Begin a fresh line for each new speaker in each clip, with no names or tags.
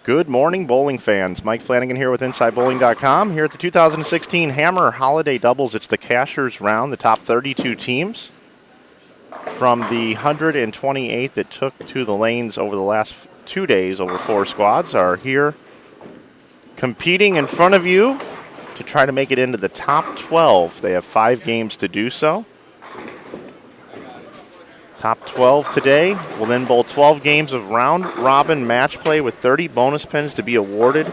Good morning, bowling fans. Mike Flanagan here with InsideBowling.com. Here at the 2016 Hammer Holiday Doubles, it's the Cashers round. The top 32 teams from the 128 that took to the lanes over the last 2 days, over 4 squads, are here competing in front of you to try to make it into the top 12. They have 5 games to do so. Top 12 today will then bowl 12 games of round-robin match play with 30 bonus pins to be awarded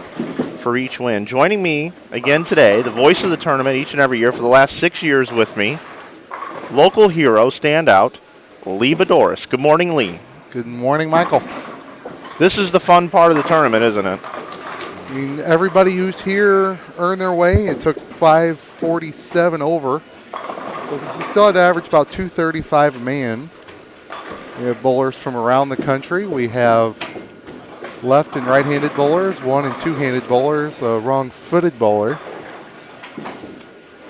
for each win. Joining me again today, the voice of the tournament each and every year for the last 6 years with me, local hero, standout, Lee Boudouris. Good morning, Lee.
Good morning, Michael.
This is the fun part of the tournament, isn't it?
I mean, everybody who's here earned their way. It took 547 over. So we still had to average about 235 a man. We have bowlers from around the country. We have left and right-handed bowlers, one and two-handed bowlers, a wrong-footed bowler.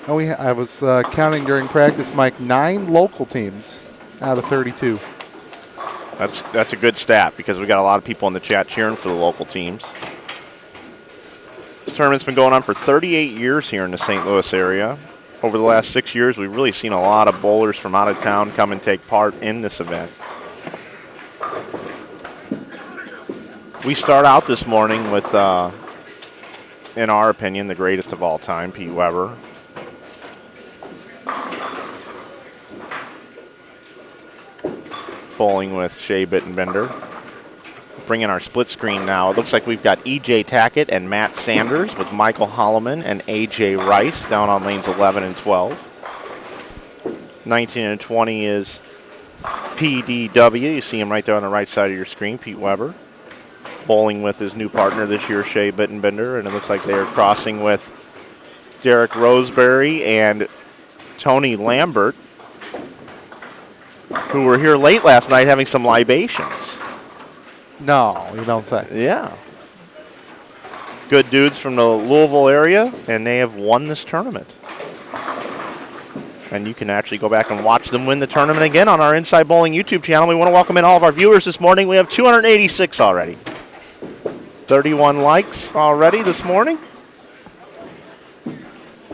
And I was counting during practice, Mike, 9 local teams out of 32.
That's a good stat because we got a lot of people in the chat cheering for the local teams. This tournament's been going on for 38 years here in the St. Louis area. Over the last 6 years, we've really seen a lot of bowlers from out of town come and take part in this event. We start out this morning with, in our opinion, the greatest of all time, Pete Weber. Bowling with Shea Bittenbender. Bring in our split screen now. It looks like we've got E.J. Tackett and Matt Sanders with Michael Holloman and A.J. Rice down on lanes 11 and 12. 19 and 20 is PDW. You see him right there on the right side of your screen, Pete Weber. Bowling with his new partner this year, Shea Bittenbender, and it looks like they are crossing with Derek Roseberry and Tony Lambert, who were here late last night having some libations.
No, you don't say.
Yeah. Good dudes from the Louisville area, and they have won this tournament. And you can actually go back and watch them win the tournament again on our Inside Bowling YouTube channel. We want to welcome in all of our viewers this morning. We have 286 already. 31 likes already this morning.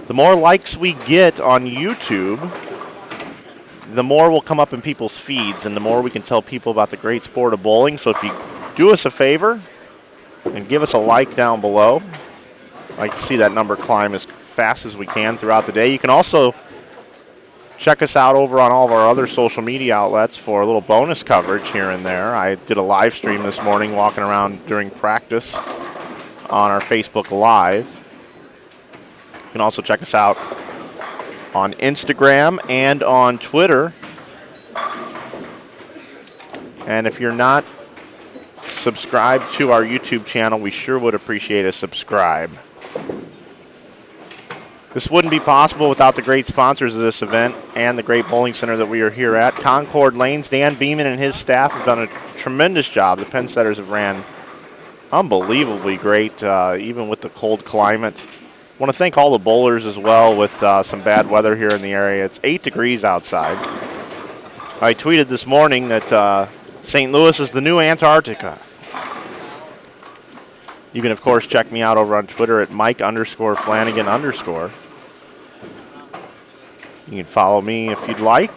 The more likes we get on YouTube, the more will come up in people's feeds, and the more we can tell people about the great sport of bowling. So if you do us a favor and give us a like down below, I'd like to see that number climb as fast as we can throughout the day. You can also check us out over on all of our other social media outlets for a little bonus coverage here and there. I did a live stream this morning walking around during practice on our Facebook Live. You can also check us out on Instagram and on Twitter. And if you're not subscribed to our YouTube channel, we sure would appreciate a subscribe. This wouldn't be possible without the great sponsors of this event and the great bowling center that we are here at. Concord Lanes, Dan Beeman and his staff have done a tremendous job. The Penn Setters have ran unbelievably great, even with the cold climate. I want to thank all the bowlers as well with some bad weather here in the area. It's 8 degrees outside. I tweeted this morning that St. Louis is the new Antarctica. You can, of course, check me out over on Twitter at Mike_Flanagan_. You can follow me if you'd like.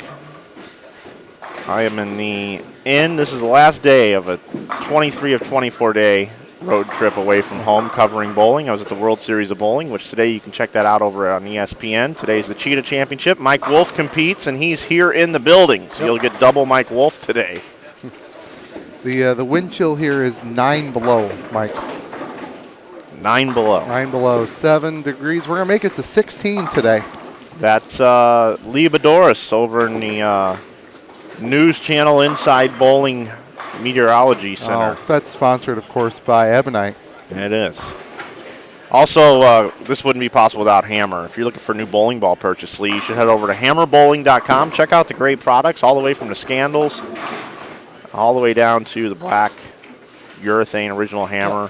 I am in the inn. This is the last day of a 23 of 24 day road trip away from home covering bowling. I was at the World Series of Bowling, which today you can check that out over on ESPN. Today's the Cheetah Championship. Mike Wolf competes, and he's here in the building, so you'll get double Mike Wolf today.
The wind chill here is 9 below, Mike.
9 below.
9 below, 7 degrees. We're going to make it to 16 today.
That's Lee Boudouris over in the news channel Inside Bowling Meteorology Center.
Oh, that's sponsored, of course, by Ebonite.
It is. Also, this wouldn't be possible without Hammer. If you're looking for a new bowling ball purchase, Lee, you should head over to hammerbowling.com. Check out the great products all the way from the Scandals all the way down to the black urethane original hammer.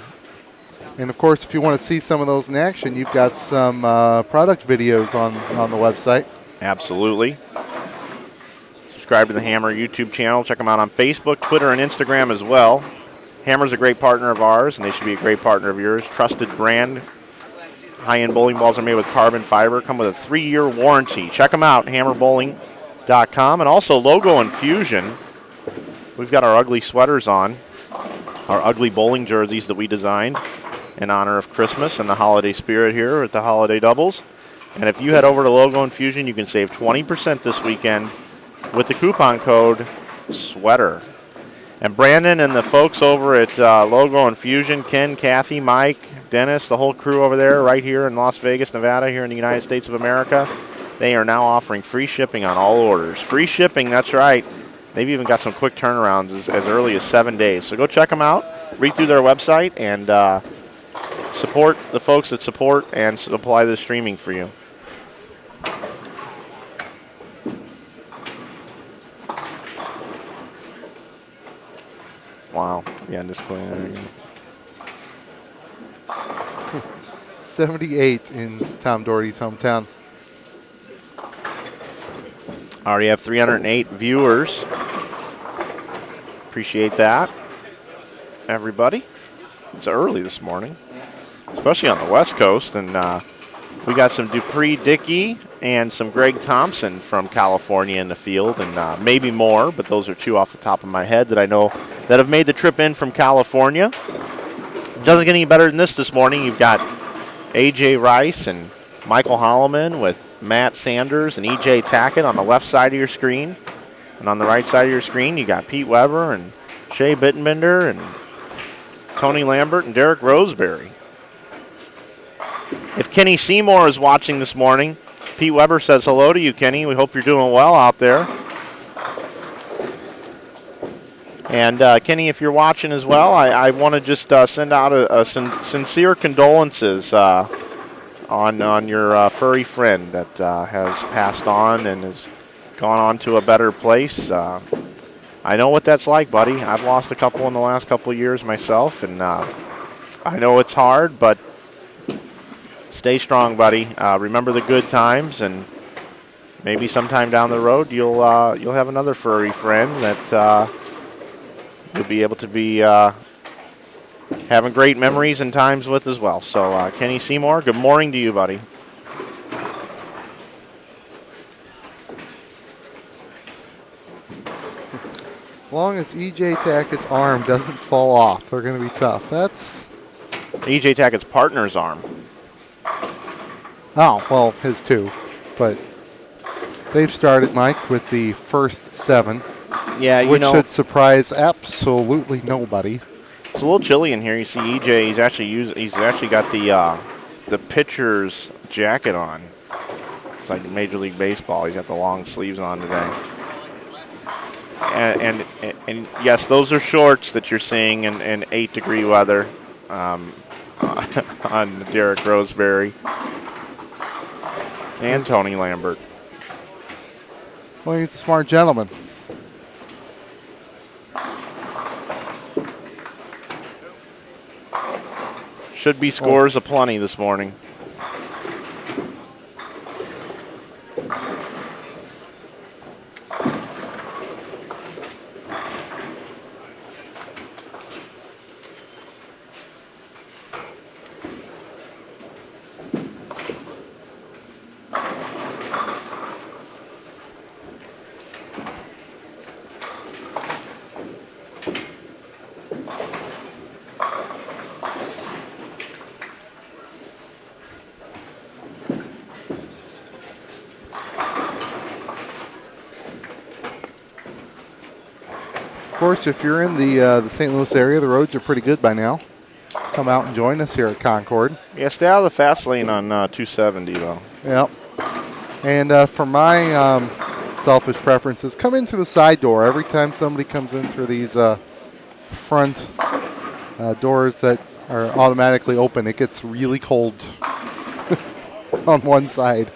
And, of course, if you want to see some of those in action, you've got some product videos on the website.
Absolutely. Subscribe to the Hammer YouTube channel. Check them out on Facebook, Twitter, and Instagram as well. Hammer's a great partner of ours, and they should be a great partner of yours. Trusted brand. High-end bowling balls are made with carbon fiber, come with a 3-year warranty. Check them out, hammerbowling.com. And also Logo Infusion. We've got our ugly sweaters on, our ugly bowling jerseys that we designed in honor of Christmas and the holiday spirit here at the Holiday Doubles. And if you head over to Logo Infusion, you can save 20% this weekend with the coupon code SWEATER. And Brandon and the folks over at Logo Infusion, Ken, Kathy, Mike, Dennis, the whole crew over there right here in Las Vegas, Nevada, here in the United States of America, they are now offering free shipping on all orders. Free shipping, that's right. They've even got some quick turnarounds as early as 7 days. So go check them out, read through their website, and support the folks that support and supply the streaming for you. Wow. Yeah, just playing.
78 in Tom Doherty's hometown.
Already have 308 viewers. Appreciate that, everybody. It's early this morning, especially on the West Coast. And we got some Dupree Dickey and some Greg Thompson from California in the field, and maybe more, but those are two off the top of my head that I know that have made the trip in from California. Doesn't get any better than this morning. You've got A.J. Rice and Michael Holloman with Matt Sanders and E.J. Tackett on the left side of your screen. And on the right side of your screen, you got Pete Weber and Shea Bittenbender and Tony Lambert and Derek Roseberry. If Kenny Seymour is watching this morning, Pete Weber says hello to you, Kenny. We hope you're doing well out there. And Kenny, if you're watching as well, I want to just send out a sincere condolences on your furry friend that has passed on and has gone on to a better place. I know what that's like, buddy. I've lost a couple in the last couple of years myself, and I know it's hard, but stay strong, buddy. Remember the good times, and maybe sometime down the road you'll have another furry friend that you'll be able to be having great memories and times with as well. So, Kenny Seymour, good morning to you, buddy.
As long as E.J. Tackett's arm doesn't fall off, they're going to be tough. That's
E.J. Tackett's partner's arm.
Oh, well, his too. But they've started, Mike, with the first 7.
Yeah,
which should surprise absolutely nobody.
It's a little chilly in here. You see EJ. He's actually got the pitcher's jacket on. It's like Major League Baseball. He's got the long sleeves on today. And yes, those are shorts that you're seeing in 8-degree weather on Derek Roseberry and Tony Lambert.
Well, he's a smart gentleman.
Should be scores aplenty this morning.
Of course, if you're in the St. Louis area, the roads are pretty good by now. Come out and join us here at Concord.
Yeah, stay out of the fast lane on 270, though.
Yep. And for my selfish preferences, come in through the side door. Every time somebody comes in through these front doors that are automatically open, it gets really cold on one side.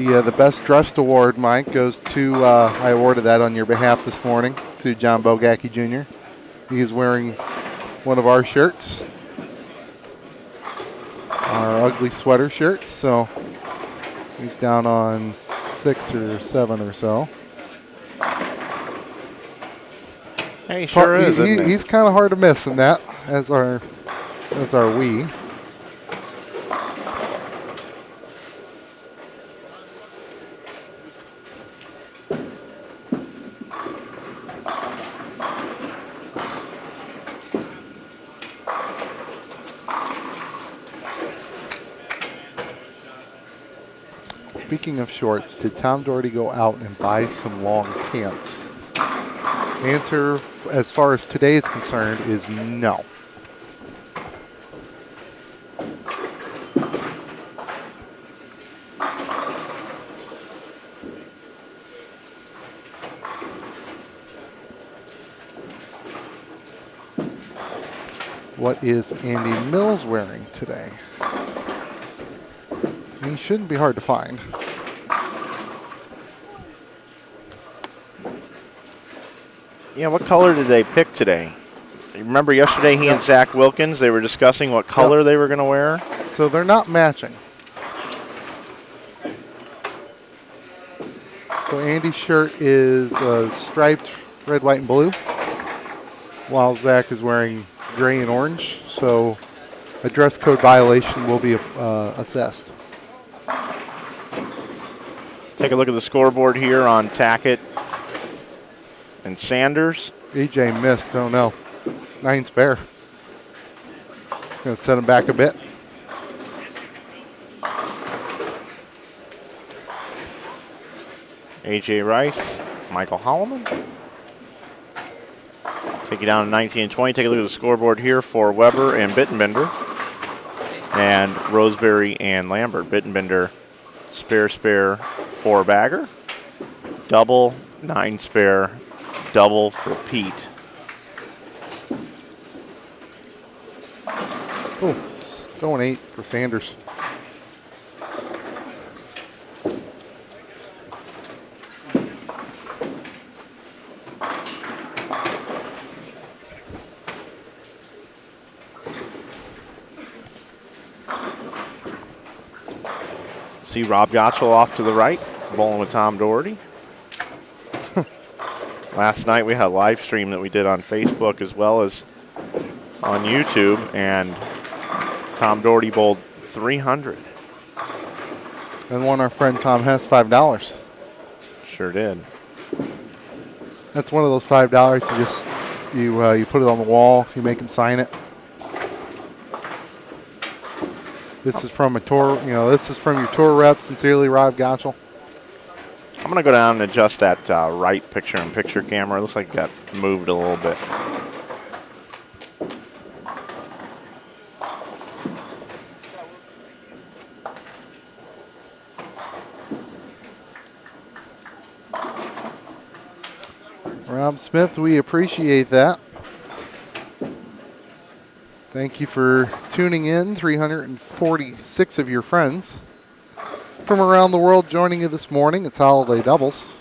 The Best Dressed Award, Mike, goes to, I awarded that on your behalf this morning, to John Bogacki Jr. He is wearing one of our shirts, our ugly sweater shirts. So He's down on 6 or 7 or so.
Hey, he sure is.
He's kind of hard to miss in that, as are we. Speaking of shorts, did Tom Doherty go out and buy some long pants? The answer, as far as today is concerned, is no. What is Andy Mills wearing today? He shouldn't be hard to find.
Yeah, what color did they pick today? You remember yesterday he and Zach Wilkins, they were discussing what color they were going to wear?
So they're not matching. So Andy's shirt is striped red, white, and blue, while Zach is wearing gray and orange. So a dress code violation will be assessed.
Take a look at the scoreboard here on Tackett and Sanders.
EJ missed, oh no. 9 spare. Gonna set him back a bit.
AJ Rice, Michael Holloman. Take you down to 19 and 20. Take a look at the scoreboard here for Weber and Bittenbender. And Roseberry and Lambert. Bittenbender, spare, 4-bagger. Double, 9 spare. Double for Pete.
Oh, stone 8 for Sanders.
See Rob Gottschall off to the right, bowling with Tom Doherty. Last night we had a live stream that we did on Facebook as well as on YouTube, and Tom Doherty bowled 300.
And won our friend Tom Hess $5.
Sure did.
That's one of those $5 you put it on the wall, you make him sign it. This is from a tour, this is from your tour rep, sincerely, Rob Gottschall.
I'm going to go down and adjust that right picture-in-picture camera. It looks like it got moved a little bit.
Rob Smith, we appreciate that. Thank you for tuning in, 346 of your friends from around the world joining you this morning. It's Holiday Doubles.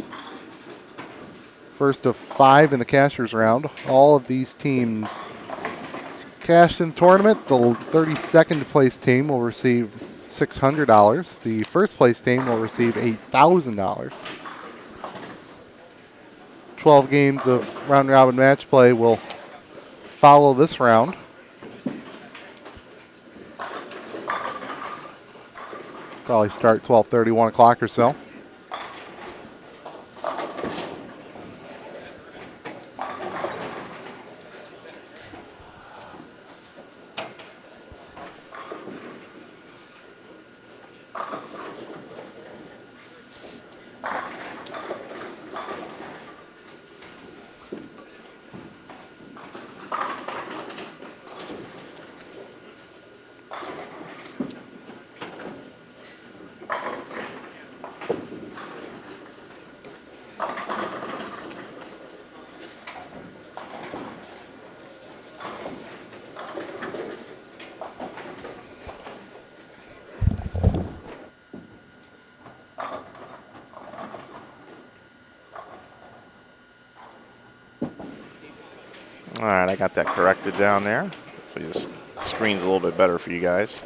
First of 5 in the cashers round. All of these teams cashed in the tournament. The 32nd place team will receive $600. The first place team will receive $8,000. 12 games of round robin match play will follow this round. Probably start 12:30, 1 o'clock or so.
All right, I got that corrected down there. So this screen's a little bit better for you guys.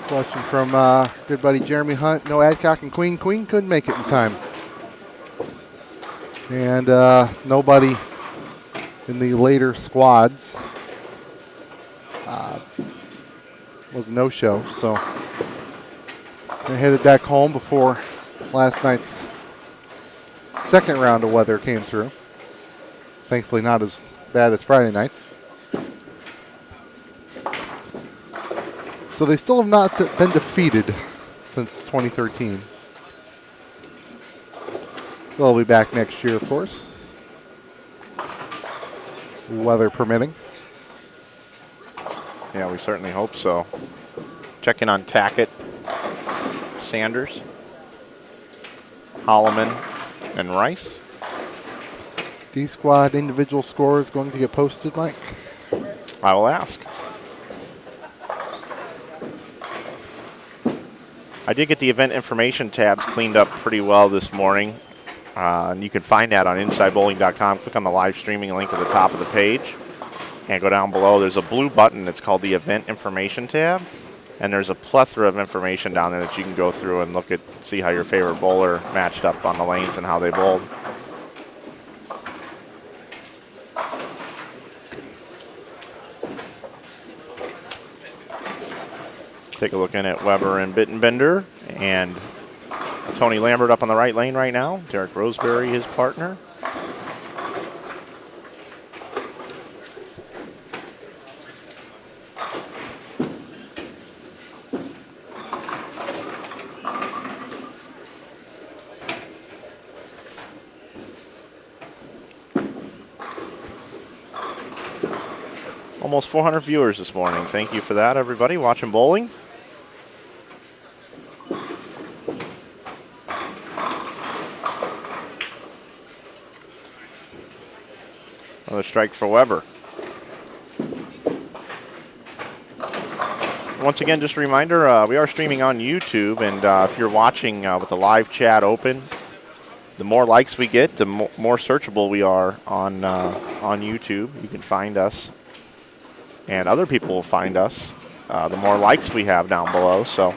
Question from good buddy Jeremy Hunt. No Adcock and Queen. Queen couldn't make it in time. And nobody in the later squads was a no-show. So they headed back home before last night's second round of weather came through. Thankfully not as bad as Friday night's. So they still have not been defeated since 2013. They'll be back next year, of course, weather permitting.
Yeah, we certainly hope so. Checking on Tackett, Sanders, Holloman, and Rice.
D-squad individual score is going to get posted, Mike?
I will ask. I did get the event information tabs cleaned up pretty well this morning. And you can find that on InsideBowling.com. Click on the live streaming link at the top of the page. And go down below. There's a blue button that's called the event information tab. And there's a plethora of information down there that you can go through and look at, see how your favorite bowler matched up on the lanes and how they bowled. Take a look in at Weber and Bittenbender, and Tony Lambert up on the right lane right now. Derek Roseberry, his partner. Almost 400 viewers this morning. Thank you for that, everybody watching bowling. Another strike for Weber. Once again, just a reminder, we are streaming on YouTube, and if you're watching with the live chat open, the more likes we get, the more searchable we are on YouTube. You can find us, and other people will find us, the more likes we have down below. So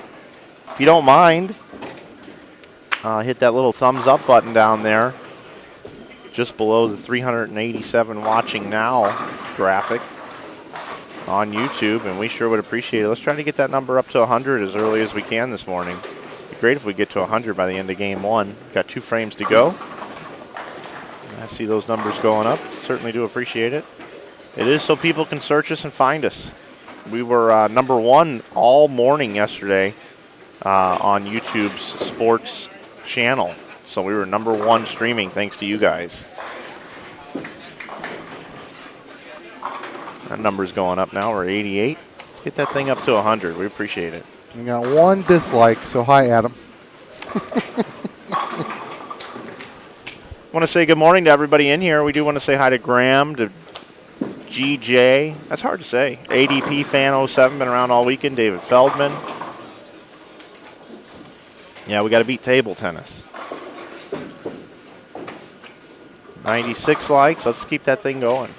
if you don't mind, hit that little thumbs up button down there, just below the 387 watching now graphic on YouTube, and we sure would appreciate it. Let's try to get that number up to 100 as early as we can this morning. It'd be great if we get to 100 by the end of game one. Got 2 frames to go. I see those numbers going up. Certainly do appreciate it. It is so people can search us and find us. We were number 1 all morning yesterday on YouTube's sports channel. So we were number 1 streaming thanks to you guys. That number's going up now. We're 88. Let's get that thing up to 100. We appreciate it.
We got 1 dislike, so hi, Adam.
Want to say good morning to everybody in here. We do want to say hi to Graham, to GJ. That's hard to say. ADP Fan 07, been around all weekend. David Feldman. Yeah, we got to beat table tennis. 96 likes. Let's keep that thing going.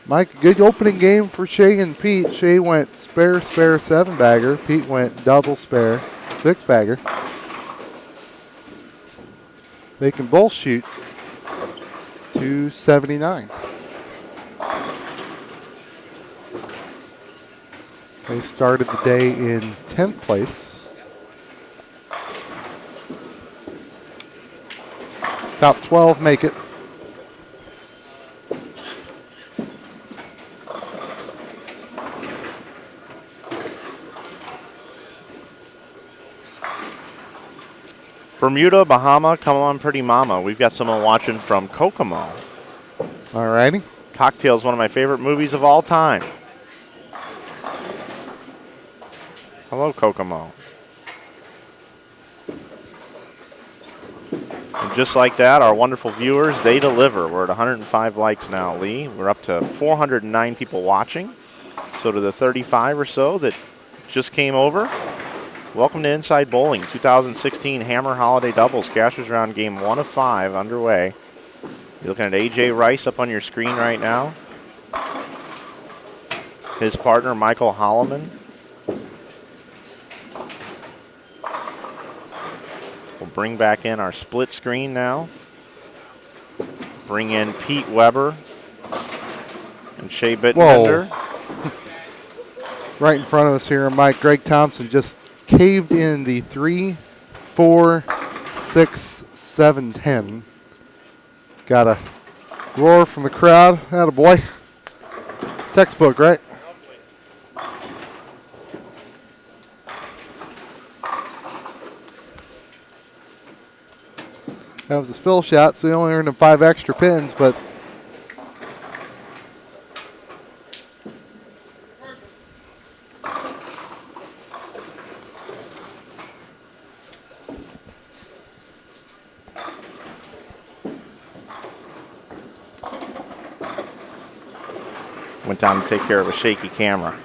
Mike, good opening game for Shay and Pete. Shay went spare 7-bagger. Pete went double spare 6-bagger. They can both shoot 279. They started the day in 10th place. Top 12 make it.
Bermuda, Bahama, come on, pretty mama. We've got someone watching from Kokomo.
All righty.
Cocktail's one of my favorite movies of all time. Hello, Kokomo. And just like that, our wonderful viewers, they deliver. We're at 105 likes now, Lee. We're up to 409 people watching. So to the 35 or so that just came over, welcome to Inside Bowling, 2016 Hammer Holiday Doubles. Cashers Round Game 1 of 5 underway. You're looking at AJ Rice up on your screen right now. his partner, Michael Holloman. We'll bring back in our split screen now. Bring in Pete Weber and Shea Bittenbender.
Right in front of us here, Mike. Greg Thompson just caved in the 3, 4, 6, 7, 10. Got a roar from the crowd. Attaboy. Textbook, right? That was his fill shot, so he only earned him 5 extra pins, but
went down to take care of a shaky camera.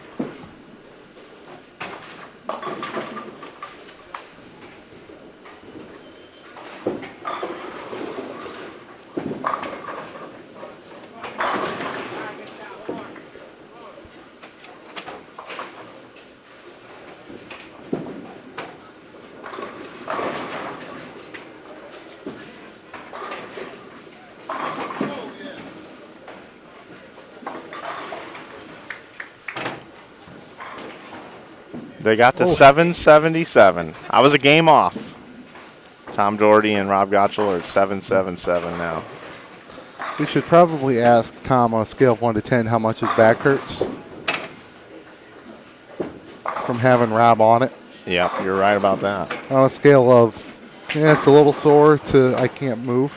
They got to 777. I was a game off. Tom Doherty and Rob Gottschall are at 777 now.
we should probably ask Tom on a scale of 1 to 10 how much his back hurts from having Rob on it.
Yeah, you're right about that.
On a scale of, it's a little sore to I can't move.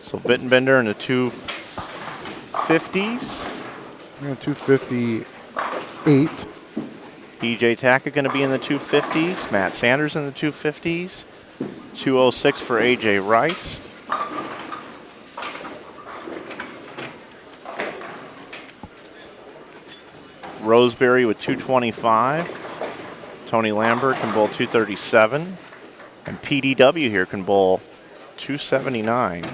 So Bittenbender in the 250s.
Yeah, 258.
EJ Tackett going to be in the 250s. Matt Sanders in the 250s. 206 for AJ Rice. Roseberry with 225. Tony Lambert can bowl 237. And PDW here can bowl 279.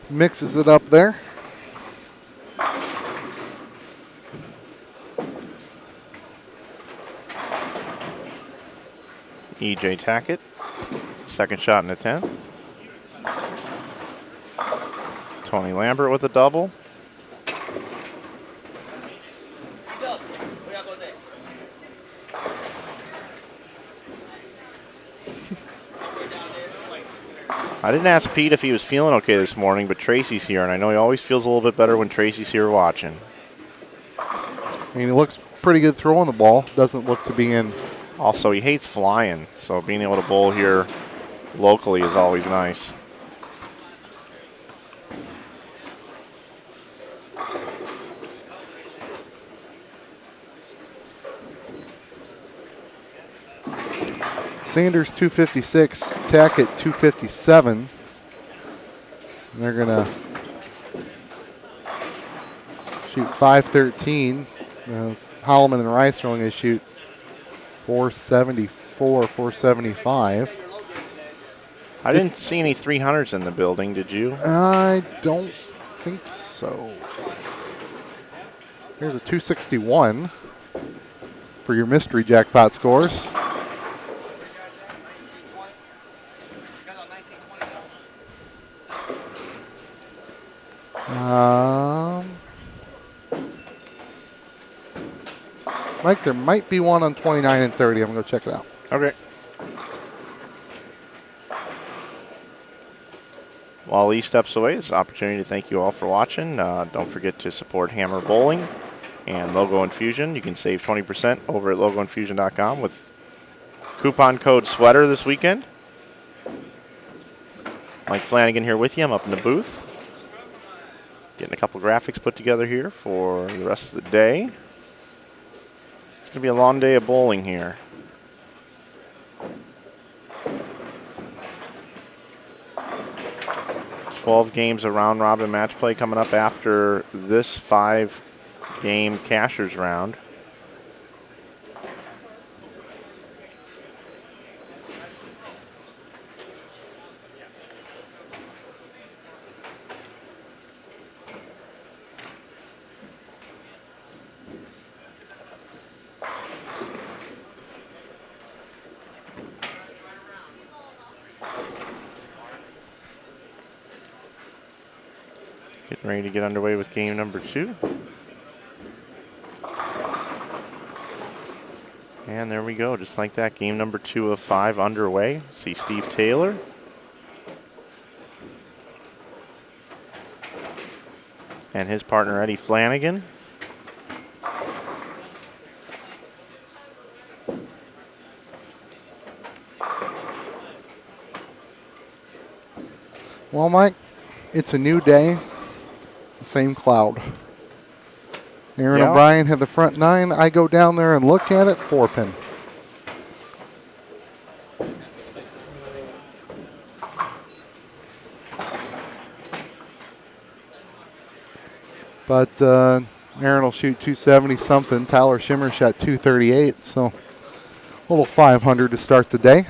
Mixes it up there.
EJ Tackett, second shot in the 10th. Tony Lambert with a double. I didn't ask Pete if he was feeling okay this morning, but Tracy's here, and I know he always feels a little bit better when Tracy's here watching.
I mean, he looks pretty good throwing the ball. Doesn't look to be in.
Also, he hates flying, so being able to bowl here locally is always nice.
Sanders 256, Tackett 257. And they're going to shoot 513. Holloman and Rice are only going to shoot 474, 475.
I didn't see any 300s in the building, did you?
I don't think so. Here's a 261 for your mystery jackpot scores. Mike, there might be one on 29 and 30. I'm going to go check it out.
Okay. While Lee steps away, it's an opportunity to thank you all for watching. Don't forget to support Hammer Bowling and Logo Infusion. You can save 20% over at logoinfusion.com with coupon code SWEATER this weekend. Mike Flanagan here with you. I'm up in the booth. Getting a couple graphics put together here for the rest of the day. It's going to be a long day of bowling here. $12 games of round robin match play coming up after this 5-game cashers round. Ready to get underway with game number 2. And there we go, just like that, game number 2 of 5 underway. See Steve Taylor. And his partner, Eddie Flanagan.
Well, Mike, it's a new day, same cloud. Aaron O'Brien had the front 9. I go down there and look at it, 4-pin. But Aaron will shoot 270 something. Tyler Schimmer shot 238, so a little 500 to start the day.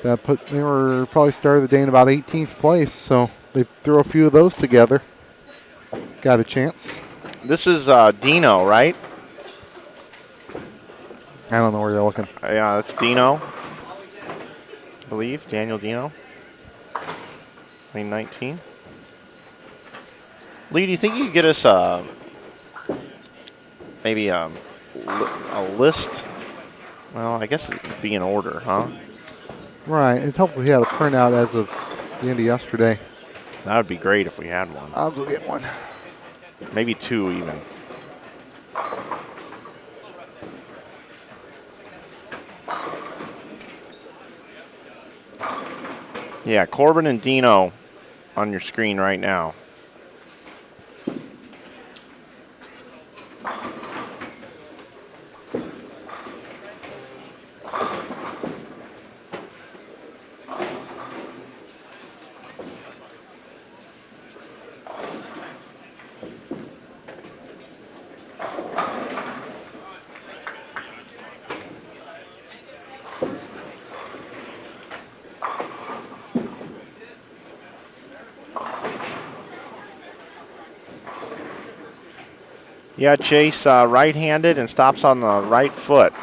They were probably started the day in about 18th place, so they threw a few of those together. Got a chance.
This is Dino, right?
I don't know where you're looking.
Yeah, that's Dino, I believe. Daniel Dino. 2019. Lee, do you think you could get us maybe a list? Well, I guess it would be in order, huh?
Right. It's helpful we had a printout as of the end of yesterday.
That would be great if we had one.
I'll go get one.
Maybe 2 even. Yeah, Corbin and Dino on your screen right now. Yeah, Chase right-handed and stops on the right foot.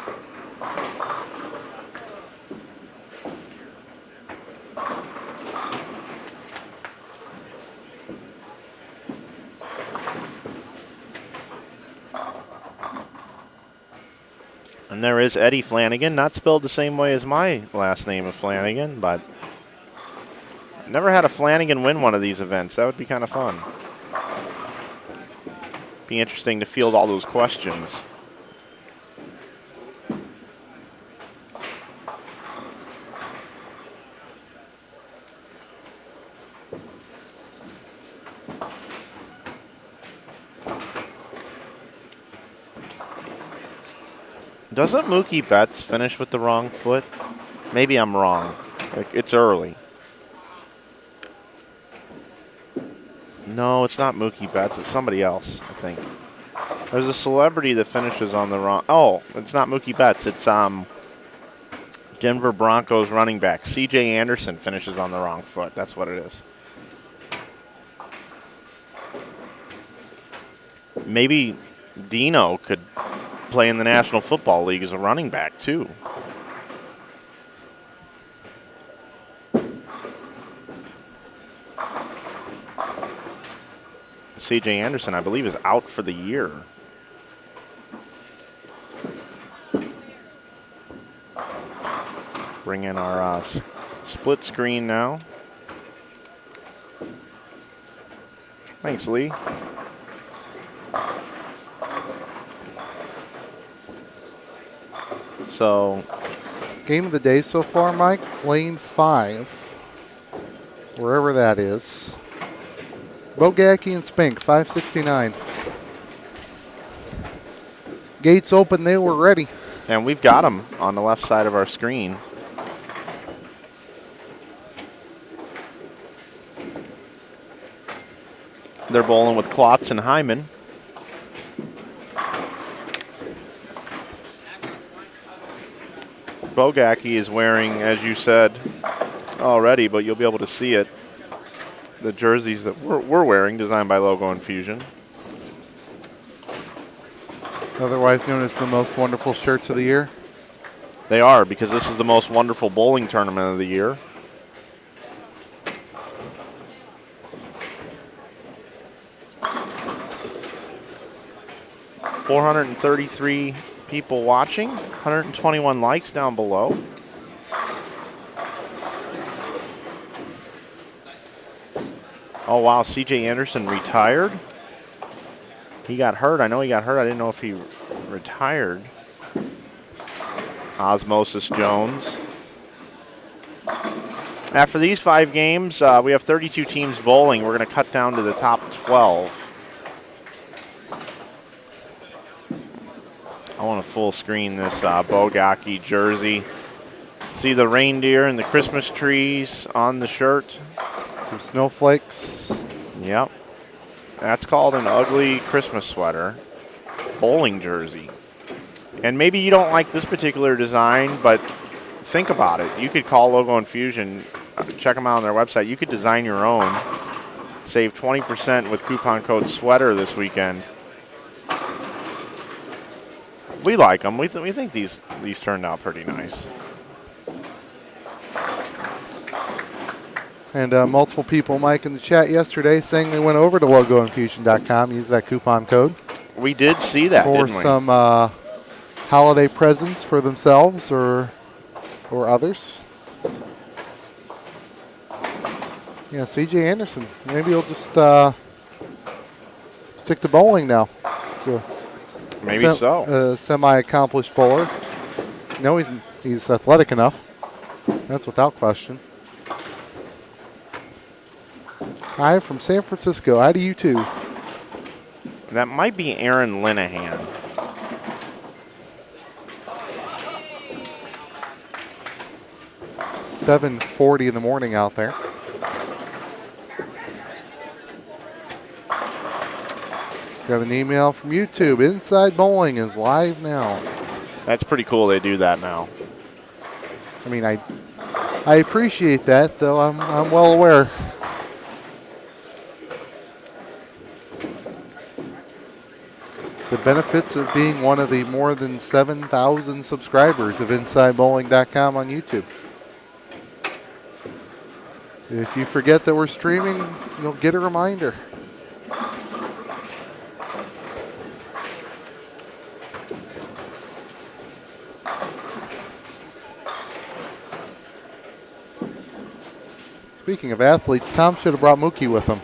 And there is Eddie Flanagan, not spelled the same way as my last name of Flanagan, but never had a Flanagan win one of these events. That would be kind of fun. Be interesting to field all those questions. Doesn't Mookie Betts finish with the wrong foot? Maybe I'm wrong. It's early. No, it's not Mookie Betts. It's somebody else, I think. There's a celebrity that finishes on the wrong... Oh, it's not Mookie Betts. It's Denver Broncos running back. C.J. Anderson finishes on the wrong foot. That's what it is. Maybe Dino could play in the National Football League as a running back, too. C.J. Anderson, I believe, is out for the year. Bring in our split screen now. Thanks, Lee. So,
game of the day so far, Mike, lane 5, wherever that is. Bogacki and Spink, 569. Gates open, they were ready.
And we've got them on the left side of our screen. They're bowling with Klotz and Hyman. Bogacki is wearing, as you said already, but you'll be able to see it, the jerseys that we're wearing, designed by Logo Infusion.
Otherwise known as the most wonderful shirts of the year.
They are, because this is the most wonderful bowling tournament of the year. 433 people watching, 121 likes down below. Oh, wow, C.J. Anderson retired. He got hurt. I know he got hurt. I didn't know if he retired. Osmosis Jones. After these 5 games, we have 32 teams bowling. We're going to cut down to the top 12. I want to full screen this Bogaki jersey. See the reindeer and the Christmas trees on the shirt.
Some snowflakes.
Yep. That's called an ugly Christmas sweater. Bowling jersey. And maybe you don't like this particular design, but think about it. You could call Logo Infusion, check them out on their website. You could design your own. Save 20% with coupon code SWEATER this weekend. We like them. We think these turned out pretty nice.
And multiple people, Mike, in the chat yesterday saying they went over to logoinfusion.com, use that coupon code.
We did see that,
for
didn't we?
some holiday presents for themselves or others. Yeah, C.J. Anderson. Maybe he'll just stick to bowling now. So
maybe so.
Semi-accomplished bowler. No, he's athletic enough. That's without question. Hi from San Francisco. Hi to you too.
That might be Aaron Linehan.
$7:40 in the morning out there. Just got an email from YouTube. Inside Bowling is live now.
That's pretty cool they do that now.
I mean, I appreciate that, though. I'm well aware. The benefits of being one of the more than 7,000 subscribers of InsideBowling.com on YouTube. If you forget that we're streaming, you'll get a reminder. Speaking of athletes, Tom should have brought Mookie with him.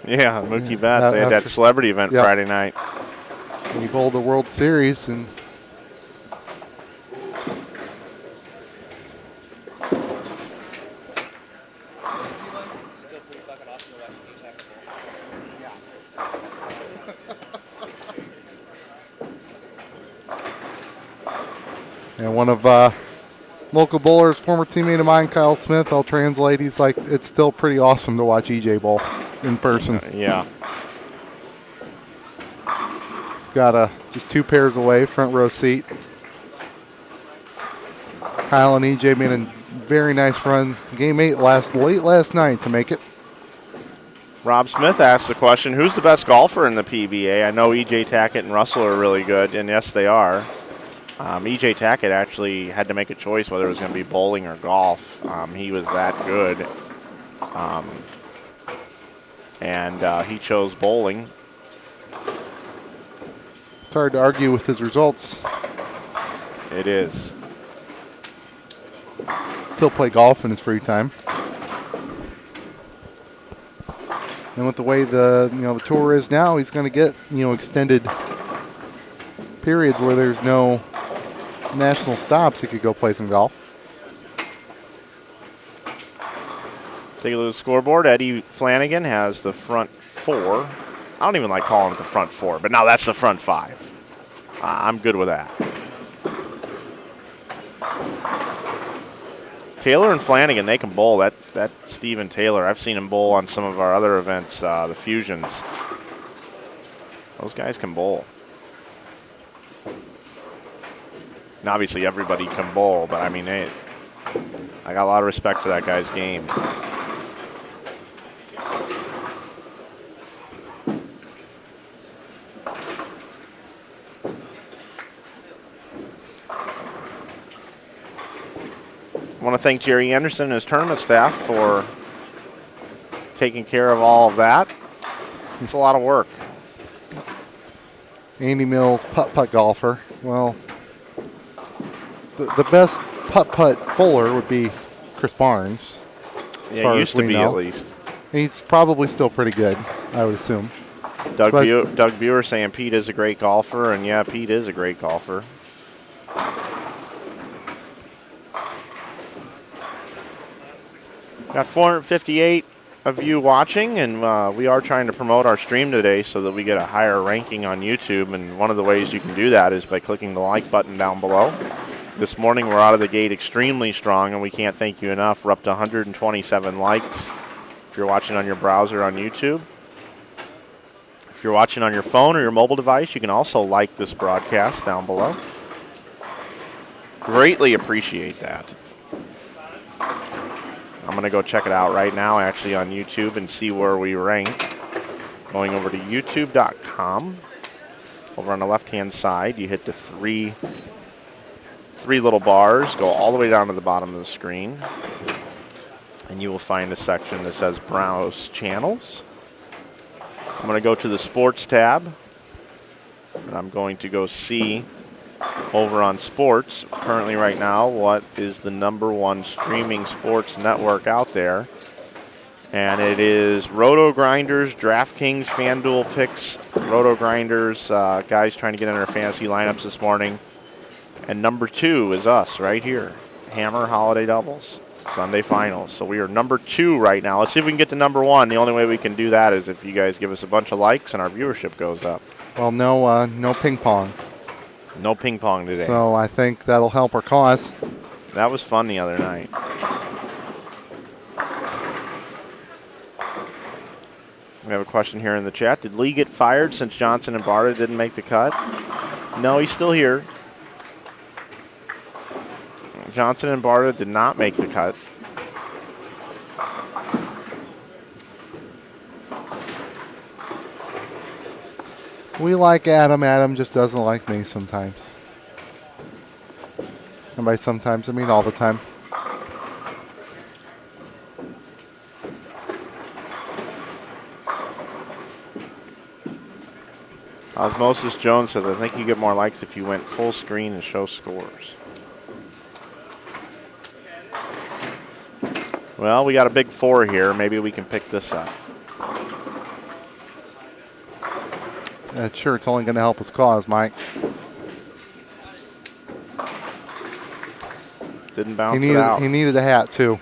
Yeah, Mookie Betts. They had that celebrity event Friday night.
He bowled the World Series and one of local bowlers, former teammate of mine, Kyle Smith, I'll translate. He's like, it's still pretty awesome to watch EJ bowl in person.
Yeah.
Got just 2 pairs away, front row seat. Kyle and EJ made a very nice run. Game 8 late last night to make it.
Rob Smith asked the question, who's the best golfer in the PBA? I know EJ Tackett and Russell are really good, and yes, they are. EJ Tackett actually had to make a choice whether it was going to be bowling or golf. He was that good. And he chose bowling.
It's hard to argue with his results.
It is.
Still play golf in his free time. And with the way the tour is now, he's going to get extended periods where there's no national stops. He could go play some golf.
Take a look at the scoreboard. Eddie Flanagan has the front 4. I don't even like calling it the front 4, but now that's the front 5. I'm good with that. Taylor and Flanagan, they can bowl. That Stephen Taylor, I've seen him bowl on some of our other events, the Fusions. Those guys can bowl. And obviously everybody can bowl, but I mean, I got a lot of respect for that guy's game. I want to thank Jerry Anderson and his tournament staff for taking care of all of that. It's a lot of work.
Andy Mills, putt-putt golfer. Well, the best putt-putt bowler would be Chris Barnes.
Yeah, he used to be at least.
He's probably still pretty good, I would assume.
Doug Buer saying Pete is a great golfer, and yeah, Pete is a great golfer. Got 458 of you watching, and we are trying to promote our stream today so that we get a higher ranking on YouTube, and one of the ways you can do that is by clicking the like button down below. This morning we're out of the gate extremely strong, and we can't thank you enough. We're up to 127 likes if you're watching on your browser on YouTube. If you're watching on your phone or your mobile device, you can also like this broadcast down below. Greatly appreciate that. I'm going to go check it out right now, actually, on YouTube and see where we rank. Going over to youtube.com. Over on the left-hand side, you hit the three little bars, go all the way down to the bottom of the screen, and you will find a section that says Browse Channels. I'm going to go to the Sports tab, and I'm going to go see over on Sports, currently right now, what is the #1 streaming sports network out there. And it is Roto Grinders, DraftKings, FanDuel Picks, Roto Grinders, guys trying to get in their fantasy lineups this morning. And #2 is us right here, Hammer Holiday Doubles, Sunday Finals. So we are #2 right now. Let's see if we can get to #1. The only way we can do that is if you guys give us a bunch of likes and our viewership goes up.
Well, no ping pong.
No ping pong today.
So I think that'll help our cause.
That was fun the other night. We have a question here in the chat. Did Lee get fired since Johnson and Barta didn't make the cut? No, he's still here. Johnson and Barta did not make the cut.
We like Adam. Adam just doesn't like me sometimes. And by sometimes, I mean all the time.
Osmosis Jones says, I think you get more likes if you went full screen and show scores. Well, we got a big 4 here. Maybe we can pick this up.
Sure, it's only going to help us cause, Mike.
Didn't bounce it out.
He needed a hat, too.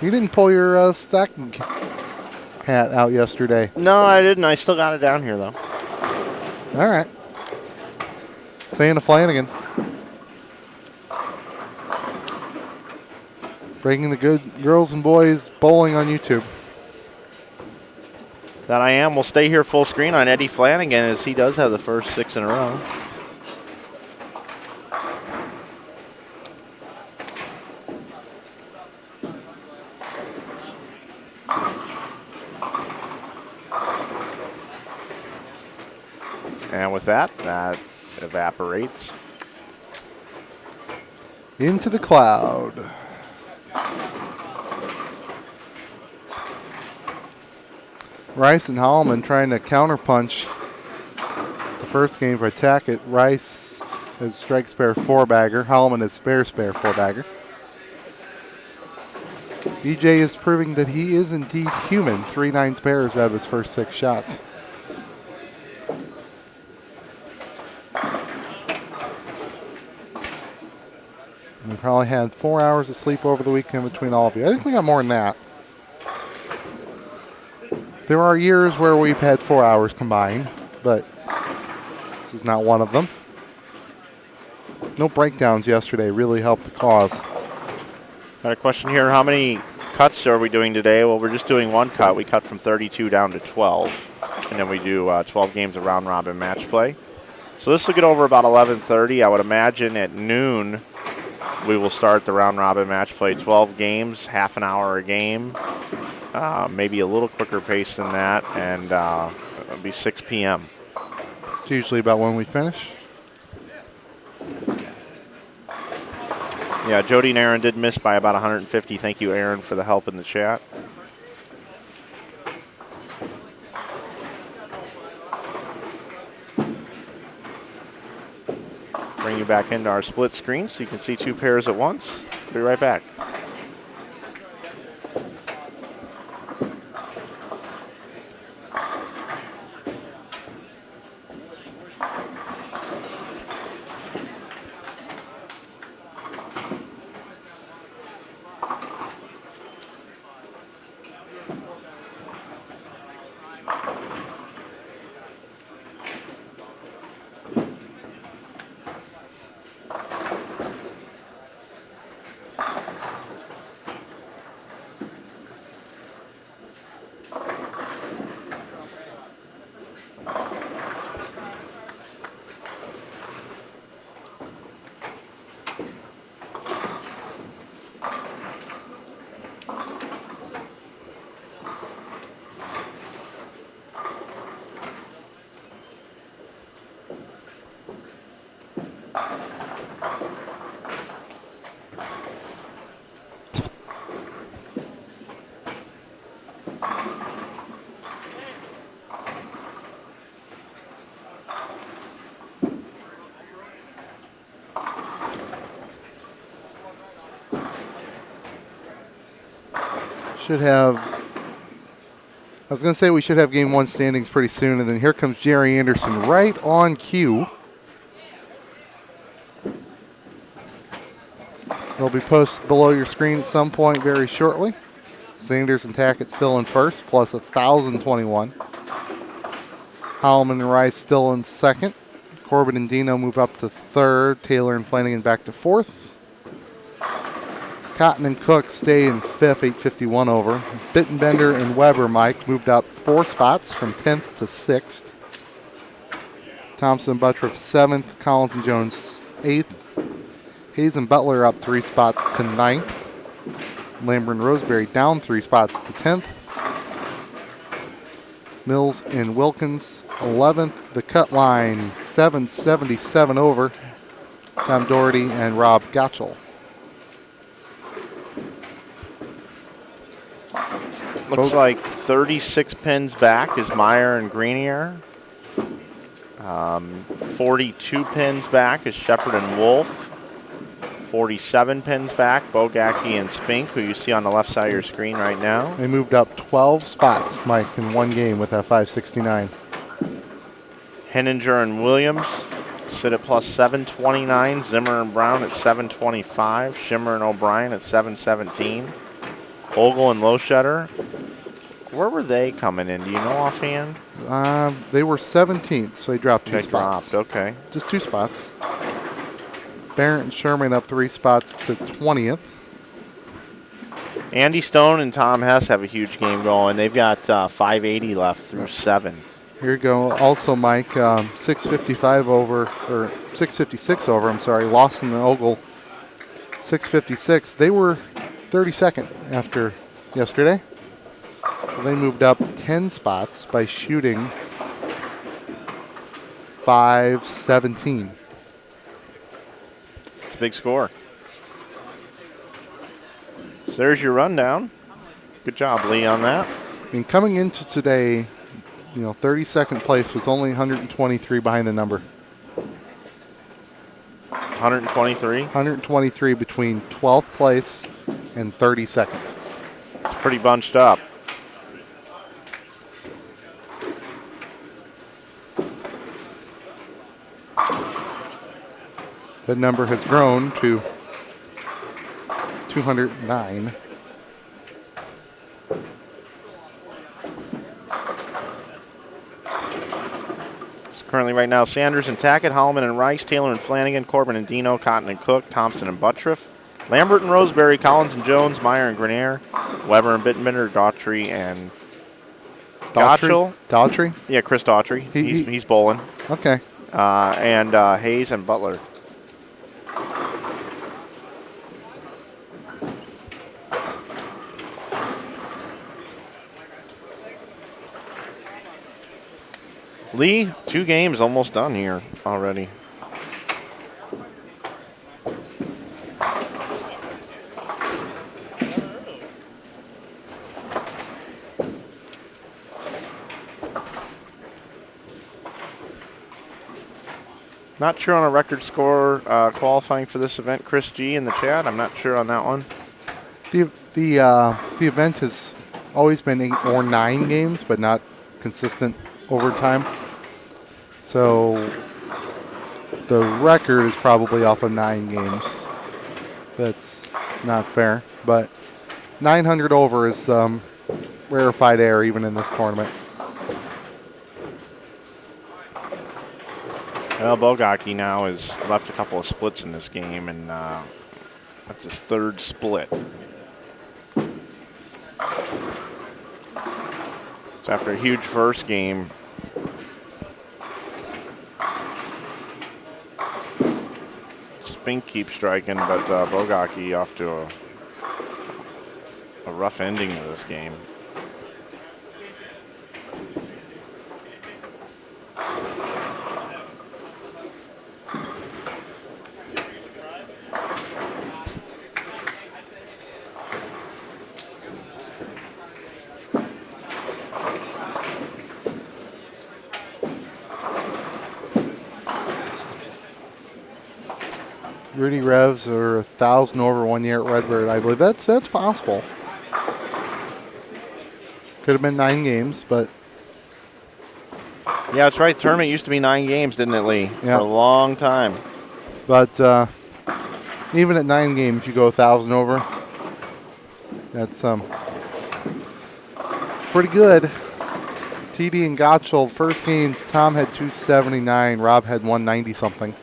You didn't pull your stacking hat out yesterday.
No, I didn't. I still got it down here, though.
All right. Saying to Flanagan. Bringing the good girls and boys bowling on YouTube.
That I am. We'll stay here full screen on Eddie Flanagan as he does have the first 6 in a row. And with that, that evaporates.
Into the cloud. Rice and Holloman trying to counterpunch the first game for attack it. Rice is strike spare 4-bagger. Holloman is spare 4-bagger. EJ is proving that he is indeed human. 3 9 spares out of his first 6 shots. We probably had 4 hours of sleep over the weekend between all of you. I think we got more than that. There are years where we've had 4 hours combined, but this is not one of them. No breakdowns yesterday really helped the cause.
Got a question here. How many cuts are we doing today? Well, we're just doing 1 cut. We cut from 32 down to 12, and then we do 12 games of round-robin match play. So this will get over about 11:30. I would imagine at noon we will start the round-robin match play. 12 games, half an hour a game. Maybe a little quicker pace than that, and it'll be 6 p.m.
It's usually about when we finish.
Yeah, Jody and Aaron did miss by about 150. Thank you, Aaron, for the help in the chat. Bring you back into our split screen so you can see two pairs at once. Be right back.
Should have, I was going to say we should have game one standings pretty soon, and then here comes Jerry Anderson right on cue. They'll be posted below your screen at some point very shortly. Sanders and Tackett still in first, plus 1,021. Holloman and Rice still in second. Corbin and Dino move up to third. Taylor and Flanagan back to fourth. Cotton and Cook stay in fifth, 851 over. Bittenbender and Weber, Mike, moved up 4 spots from 10th to 6th. Thompson and Buttriff 7th. Collins and Jones 8th. Hayes and Butler up 3 spots to 9th. Lambert and Roseberry down 3 spots to 10th. Mills and Wilkins 11th. The cut line 777 over. Tom Doherty and Rob Gottschall.
Looks like 36 pins back is Meyer and Greenier. 42 pins back is Shepard and Wolf. 47 pins back, Bogacki and Spink, who you see on the left side of your screen right now.
They moved up 12 spots, Mike, in one game with that 569.
Henninger and Williams sit at plus 729. Zimmer and Brown at 725. Shimmer and O'Brien at 717. Ogle and Lowshutter. Where were they coming in? Do you know offhand?
They were 17th, so they dropped 2
They
spots.
dropped, okay.
Just 2 spots. Barrett and Sherman up 3 spots to 20th.
Andy Stone and Tom Hess have a huge game going. They've got 580 left through 7.
Here you go. Also, Mike, 655 over, or 656 over, I'm sorry. Lawson and Ogle, 656. They were 32nd after yesterday. So they moved up 10 spots by shooting 517.
It's a big score. So there's your rundown. Good job, Lee, on that.
I mean, coming into today, 32nd place was only 123 behind the number.
123?
123 between 12th place and 32nd.
It's pretty bunched up.
That number has grown to 209.
Currently right now, Sanders and Tackett, Holloman and Rice, Taylor and Flanagan, Corbin and Dino, Cotton and Cook, Thompson and Buttriff, Lambert and Roseberry, Collins and Jones, Meyer and Grenier, Weber and Bittenbender, Daughtry and Gottschall.
Daughtry?
Yeah, Chris Daughtry. He's bowling.
Okay.
And Hayes and Butler. Lee, 2 games almost done here already. Not sure on a record score qualifying for this event. Chris G in the chat. I'm not sure on that one.
The event has always been 8 or 9 games, but not consistent over time. So the record is probably off of 9 games. That's not fair, but 900 over is rarefied air even in this tournament.
Well, Bogaki now has left a couple of splits in this game, and that's his 3rd split. So after a huge first game, Spink keeps striking, but Bogaki off to a rough ending to this game.
Rudy Revs are 1,000 over 1 year at Redbird, I believe. That's possible. Could have been 9 games, but
Yeah, that's right. The tournament used to be 9 games, didn't it, Lee?
Yeah.
For a long time.
But even at 9 games, you go 1,000 over. That's pretty good. TD and Gottschall, first game, Tom had 279, Rob had 190 something.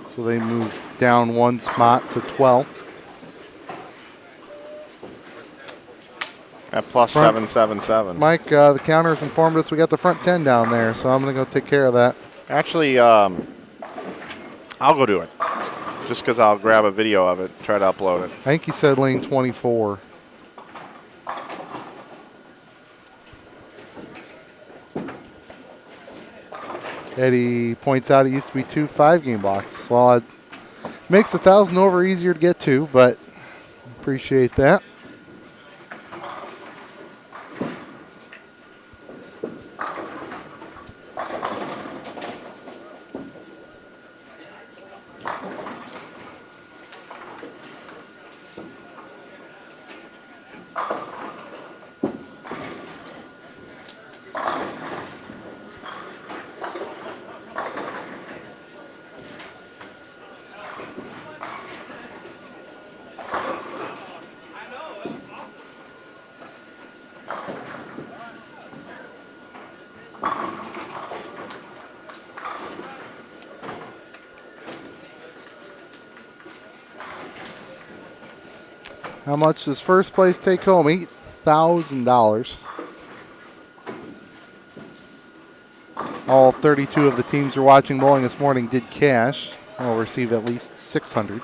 So they moved down 1 spot to 12th.
At plus 777.
Mike, the counters informed us we got the front 10 down there, so I'm going to go take care of that.
Actually, I'll go do it. Just because I'll grab a video of it, try to upload it.
I think he said lane 24. Eddie points out it used to be 2 5-game blocks. Well, it makes 1,000 over easier to get to, but appreciate that. How much does first place take home? $8,000. All 32 of the teams who are watching bowling this morning did cash. Will receive at least $600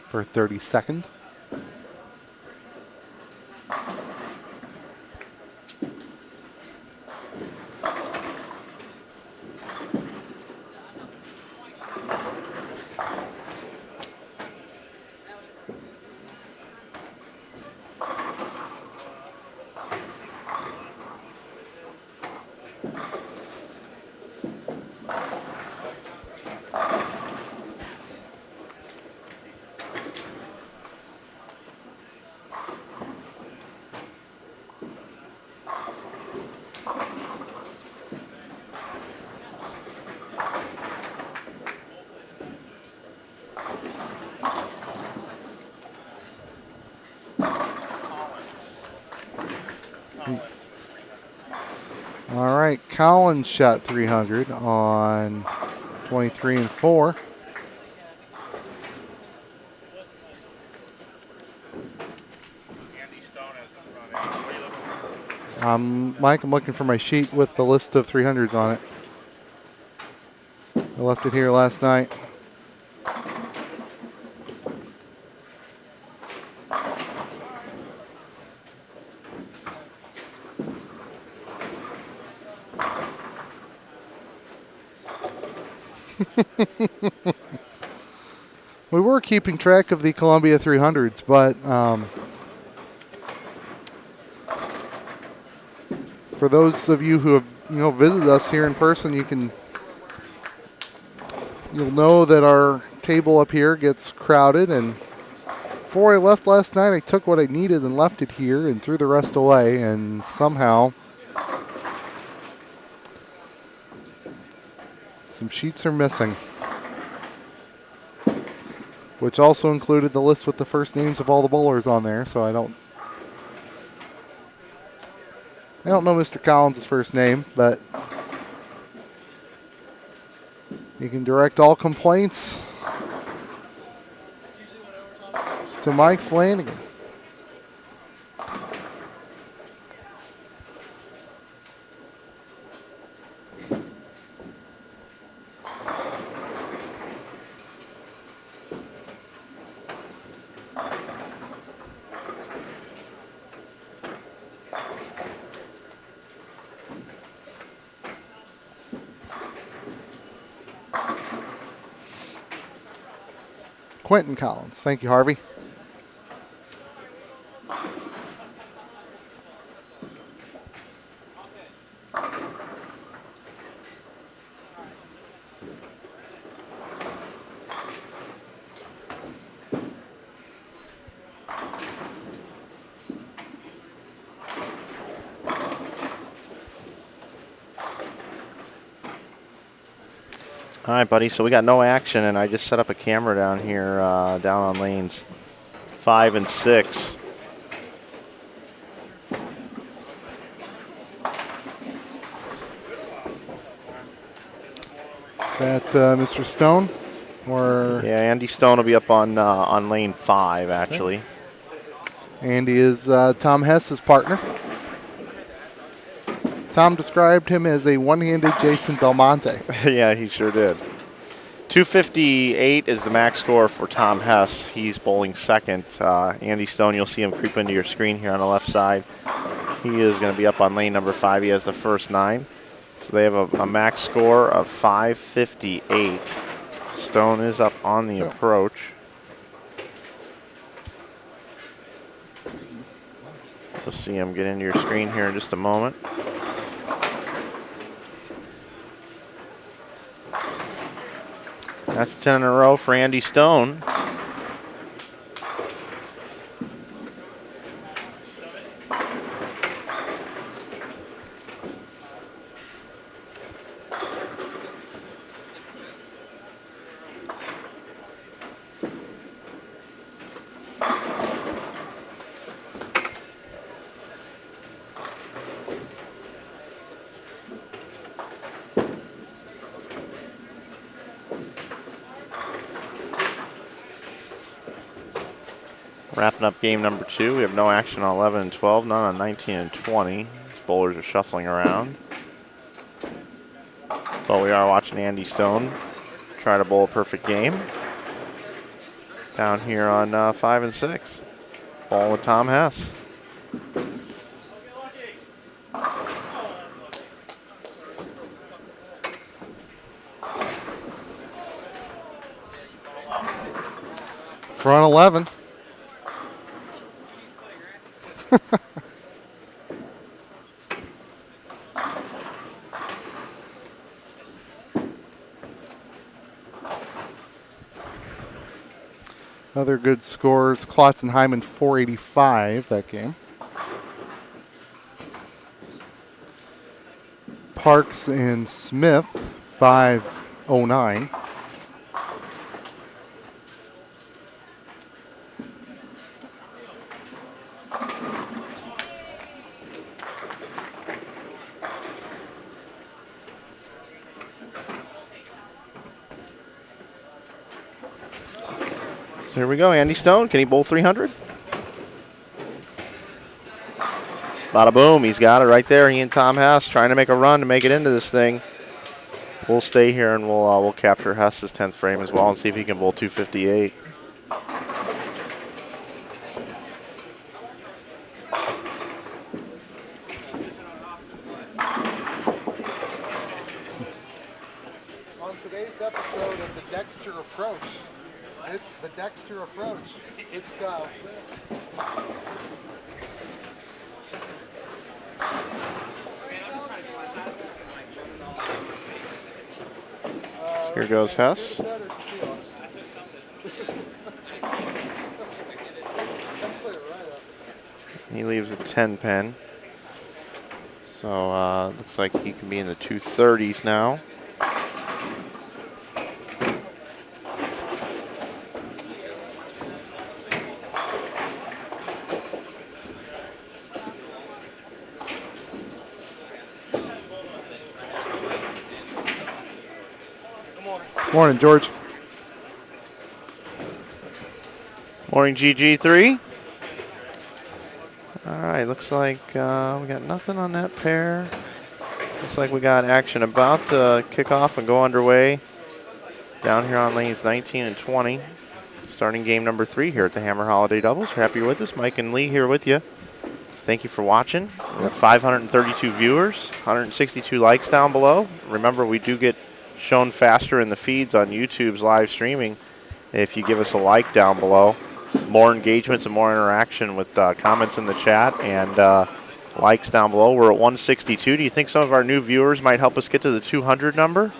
for 32nd. All right, Collins shot 300 on 23 and 4. Mike, I'm looking for my sheet with the list of 300s on it. I left it here last night. We were keeping track of the Columbia 300s, but for those of you who have visit us here in person, you'll know that our table up here gets crowded. And before I left last night, I took what I needed and left it here and threw the rest away. And somehow some sheets are missing, which also included the list with the first names of all the bowlers on there. So I don't know Mr. Collins' first name, but you can direct all complaints to Mike Flanagan. Quentin Collins. Thank you, Harvey.
All right, buddy, so we got no action, and I just set up a camera down here, down on lanes 5 and 6.
Is that Mr. Stone? Or
Yeah, Andy Stone will be up on lane 5, actually.
Andy is Tom Hess's partner. Tom described him as a one-handed Jason Belmonte.
Yeah, he sure did. 258 is the max score for Tom Hess. He's bowling second. Andy Stone, you'll see him creep into your screen here on the left side. He is going to be up on lane number 5. He has the first 9. So they have a max score of 558. Stone is up on the approach. You'll see him get into your screen here in just a moment. That's 10 in a row for Andy Stone. Wrapping up game number 2. We have no action on 11 and 12, none on 19 and 20. These bowlers are shuffling around. But we are watching Andy Stone try to bowl a perfect game. Down here on 5 and 6. Ball with Tom Hess.
Front 11. Other good scores, Klotz and Hyman 485 that game. Parks and Smith 509.
Here we go, Andy Stone. Can he bowl 300? Bada boom, he's got it right there. He and Tom Hess trying to make a run to make it into this thing. We'll stay here and we'll capture Hess's 10th frame as well and see if he can bowl 258.
On today's episode of the Dexter Approach, it's Kyle Smith.
Here goes Hess. He leaves a 10 pin. So looks like he can be in the 230s now.
Morning, George.
Morning, GG3. All right, looks like we got nothing on that pair. Looks like we got action about to kick off and go underway down here on lanes 19 and 20. Starting game number 3 here at the Hammer Holiday Doubles. We're happy you're with us. Mike and Lee here with you. Thank you for watching. We're at 532 viewers, 162 likes down below. Remember, we do get shown faster in the feeds on YouTube's live streaming if you give us a like down below. More engagements and more interaction with comments in the chat and likes down below. We're at 162. Do you think some of our new viewers might help us get to the 200 number?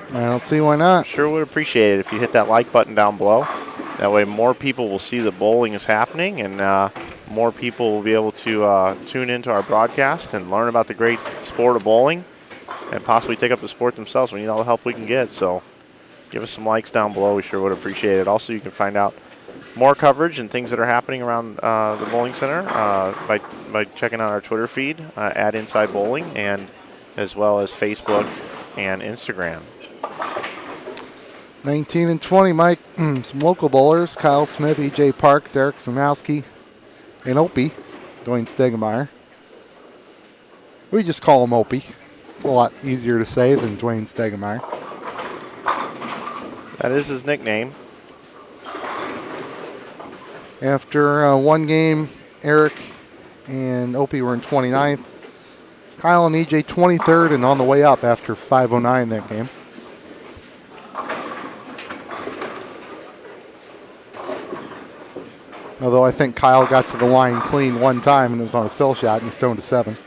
I don't see why not.
Sure would appreciate it if you hit that like button down below. That way more people will see that bowling is happening and more people will be able to tune into our broadcast and learn about the great sport of bowling and possibly take up the sport themselves. We need all the help we can get, so give us some likes down below. We sure would appreciate it. Also, you can find out more coverage and things that are happening around the bowling center by checking out our Twitter feed at InsideBowling and as well as Facebook and Instagram.
19 and 20, Mike. Some local bowlers: Kyle Smith, E.J. Parks, Eric Samowski, and Opie. Dwayne Stegemeyer. We just call him Opie. It's a lot easier to say than Dwayne Stegemeyer.
That is his nickname.
After one game, Eric and Opie were in 29th. Kyle and EJ 23rd and on the way up after 5:09 that game. Although I think Kyle got to the line clean one time and it was on his fill shot and he stoned to 7.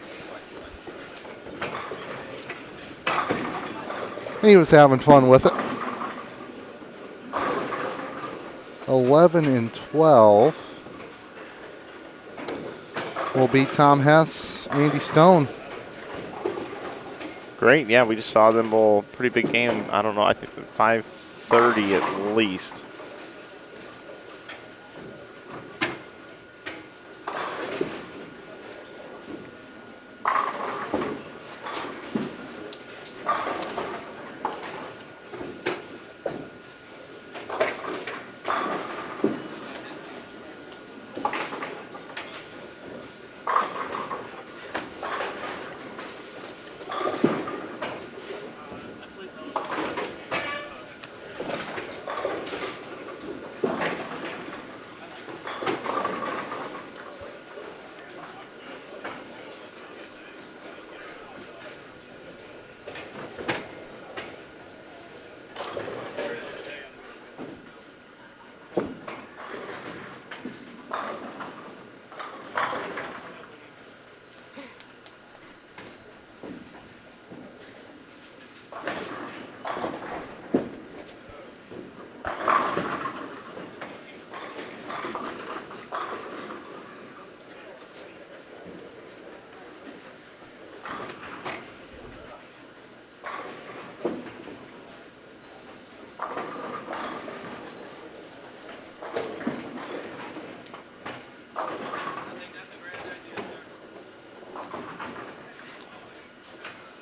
He was having fun with it. 11 and 12 will be Tom Hess, Andy Stone.
Great, yeah, we just saw them bowl. Pretty big game. I don't know, I think 5:30 at least.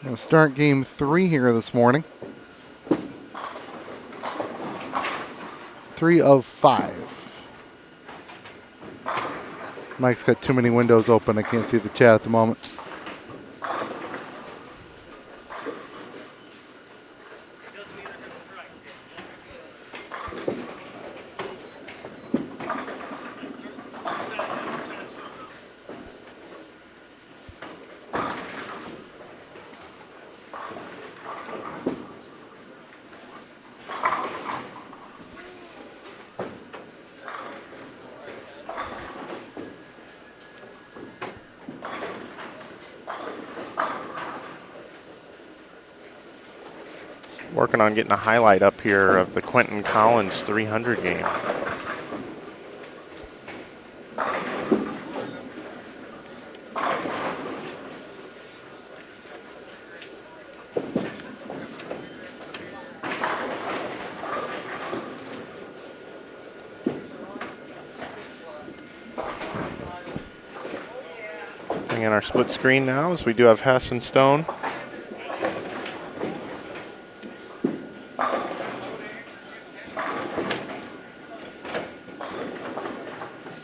We'll start game 3 here this morning. 3 of 5. Mike's got too many windows open. I can't see the chat at the moment.
Working on getting a highlight up here of the Quentin Collins 300 game. Bring in our split screen now as we do have Hess and Stone.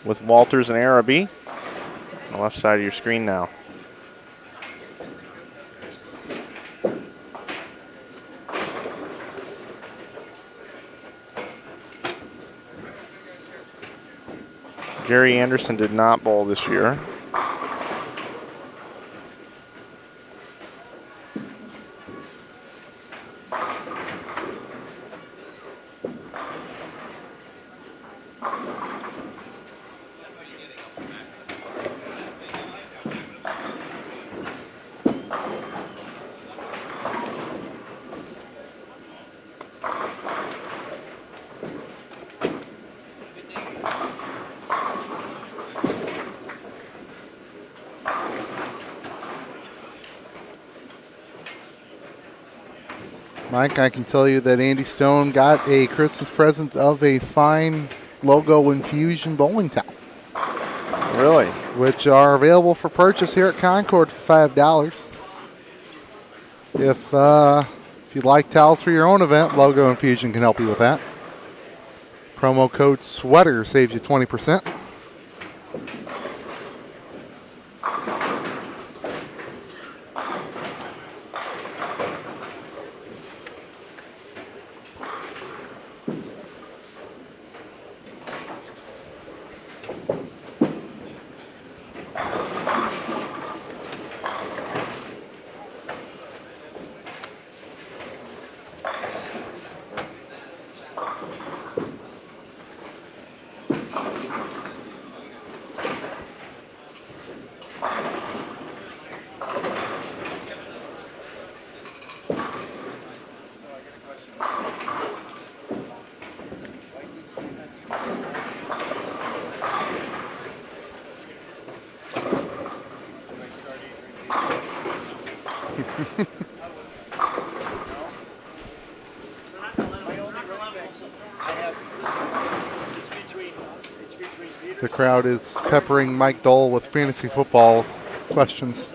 With Walters and Araby on the left side of your screen now. Gary Anderson did not bowl this year.
Mike, I can tell you that Andy Stone got a Christmas present of a fine logo Infusion bowling towel.
Really?
Which are available for purchase here at Concord for $5. If you'd like towels for your own event, Logo Infusion can help you with that. Promo code SWEATER saves you 20%. The crowd is peppering Mike Dole with fantasy football questions.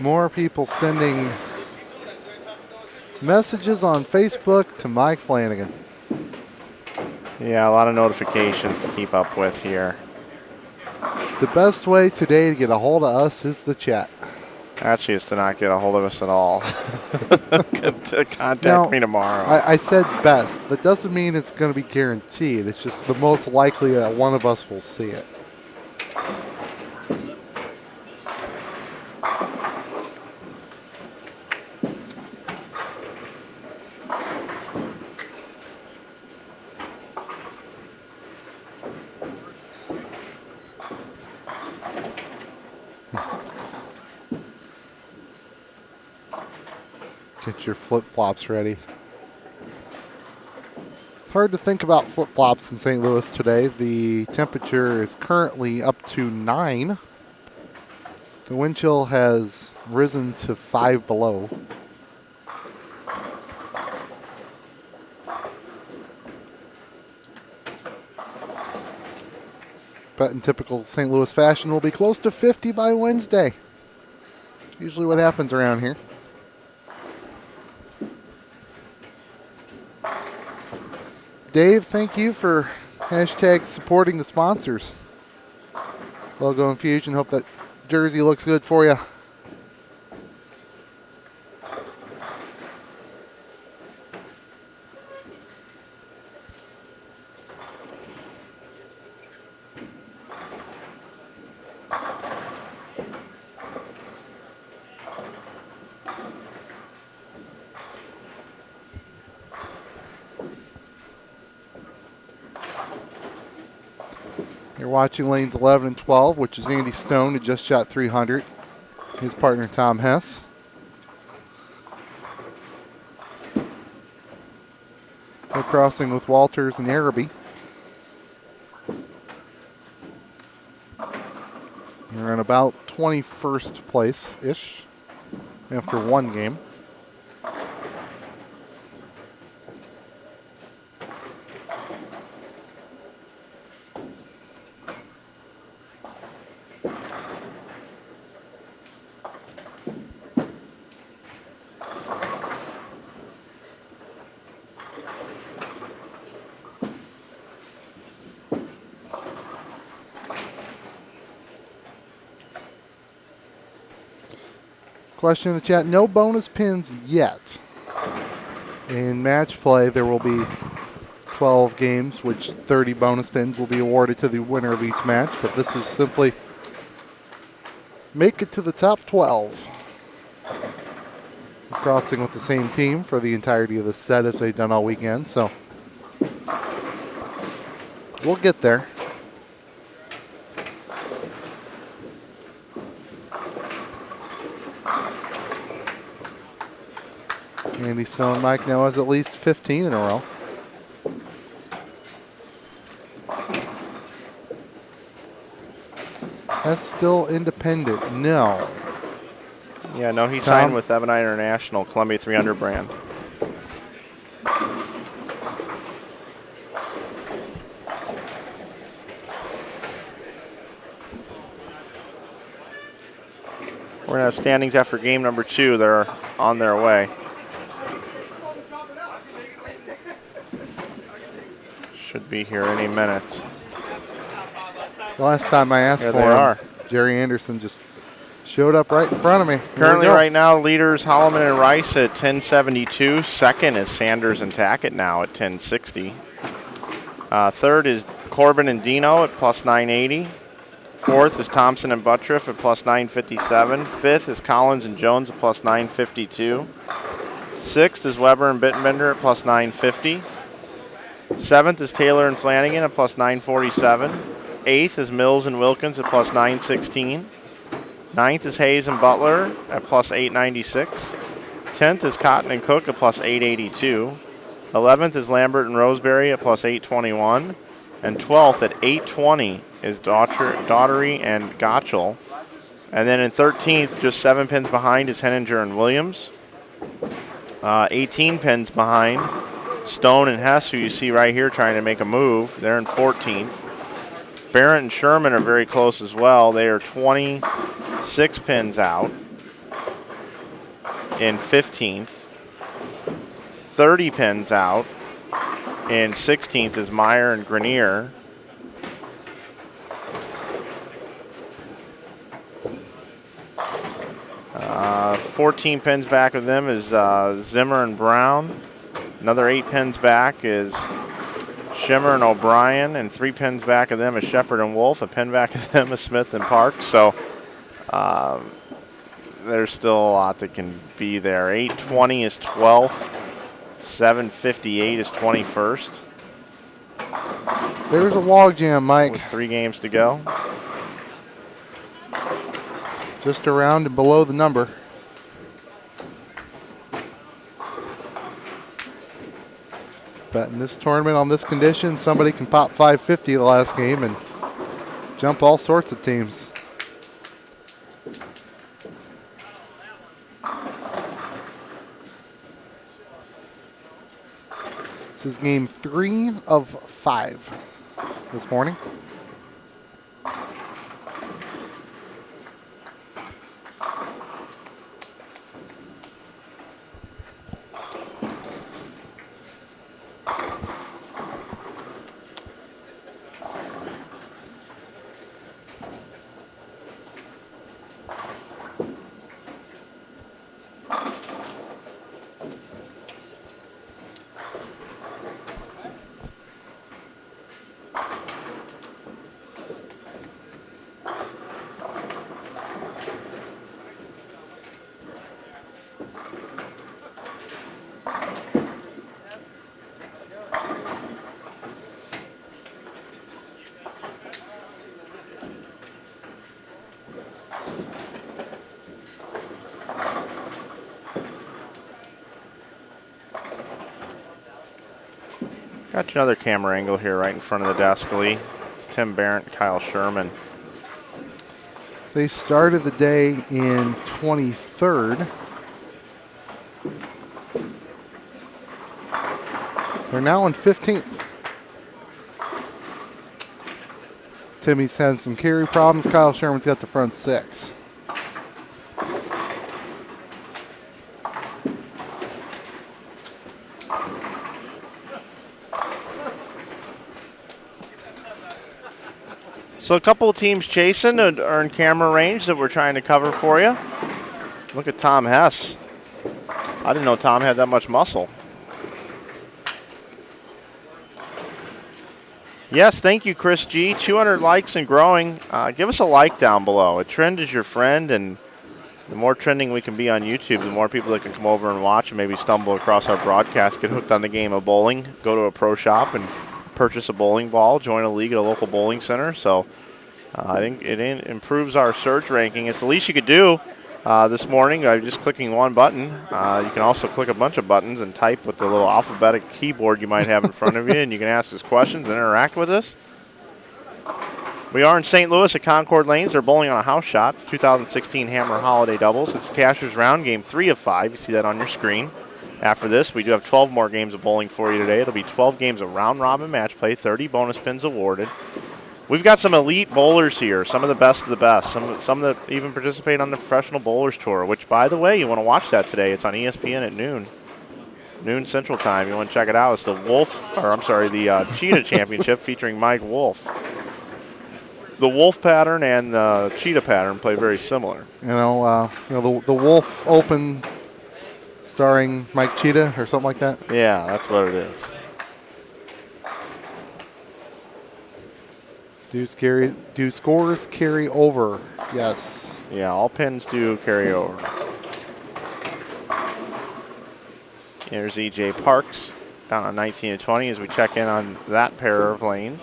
More people sending messages on Facebook to Mike Flanagan.
Yeah, a lot of notifications to keep up with here.
The best way today to get a hold of us is the chat.
Actually, it's to not get a hold of us at all. To contact me tomorrow.
I said best. That doesn't mean it's going to be guaranteed. It's just the most likely that one of us will see it. Get your flip-flops ready. It's hard to think about flip-flops in St. Louis today. The temperature is currently up to 9. The wind chill has risen to 5 below. Bet in typical St. Louis fashion will be close to 50 by Wednesday. Usually what happens around here. Dave, thank you for hashtag supporting the sponsors. Logo Infusion, hope that jersey looks good for you. You're watching lanes 11 and 12, which is Andy Stone, who just shot 300. His partner, Tom Hess. They're crossing with Walters and Araby. You're in about 21st place-ish after one game. Question in the chat, no bonus pins yet. In match play, there will be 12 games, which 30 bonus pins will be awarded to the winner of each match. But this is simply make it to the top 12. Crossing with the same team for the entirety of the set as they've done all weekend. So we'll get there. Andy Stone Mike now has at least 15 in a row. That's still independent. No.
Yeah, no, he signed with Ebonite International, Columbia 300 brand. We're going to have standings after game number 2. They're on their way. Should be here any minute.
The last time I asked for him, Jerry Anderson just showed up right in front of me.
Currently right now, leaders Holloman and Rice at 1072. Second is Sanders and Tackett now at 1060. Third is Corbin and Dino at plus 980. Fourth is Thompson and Buttriff at plus 957. Fifth is Collins and Jones at plus 952. Sixth is Weber and Bittenbender at plus 950. Seventh is Taylor and Flanagan at plus 947. Eighth is Mills and Wilkins at plus 916. Ninth is Hayes and Butler at plus 896. 10th is Cotton and Cook at plus 882. 11th is Lambert and Roseberry at plus 821. And 12th at 820 is Daughtery and Gottschall. And then in 13th, just 7 pins behind, is Henninger and Williams. 18 pins behind, Stone and Hess, who you see right here trying to make a move. They're in 14th. Barrett and Sherman are very close as well. They are 26 pins out in 15th. 30 pins out in 16th is Meyer and Grenier. Uh, 14 pins back of them is Zimmer and Brown. Another 8 pins back is Shimmer and O'Brien, and 3 pins back of them is Shepard and Wolf. A pin back of them is Smith and Park. So there's still a lot that can be there. 820 is 12th. 758 is 21st.
There's a logjam, Mike.
With 3 games to go.
Just around and below the number. But in this tournament, on this condition, somebody can pop 550 the last game and jump all sorts of teams. This is game 3 of 5 this morning.
Got you another camera angle here right in front of the desk, Lee. It's Tim Barrett, Kyle Sherman.
They started the day in 23rd. They're now in 15th. Timmy's had some carry problems. Kyle Sherman's got the front 6.
So a couple of teams chasing are in camera range that we're trying to cover for you. Look at Tom Hess. I didn't know Tom had that much muscle. Yes, thank you, Chris G. 200 likes and growing. Give us a like down below. A trend is your friend, and the more trending we can be on YouTube, the more people that can come over and watch and maybe stumble across our broadcast, get hooked on the game of bowling, go to a pro shop and purchase a bowling ball, join a league at a local bowling center. So I think it improves our search ranking. It's the least you could do this morning by just clicking one button. You can also click a bunch of buttons and type with the little alphabetic keyboard you might have in front of you, and you can ask us questions and interact with us. We are in St. Louis at Concord Lanes. They're bowling on a house shot, 2016 Hammer Holiday Doubles. It's Cashier's Round, game 3 of 5. You see that on your screen. After this, we do have 12 more games of bowling for you today. It'll be 12 games of round-robin match play, 30 bonus pins awarded. We've got some elite bowlers here, some of the best, some that even participate on the Professional Bowlers Tour, which, by the way, you want to watch that today. It's on ESPN at noon Central Time. You want to check it out. It's the the Cheetah Championship featuring Mike Wolf. The Wolf pattern and the Cheetah pattern play very similar.
The Wolf Open starring Mike Cheetah or something like that?
Yeah, that's what it is.
Do scores carry over? Yes.
Yeah, all pins do carry over. Here's EJ Parks down on 19 and 20 as we check in on that pair of lanes.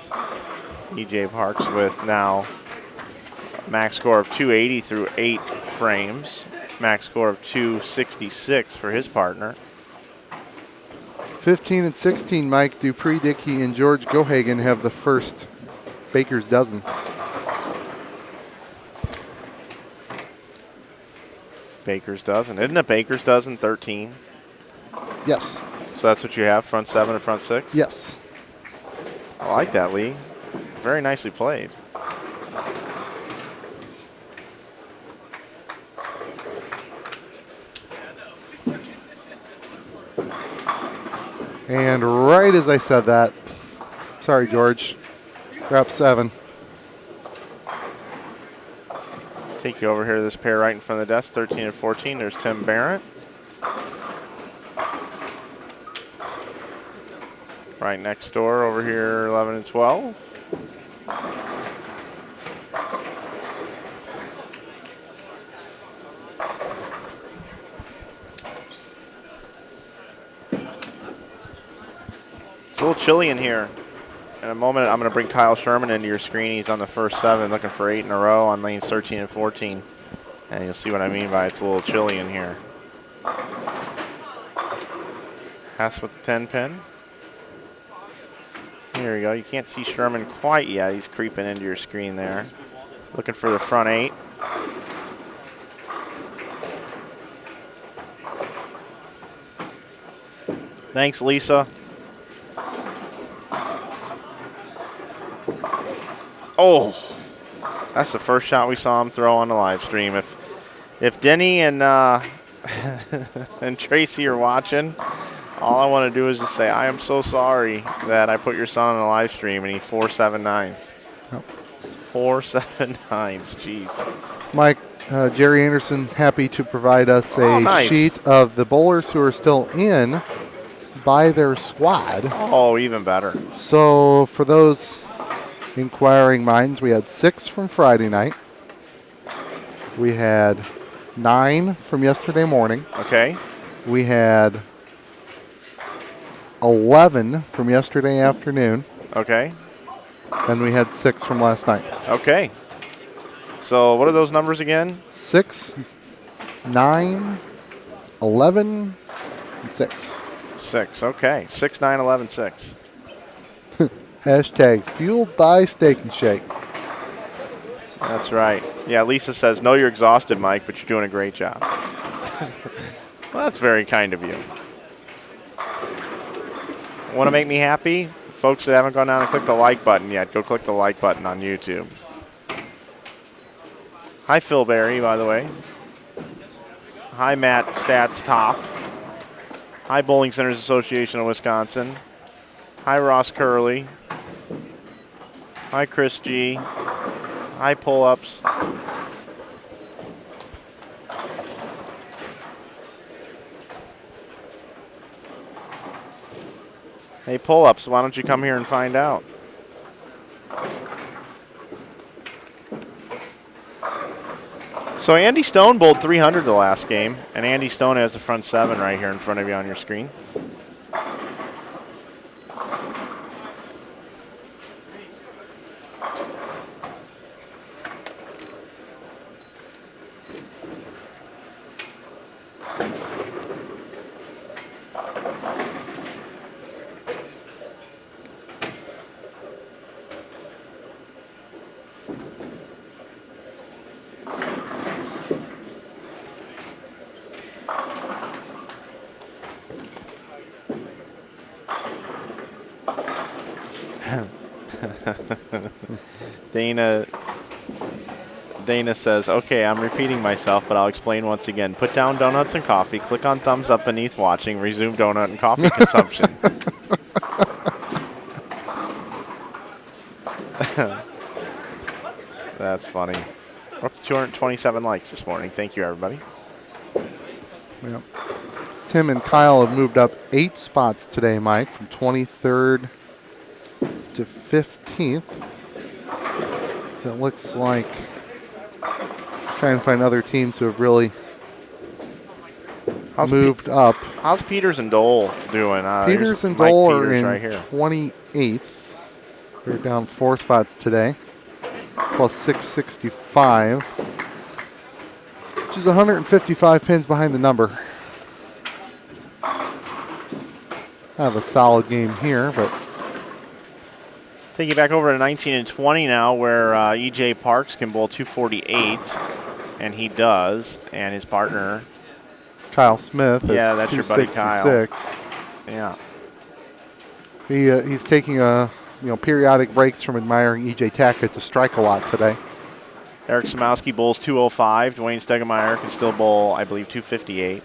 EJ Parks with now max score of 280 through 8 frames. Max score of 266 for his partner.
15 and 16, Mike Dupree Dickey and George Gohagen have the first Baker's dozen.
Baker's dozen. Isn't a Baker's dozen 13?
Yes.
So that's what you have, front 7 and front 6?
Yes.
I like that, Lee. Very nicely played.
And right as I said that, sorry, George, we're up 7.
Take you over here to this pair right in front of the desk, 13 and 14. There's Tim Barrett. Right next door over here, 11 and 12. It's a little chilly in here. In a moment, I'm going to bring Kyle Sherman into your screen. He's on the first 7, looking for 8 in a row on lanes 13 and 14. And you'll see what I mean by it's a little chilly in here. Hess with the 10 pin. Here we go. You can't see Sherman quite yet. He's creeping into your screen there. Looking for the front 8. Thanks, Lisa. Oh, that's the first shot we saw him throw on the live stream. If Denny and and Tracy are watching, all I want to do is just say, I am so sorry that I put your son on the live stream and he 479s.
Yep.
479s, jeez.
Mike, Jerry Anderson, happy to provide us a
nice
sheet of the bowlers who are still in by their squad.
Oh, even better.
So for those inquiring minds, we had 6 from Friday night. We had 9 from yesterday morning.
Okay.
We had 11 from yesterday afternoon.
Okay.
And we had 6 from last night.
Okay. So what are those numbers again?
6, 9, 11, and 6.
6, okay. 6, 9, 11, 6.
Hashtag fueled by Steak and Shake.
That's right. Yeah, Lisa says, "No, you're exhausted, Mike, but you're doing a great job." Well, that's very kind of you. Want to make me happy? Folks that haven't gone down and clicked the like button yet, go click the like button on YouTube. Hi, Phil Berry, by the way. Hi, Matt Stats Top. Hi, Bowling Centers Association of Wisconsin. Hi, Ross Curley. Hi, Chris G. Hi, Pull-Ups. Hey, Pull-Ups, why don't you come here and find out? So Andy Stone bowled 300 the last game, and Andy Stone has the front seven right here in front of you on your screen. Dana says, okay, I'm repeating myself, but I'll explain once again. Put down donuts and coffee, click on thumbs up beneath watching, resume donut and coffee consumption. That's funny. We're up to 227 likes this morning. Thank you, everybody.
Yep. Tim and Kyle have moved up 8 spots today, Mike, from 23rd to 15th. It looks like trying to find other teams who have really moved up.
How's Peters and Dole doing?
Peters and Dole are in
right here.
28th. They're down 4 spots today, plus 665, which is 155 pins behind the number. Have a solid game here, but
take you back over to 19 and 20 now, where EJ Parks can bowl 248, and he does, and his partner
Kyle Smith is
that's your buddy Kyle.
266.
Yeah.
He's taking periodic breaks from admiring EJ Tackett to strike a lot today.
Eric Samowski bowls 205. Dwayne Stegemeyer can still bowl, I believe, 258.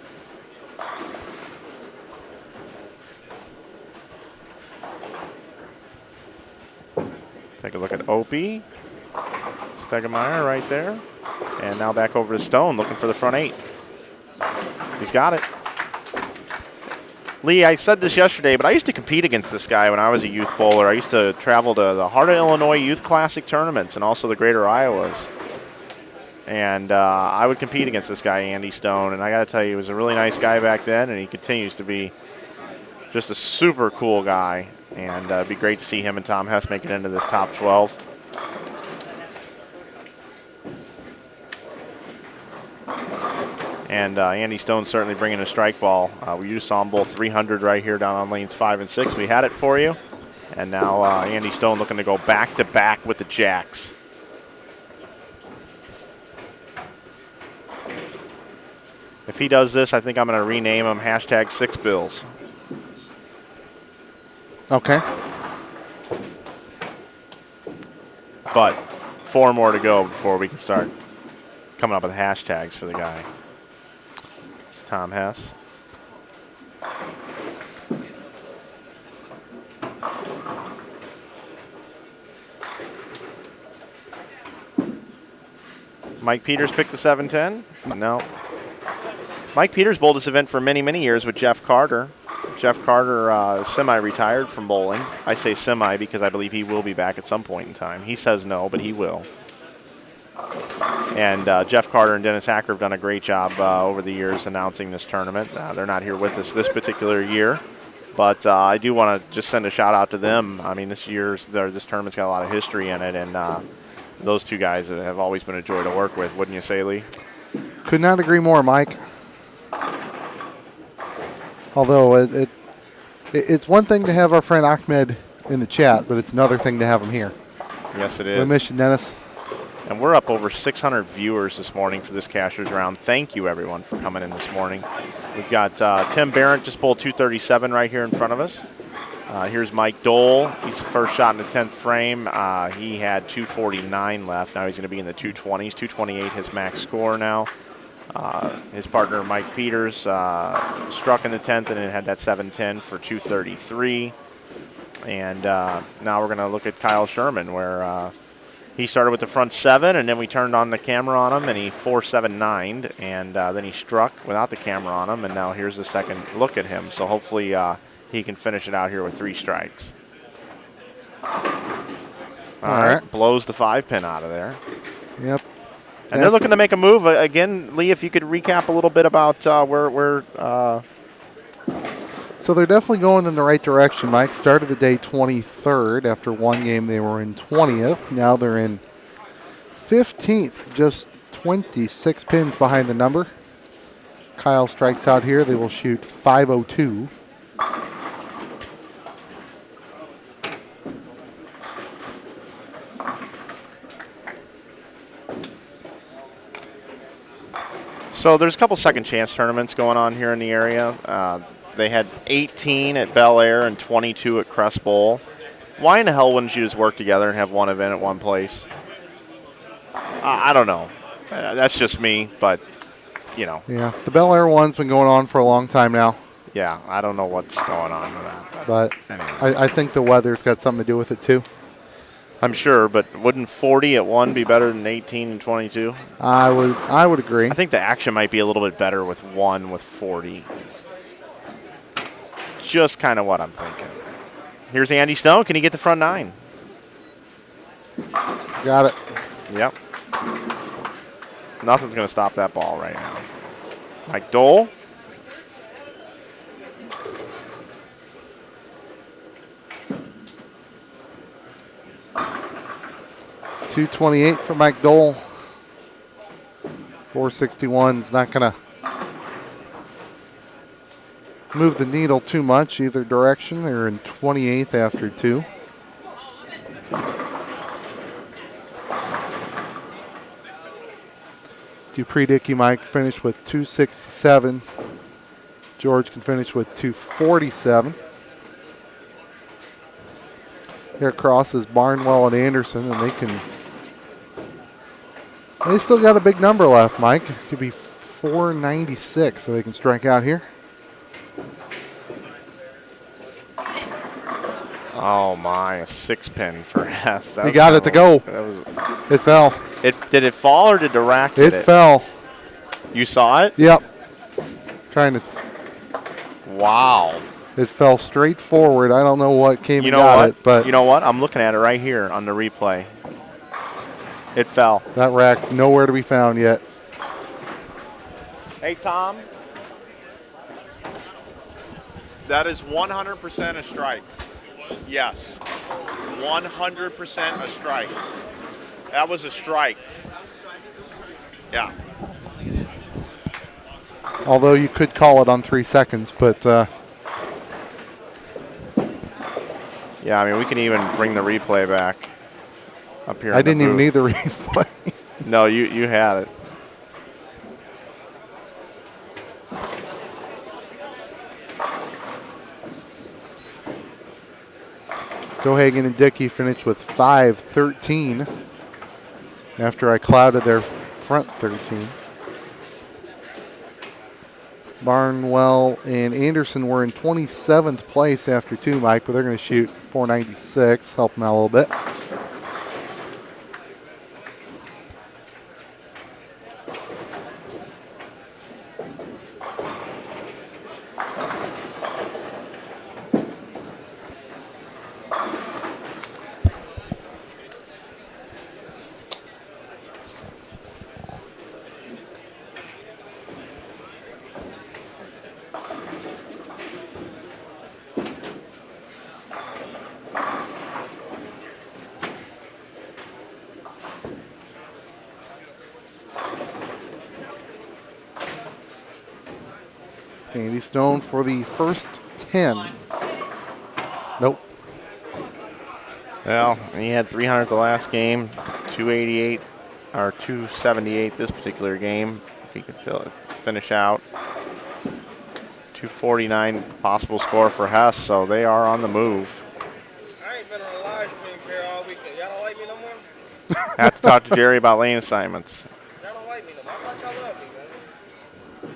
Take a look at Opie. Stegemeyer right there. And now back over to Stone, looking for the front 8. He's got it. Lee, I said this yesterday, but I used to compete against this guy when I was a youth bowler. I used to travel to the Heart of Illinois Youth Classic tournaments and also the Greater Iowas. And I would compete against this guy, Andy Stone. And I got to tell you, he was a really nice guy back then, and he continues to be just a super cool guy. And it'd be great to see him and Tom Hess make it into this top 12. And Andy Stone certainly bringing a strike ball. We just saw him bowl 300 right here down on lanes 5 and 6. We had it for you. And now Andy Stone looking to go back-to-back with the Jacks. If he does this, I think I'm going to rename him #6Bills.
Okay.
But 4 more to go before we can start coming up with hashtags for the guy. It's Tom Hess. Mike Peters picked the 710? No. Mike Peters bowled this event for many, many years with Jeff Carter. Jeff Carter semi-retired from bowling. I say semi because I believe he will be back at some point in time. He says no, but he will. And Jeff Carter and Dennis Hacker have done a great job over the years announcing this tournament. They're not here with us this particular year, but I do want to just send a shout out to them. I mean, this tournament's got a lot of history in it, and those two guys have always been a joy to work with, wouldn't you say, Lee?
Could not agree more, Mike. Although it's one thing to have our friend Ahmed in the chat, but it's another thing to have them here.
Yes, it is.
We miss you, Dennis.
And we're up over 600 viewers this morning for this Cashers round. Thank you, everyone, for coming in this morning. We've got Tim Barrett just bowled 237 right here in front of us. Here's Mike Dole. He's the first shot in the 10th frame. He had 249 left. Now he's going to be in the 220s. 228 his max score now. His partner, Mike Peters, struck in the 10th and then had that 710 for 233. And now we're going to look at Kyle Sherman, where he started with the front 7, and then we turned on the camera on him, and he 4-7-9'd, and then he struck without the camera on him, and now here's the second look at him. So hopefully he can finish it out here with 3 strikes. All right. Blows the 5-pin out of there.
Yep.
And they're looking to make a move. Again, Lee, if you could recap a little bit about where
So they're definitely going in the right direction, Mike. Started the day 23rd. After one game, they were in 20th. Now they're in 15th, just 26 pins behind the number. Kyle strikes out here. They will shoot 502.
So there's a couple second chance tournaments going on here in the area. They had 18 at Bel Air and 22 at Crest Bowl. Why in the hell wouldn't you just work together and have one event at one place? I don't know. That's just me, but, you know.
Yeah, the Bel Air one's been going on for a long time now.
Yeah, I don't know what's going on with that.
But
anyway.
I think the weather's got something to do with it, too.
I'm sure, but wouldn't 40 at 1 be better than 18 and 22?
I would agree.
I think the action might be a little bit better with 1 with 40. Just kind of what I'm thinking. Here's Andy Stone. Can he get the front 9?
Got it.
Yep. Nothing's going to stop that ball right now. Mike Dole.
.228 for Mike Dole. 461 is not going to move the needle too much either direction. They're in 28th after 2. Dupree Dickey Mike finished with 267. George can finish with 247. Here crosses Barnwell and Anderson, and they still got a big number left, Mike. It could be 496, so they can strike out here.
Oh my, a 6-pin for Hess.
He got it to go. It fell.
Did it fall or did the rack hit it?
It fell.
You saw it?
Yep. Trying to.
Wow.
It fell straight forward. I don't know what came and
got
it, but
you know what? I'm looking at it right here on the replay. It fell.
That rack's nowhere to be found yet.
Hey, Tom. That is 100% a strike. Yes. 100% a strike. That was a strike. Yeah.
Although you could call it on 3 seconds, but
yeah, I mean, we can even bring the replay back up here.
I didn't even need the replay.
No, you had it.
Gohagen and Dickey finished with 5-13 after I clouded their front 13. Barnwell and Anderson were in 27th place after 2, Mike, but they're going to shoot 496, help them out a little bit. Andy Stone for the first 10. Nope.
Well, he had 300 the last game, 288 or 278 this particular game. If he could finish out. 249 possible score for Hess, so they are on the move.
I ain't been on a live stream here all weekend. Y'all don't like me no more?
Have to talk to Jerry about lane assignments.
Y'all don't like me no more. I thought y'all loved me, man.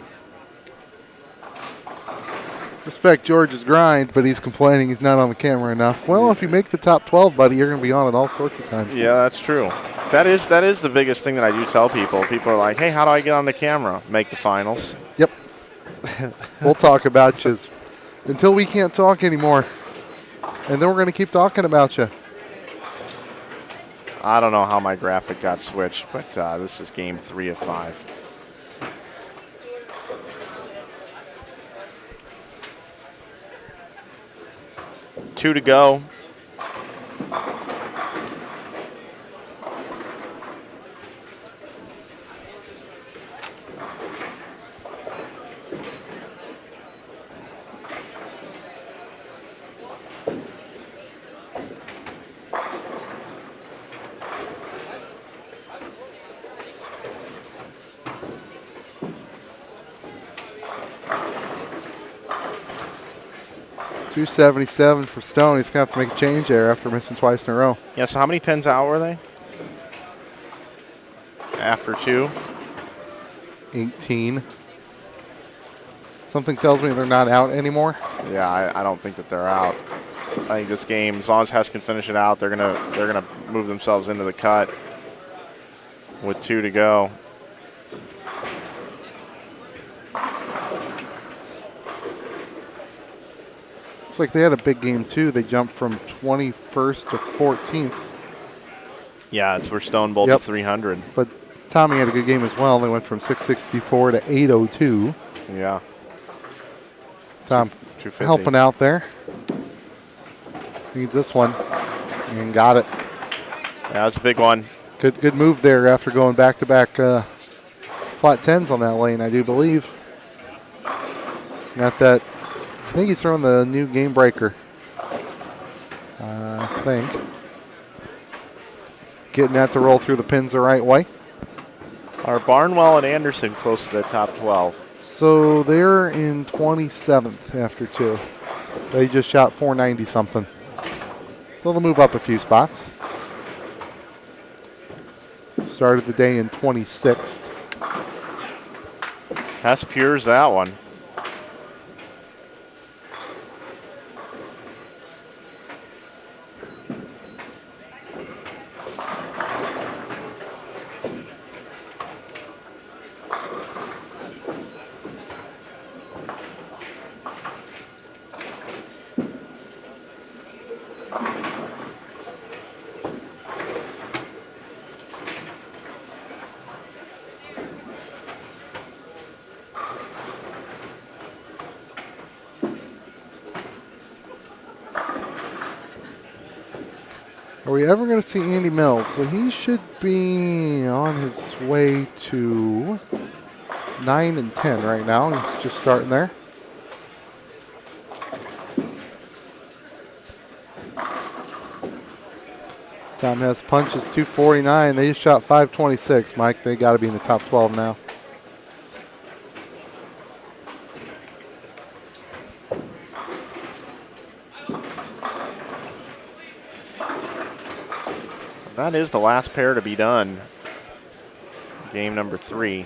Respect George's grind, but he's complaining he's not on the camera enough. Well, if you make the top 12, buddy, you're going to be on it all sorts of times.
Yeah, that's true. That is the biggest thing that I do tell people. People are like, hey, how do I get on the camera? Make the finals.
Yep. We'll talk about you until we can't talk anymore. And then we're going to keep talking about you.
I don't know how my graphic got switched, but this is game 3 of 5. Two to go.
.277 for Stone. He's going to have to make a change there after missing twice in a row.
Yeah, so how many pins out were they? After 2?
18. Something tells me they're not out anymore.
Yeah, I don't think that they're out. I think this game, as long as Hess can finish it out, they're gonna move themselves into the cut with 2 to go.
Looks like they had a big game too. They jumped from 21st to 14th.
Yeah, it's where Stone bowled to 300.
But Tommy had a good game as well. They went from 664 to 802.
Yeah.
Tom
250.
helping out there. Needs this one. And got it.
Yeah, that's a big one.
Good move there after going back-to-back flat 10s on that lane, I do believe. Got that. I think he's throwing the new game breaker. I think. Getting that to roll through the pins the right way.
Are Barnwell and Anderson close to the top 12?
So they're in 27th after 2. They just shot 490 something. So they'll move up a few spots. Started the day in 26th.
Hess pures that one.
Are we ever going to see Andy Mills? So he should be on his way to 9 and 10 right now. He's just starting there. Tom has punches 249. They just shot 526, Mike. They got to be in the top 12 now.
That is the last pair to be done. Game number 3.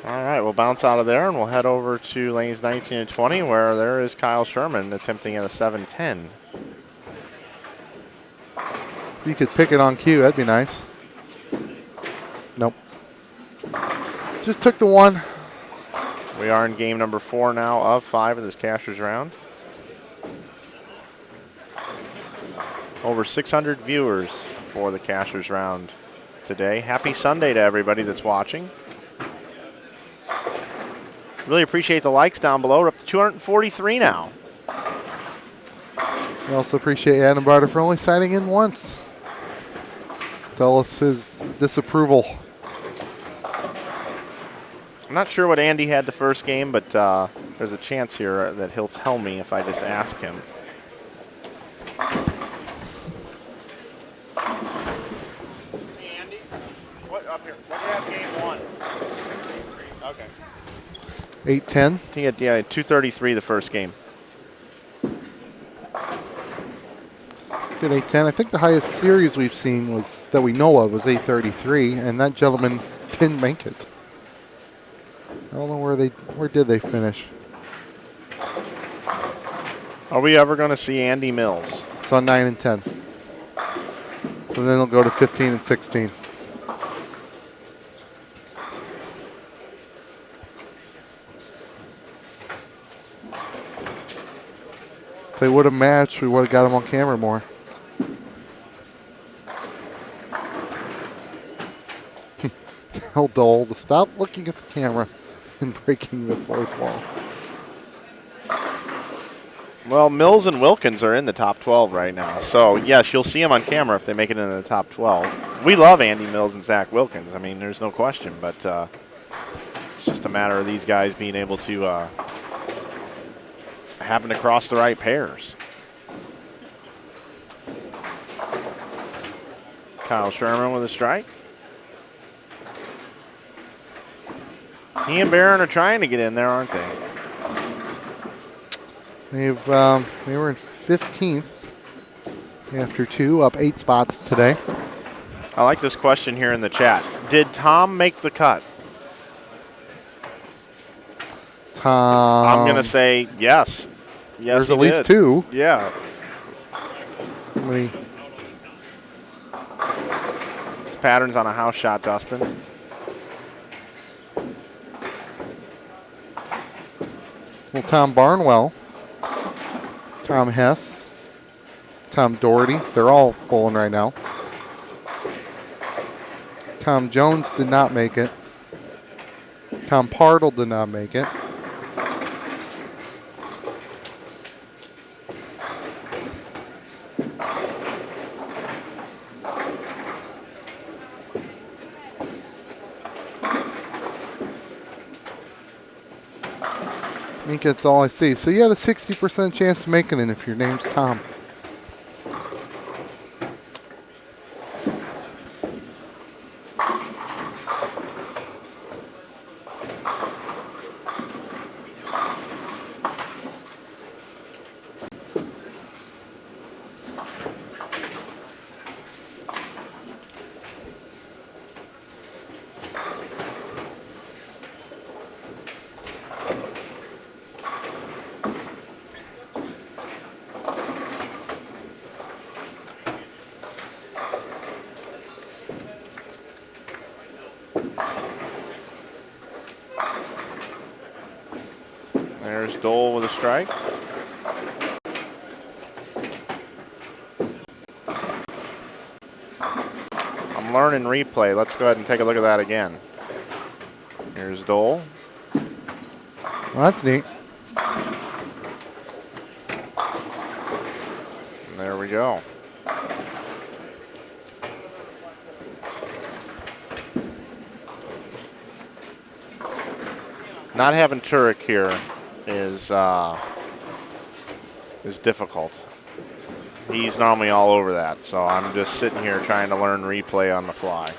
All right, we'll bounce out of there and we'll head over to lanes 19 and 20 where there is Kyle Sherman attempting at a 710.
If you could pick it on cue, that'd be nice. Nope. Just took the one.
We are in game number 4 now of 5 of this Cashers round. Over 600 viewers for the Cashers round today. Happy Sunday to everybody that's watching. Really appreciate the likes down below. We're up to 243 now.
We also appreciate Adam Barter for only signing in once. Tell us his disapproval.
I'm not sure what Andy had the first game, but There's a chance here that he'll tell me if I just ask him. Hey, Andy. What up here? What do you have game 1? Okay.
8-10.
He had 233 the first game.
Good 8-10. I think the highest series we've seen was that we know of was 833, and that gentleman didn't make it. I don't know where did they finish.
Are we ever going to see Andy Mills?
It's on 9 and 10. So then they'll go to 15 and 16. If they would have matched, we would have got them on camera more. Tell Dole to stop looking at the camera and breaking the fourth wall.
Well, Mills and Wilkins are in the top 12 right now. So, yes, you'll see them on camera if they make it into the top 12. We love Andy Mills and Zach Wilkins. I mean, there's no question. But it's just a matter of these guys being able to happen to cross the right pairs. Kyle Sherman with a strike. He and Barron are trying to get in there, aren't they?
They were in 15th after 2, up 8 spots today.
I like this question here in the chat. Did Tom make the cut?
Tom.
I'm going to say yes. Yes,
there's at least 2.
Yeah.
How many?
This pattern's on a house shot, Dustin.
Well, Tom Barnwell, Tom Hess, Tom Doherty, they're all bowling right now. Tom Jones did not make it. Tom Partle did not make it. I think that's all I see. So you had a 60% chance of making it if your name's Tom.
There's Dole with a strike. I'm learning replay. Let's go ahead and take a look at that again. Here's Dole.
Well, that's neat.
And there we go. Not having Turek here is difficult. He's normally all over that, so I'm just sitting here trying to learn replay on the fly.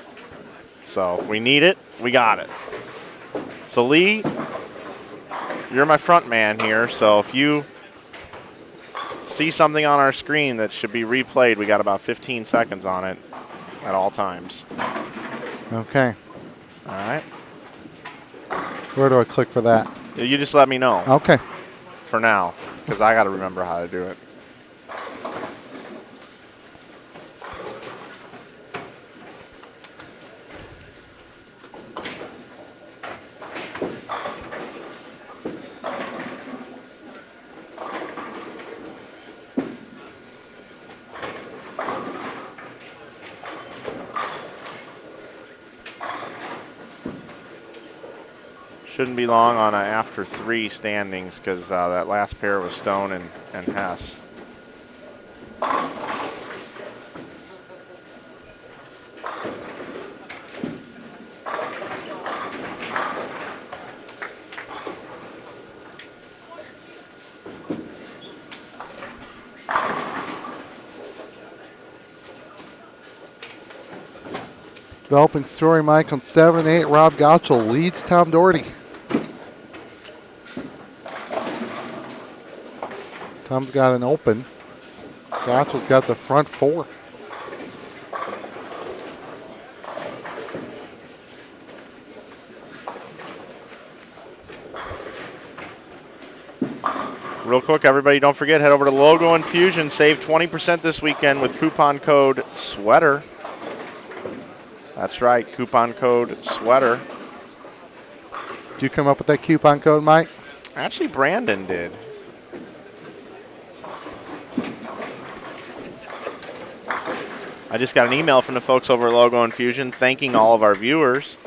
So if we need it, we got it. So Lee, you're my front man here, so if you see something on our screen that should be replayed, we got about 15 seconds on it at all times.
Okay.
All right.
Where do I click for that?
You just let me know.
Okay.
For now, because I got to remember how to do it. Shouldn't be long on a after 3 standings because that last pair was Stone and Hess.
Developing story, Mike, on 7 and 8. Rob Gottschall leads Tom Doherty. Tom's got an open. Gottschall's got the front 4.
Real quick, everybody, don't forget, head over to Logo Infusion. Save 20% this weekend with coupon code SWEATER. That's right, coupon code SWEATER.
Did you come up with that coupon code, Mike?
Actually, Brandon did. I just got an email from the folks over at Logo Infusion thanking all of our viewers.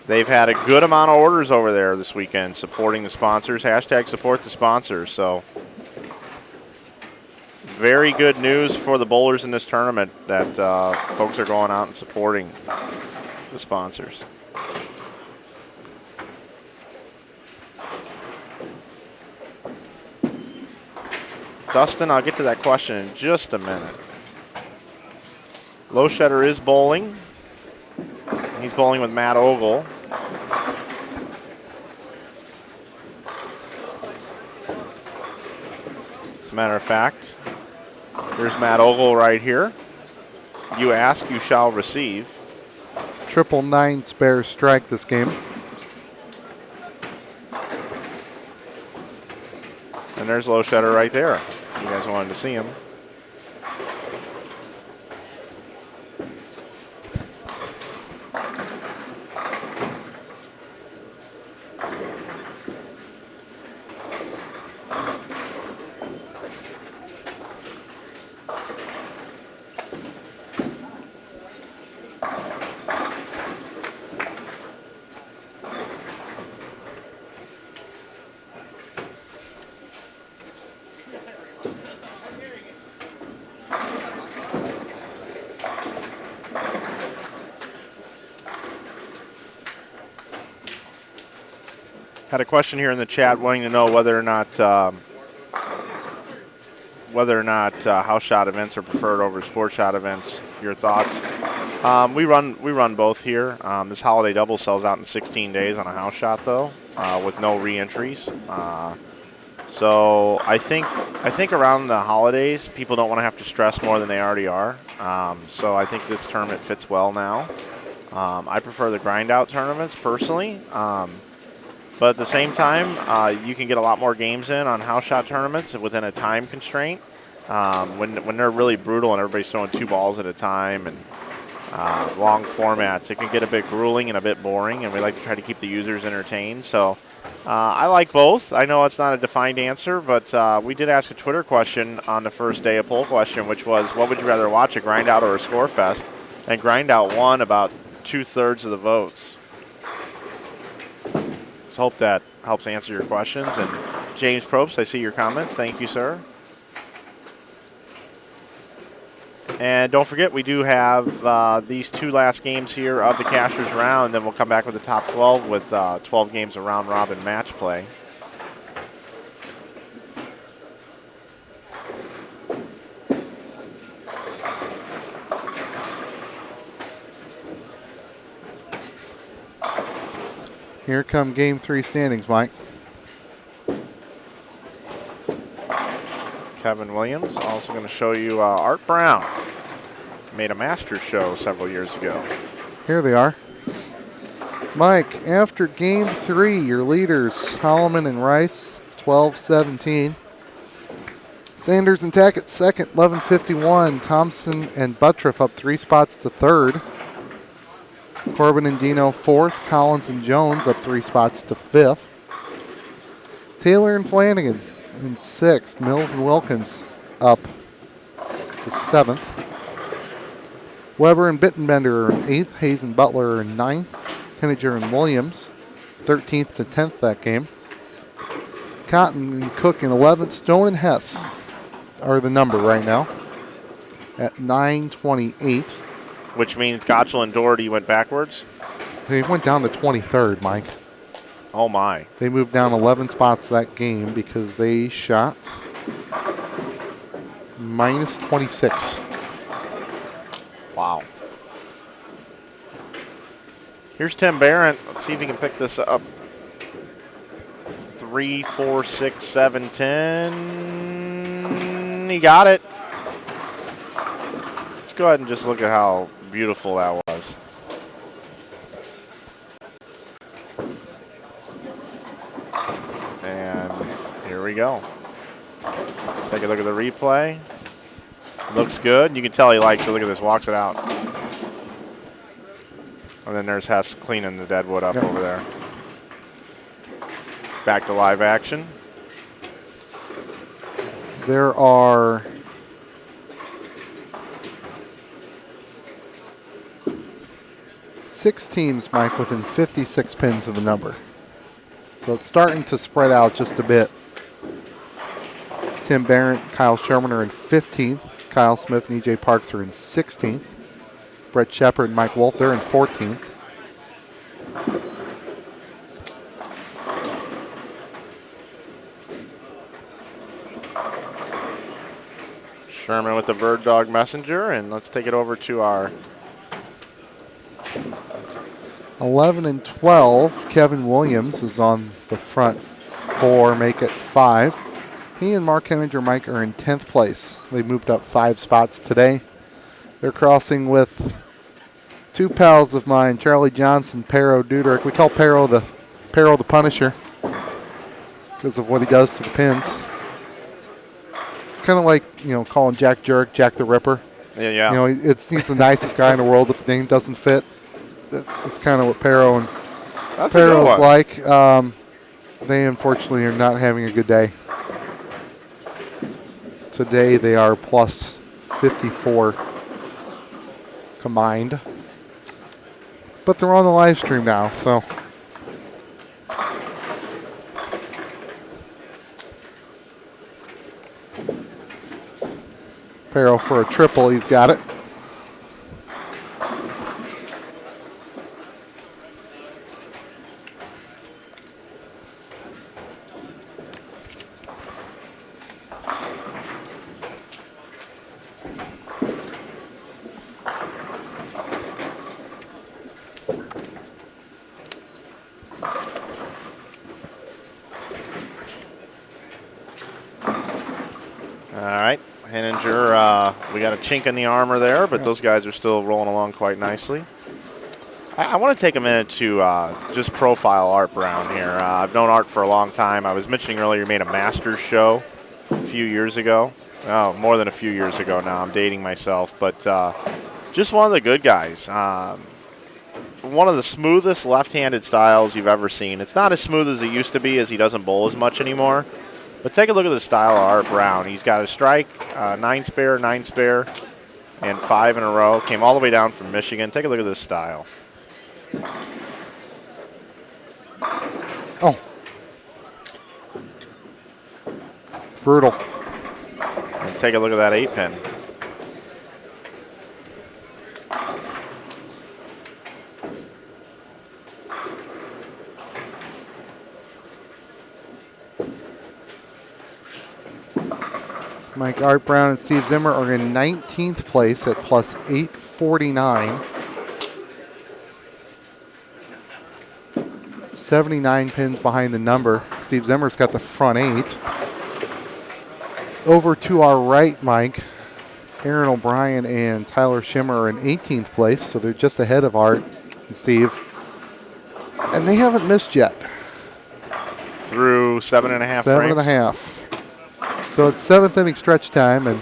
They've had a good amount of orders over there this weekend supporting the sponsors. Hashtag support the sponsors. So very good news for the bowlers in this tournament that folks are going out and supporting the sponsors. Dustin, I'll get to that question in just a minute. Loschetter is bowling. He's bowling with Matt Ogle. As a matter of fact, here's Matt Ogle right here. You ask, you shall receive.
999 spare strike this game.
And there's Loschetter right there. You guys wanted to see him. Had a question here in the chat wanting to know whether or not house shot events are preferred over sport shot events. Your thoughts? We run both here. This holiday double sells out in 16 days on a house shot though, with no re-entries. So I think around the holidays people don't want to have to stress more than they already are. So I think this tournament fits well now. I prefer the grind out tournaments personally. But at the same time, you can get a lot more games in on house shot tournaments within a time constraint. When they're really brutal and everybody's throwing 2 balls at a time and long formats, it can get a bit grueling and a bit boring, and we like to try to keep the users entertained. So I like both. I know it's not a defined answer, but we did ask a Twitter question on the first day, a poll question, which was, what would you rather watch, a grind out or a score fest? And grind out won about 2/3 of the votes. So hope that helps answer your questions. And James Probst, I see your comments. Thank you, sir. And don't forget, we do have these 2 last games here of the Cashers round. Then we'll come back with the top 12 with 12 games of round robin match play.
Here come game 3 standings, Mike.
Kevin Williams also going to show you Art Brown. Made a Masters show several years ago.
Here they are. Mike, after game 3, your leaders, Holloman and Rice, 12-17. Sanders and Tackett second, 11-51. Thompson and Buttriff up 3 spots to third. Corbin and Dino fourth. Collins and Jones up 3 spots to fifth. Taylor and Flanagan in sixth. Mills and Wilkins up to seventh. Weber and Bittenbender are in eighth. Hayes and Butler are in ninth. Henniger and Williams 13th to 10th that game. Cotton and Cook in 11th. Stone and Hess are the number right now at 928.
Which means Gottschall and Doherty went backwards?
They went down to 23rd, Mike.
Oh, my.
They moved down 11 spots that game because they shot minus 26.
Wow. Here's Tim Barrett. Let's see if he can pick this up. 3, 4, 6, 7, 10. He got it. Let's go ahead and just look at how beautiful that was. And here we go. Let's take a look at the replay. Looks good. You can tell he likes it. Look at this. Walks it out. And then there's Hess cleaning the dead wood up over there. Back to live action.
There are 6 teams, Mike, within 56 pins of the number. So it's starting to spread out just a bit. Tim Barrett, Kyle Sherman are in 15th. Kyle Smith and EJ Parks are in 16th. Brett Shepard and Mike Wolf, they're in 14th.
Sherman with the Bird Dog Messenger, and let's take it over to our
11 and 12, Kevin Williams is on the front 4, make it 5. He and Mark Henninger Mike are in 10th place. They moved up 5 spots today. They're crossing with 2 pals of mine, Charlie Johnson, Pero Duderick. We call Pero the Punisher because of what he does to the pins. It's kind of like, calling Jack Jurek Jack the Ripper.
Yeah.
He's the nicest guy in the world, but the name doesn't fit. That's kind of what Pero's like. They unfortunately are not having a good day. Today they are plus 54 combined. But they're on the live stream now, so. Pero for a triple, he's got it.
We got a chink in the armor there, but those guys are still rolling along quite nicely. I want to take a minute to just profile Art Brown here. I've known Art for a long time. I was mentioning earlier he made a Masters show a few years ago. Oh, more than a few years ago now. I'm dating myself. But just one of the good guys. One of the smoothest left-handed styles you've ever seen. It's not as smooth as it used to be, as he doesn't bowl as much anymore. But take a look at the style of Art Brown. He's got a strike, 9 spare, 9 spare, and 5 in a row. Came all the way down from Michigan. Take a look at this style.
Oh. Brutal.
And take a look at that 8-pin.
Mike, Art Brown and Steve Zimmer are in 19th place at plus 849. 79 pins behind the number. Steve Zimmer's got the front 8. Over to our right, Mike, Aaron O'Brien and Tyler Schimmer are in 18th place, so they're just ahead of Art and Steve. And they haven't missed yet.
Through 7.5
frames. 7.5. So it's 7th inning stretch time, and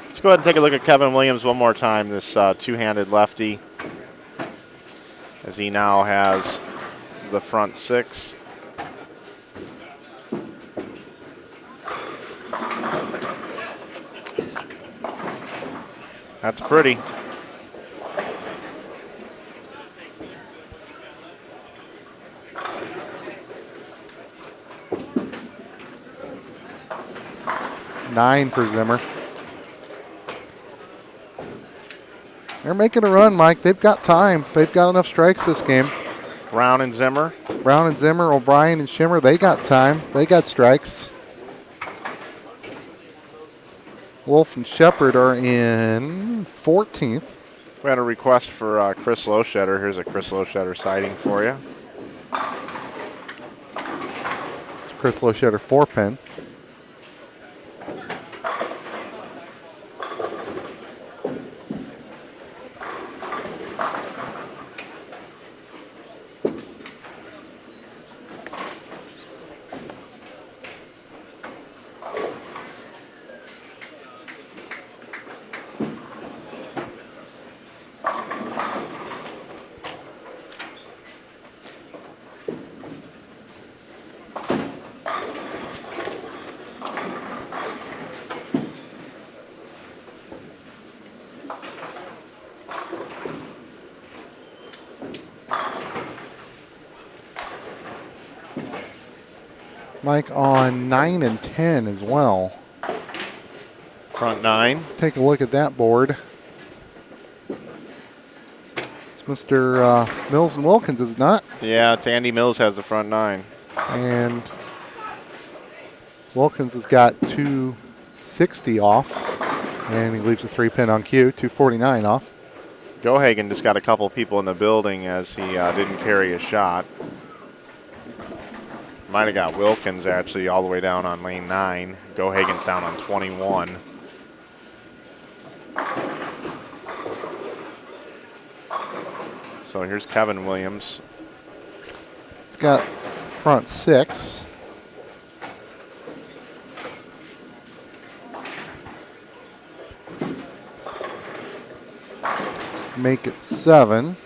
let's go ahead and take a look at Kevin Williams one more time, this two-handed lefty, as he now has the front 6. That's pretty.
Nine for Zimmer. They're making a run, Mike. They've got time. They've got enough strikes this game.
Brown and Zimmer.
Brown and Zimmer, O'Brien and Schimmer, they got time. They got strikes. Wolf and Shepard are in 14th.
We had a request for Chris Lowshetter. Here's a Chris Lowshetter sighting for you.
It's Chris Lowshetter 4-pin. Mike on 9 and 10 as well.
Front 9.
Take a look at that board. It's Mr. Mills and Wilkins, is it not?
Yeah, it's Andy Mills has the front 9.
And Wilkins has got 260 off. And he leaves a 3-pin on cue, 249 off.
Gohagen just got a couple people in the building as he didn't carry a shot. Might have got Wilkins actually all the way down on lane 9. Gohagen's down on 21. So here's Kevin Williams.
He's got front 6. Make it 7.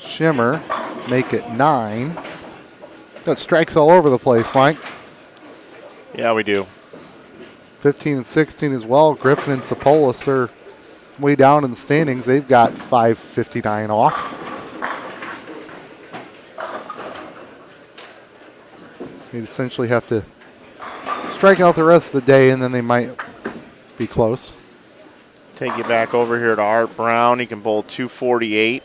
Shimmer, make it 9. Got strikes all over the place, Mike.
Yeah, we do.
15 and 16 as well. Griffin and Sapolis are way down in the standings. They've got 559 off. They'd essentially have to strike out the rest of the day, and then they might be close.
Take you back over here to Art Brown. He can bowl 248.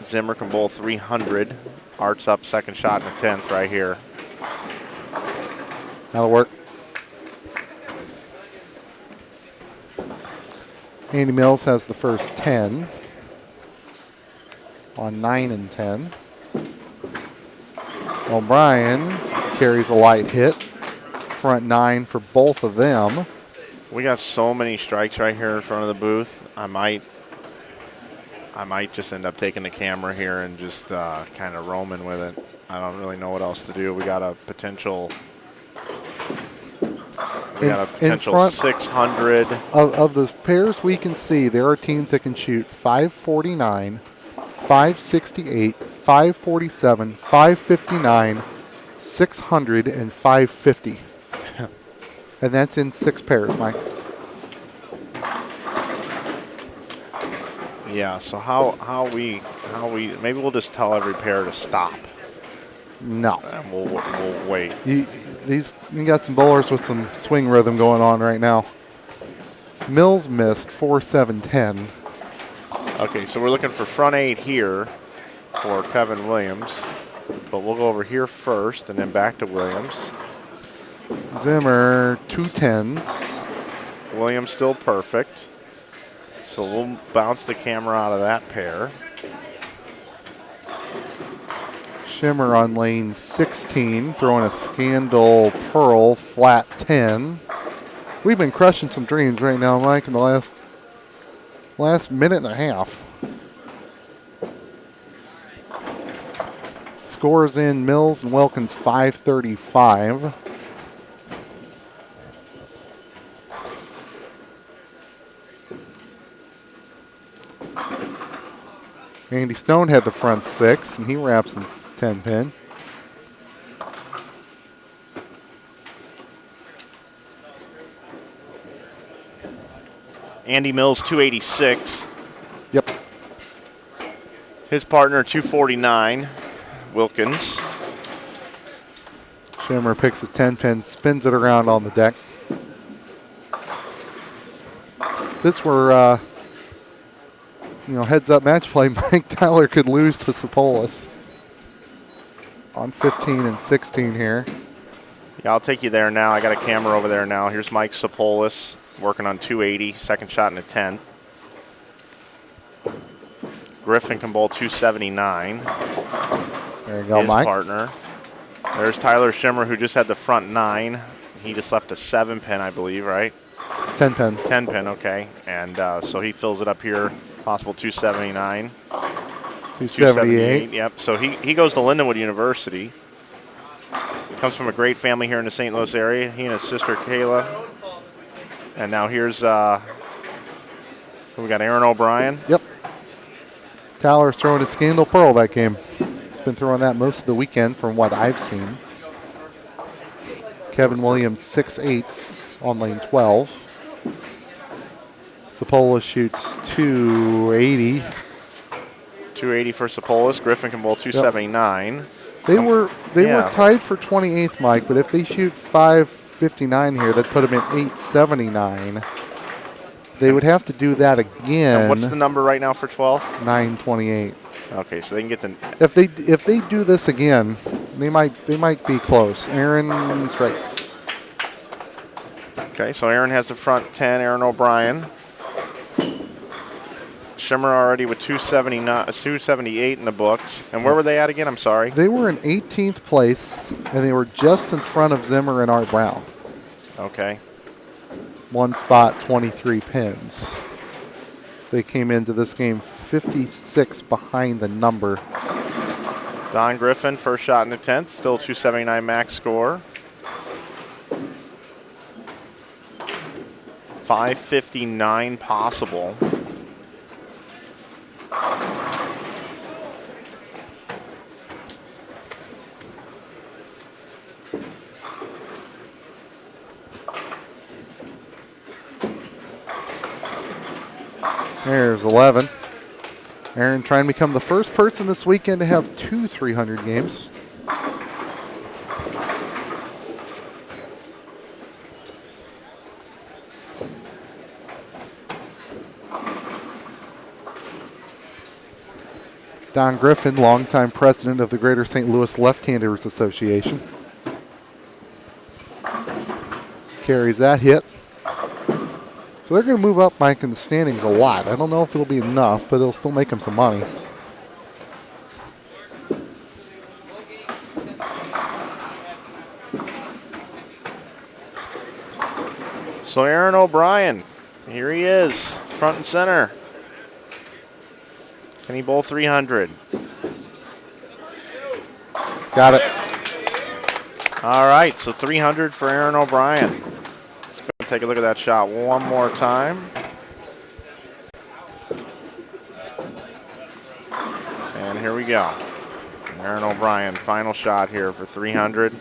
Zimmer can bowl 300. Art's up second shot in the 10th right here.
That'll work. Andy Mills has the first 10 on 9 and 10. O'Brien carries a light hit. Front 9 for both of them.
We got so many strikes right here in front of the booth. I might just end up taking the camera here and just kind of roaming with it. I don't really know what else to do. We got a potential.
In front
600.
Of the pairs we can see, there are teams that can shoot 549, 568, 547, 559, 600, and 550. And that's in 6 pairs, Mike.
Yeah, so how we maybe we'll just tell every pair to stop.
No.
And we'll wait.
You got some bowlers with some swing rhythm going on right now. Mills missed 4-7-10.
Okay, so we're looking for front 8 here for Kevin Williams. But we'll go over here first and then back to Williams.
Zimmer, 2 10s.
Williams still perfect. So we'll bounce the camera out of that pair.
Shimmer on lane 16, throwing a Scandal Pearl flat 10. We've been crushing some dreams right now, Mike, in the last minute and a half. Scores in Mills and Wilkins 535. Andy Stone had the front 6, and he wraps in 10-pin.
Andy Mills, 286.
Yep.
His partner, 249. Wilkins.
Shimmer picks his 10-pin, spins it around on the deck. If this were, heads-up match play, Mike Tyler could lose to Sapolis on 15 and 16 here.
Yeah, I'll take you there now. I got a camera over there now. Here's Mike Sapolis working on 280, second shot in the 10th. Griffin can bowl 279.
There you go,
His
Mike.
partner. There's Tyler Schimmer, who just had the front 9. He just left a 7-pin, I believe, right?
10 pin.
10-pin, okay. And so he fills it up here, possible 279.
278.
Yep. So he goes to Lindenwood University. Comes from a great family here in the St. Louis area. He and his sister Kayla. And now here's we got Aaron O'Brien.
Yep. Tyler's throwing a Scandal Pearl that game. He's been throwing that most of the weekend from what I've seen. Kevin Williams 6/8 on lane 12. Sapola shoots 280.
280 for Sapolis. Griffin can bowl 279.
They were
Yeah.
tied for 28th, Mike, but if they shoot 559 here, that put them at 879. They would have to do that again.
And what's the number right now for 12th?
928.
Okay, so they can get the.
If they do this again, they might be close. Aaron's race.
Okay, so Aaron has the front 10. Aaron O'Brien. Schimmer already with 278 in the books. And where were they at again? I'm sorry.
They were in 18th place, and they were just in front of Zimmer and Art Brown.
Okay.
One spot, 23 pins. They came into this game 56 behind the number.
Don Griffin, first shot in the 10th, still 279 max score. 559 possible.
There's 11. Aaron trying to become the first person this weekend to have 2 300 games. Don Griffin, longtime president of the Greater St. Louis Left-Handers Association. Carries that hit. So they're going to move up, Mike, in the standings a lot. I don't know if it'll be enough, but it'll still make them some money.
So Aaron O'Brien, here he is, front and center. Can he bowl 300?
Got it.
All right, so 300 for Aaron O'Brien. Let's go take a look at that shot one more time. And here we go. Aaron O'Brien, final shot here for 300.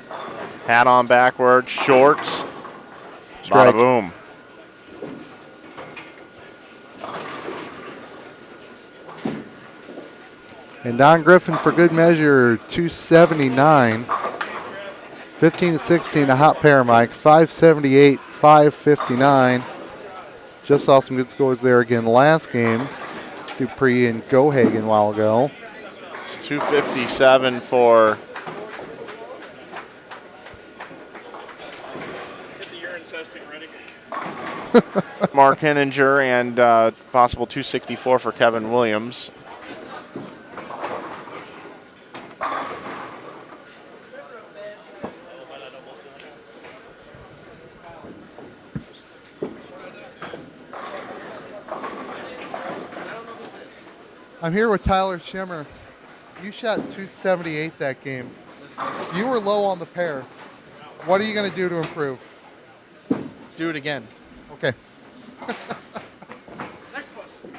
Hat on backward, shorts.
Strike.
Bada boom.
And Don Griffin, for good measure, 279. 15 to 16, a hot pair, Mike. 578, 559. Just saw some good scores there again last game. Dupree and Gohagen a while ago.
It's 257 for Mark Henninger and possible 264 for Kevin Williams.
I'm here with Tyler Schimmer. You shot 278 that game. You were low on the pair. What are you going to do to improve?
Do it again.
Okay.
Next question.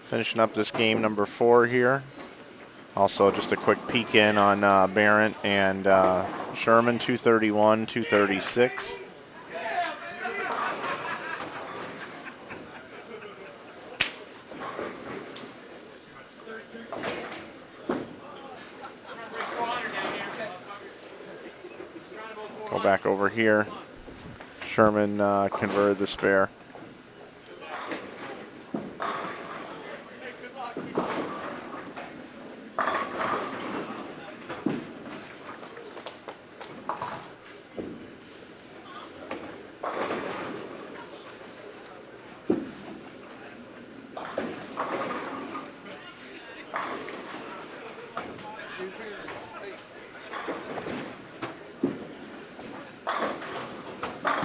Finishing up this game number 4 here. Also, just a quick peek in on Barrett and Sherman, 231, 236. Go back over here. Sherman converted the spare.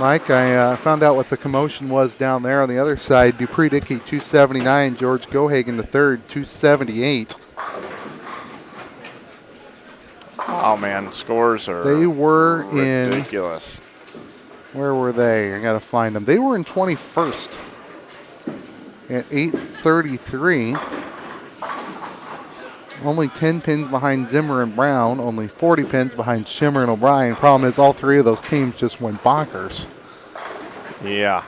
Mike, I found out what the commotion was down there on the other side. Dupree Dickey, 279. George Gohagen, the third, 278.
Oh, man, scores are
They were
ridiculous.
Where were they? I got to find them. They were in 21st at 833. Only 10 pins behind Zimmer and Brown. Only 40 pins behind Shimmer and O'Brien. Problem is all three of those teams just went bonkers.
Yeah.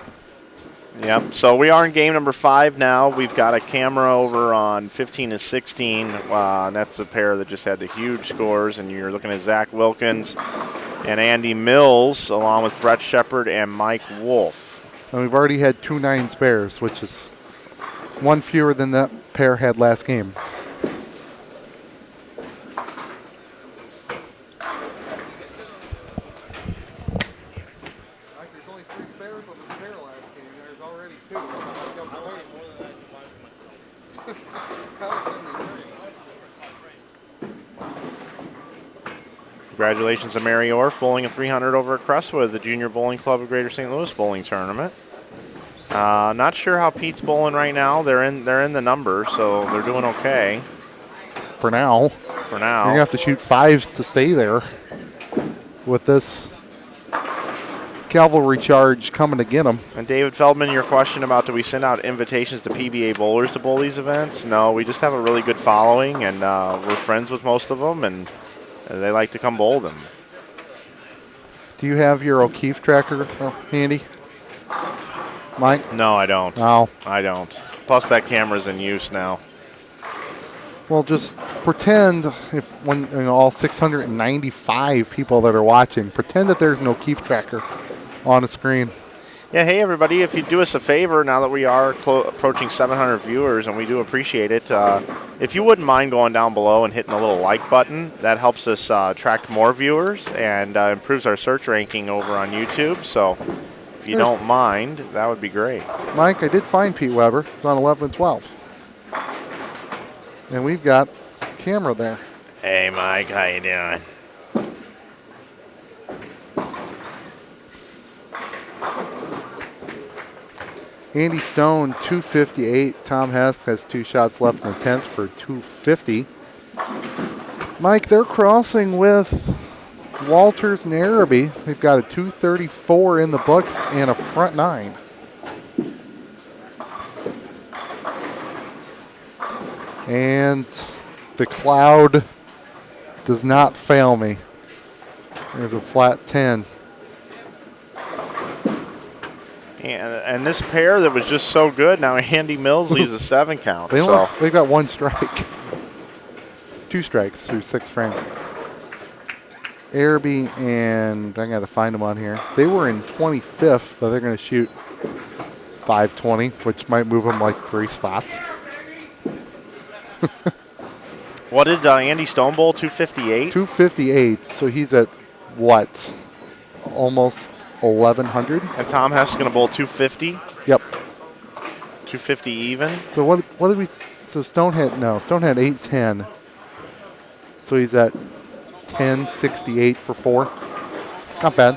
Yep. So we are in game number 5 now. We've got a camera over on 15 and 16. And that's a pair that just had the huge scores. And you're looking at Zach Wilkins and Andy Mills, along with Brett Shepard and Mike Wolf.
And we've already had 2 9 spares, which is one fewer than that pair had last game. There's only 3 spares on the pair last game. There's already 2.
Congratulations to Mary Orff, bowling a 300 over at Crestwood, the Junior Bowling Club of Greater St. Louis Bowling Tournament. Not sure how Pete's bowling right now. They're in the numbers, so they're doing okay.
For now.
For now.
You're going to have to shoot 5s to stay there with this cavalry charge coming to get them.
And David Feldman, your question about do we send out invitations to PBA bowlers to bowl these events? No, we just have a really good following, and we're friends with most of them, and they like to come bowl them.
Do you have your O'Keefe tracker handy, Mike?
No, I don't.
No.
I don't. Plus, that camera's in use now.
Well, just pretend when all 695 people that are watching, pretend that there's an O'Keefe tracker on a screen.
Yeah, hey, everybody, if you do us a favor, now that we are approaching 700 viewers, and we do appreciate it, if you wouldn't mind going down below and hitting the little like button, that helps us attract more viewers and improves our search ranking over on YouTube. So if you don't mind, that would be great.
Mike, I did find Pete Weber. It's on 11 and 12. And we've got a camera there.
Hey, Mike, how you doing?
Andy Stone, 258. Tom Hess has 2 shots left in the 10th for 250. Mike, they're crossing with Walters and Araby. They've got a 234 in the books and a front 9. And the cloud does not fail me. There's a flat 10.
And this pair that was just so good, now Andy Mills leaves a 7 count.
They've got 1 strike. 2 strikes through 6 frames. Araby and I got to find them on here. They were in 25th, but they're going to shoot 520, which might move them like 3 spots.
What did Andy Stone bowl, 258?
258, so he's at what? Almost 1,100?
And Tom Hess is going to bowl 250?
Yep.
250 even?
So what did we, so Stone had 810. So he's at 1068 for 4. Not bad.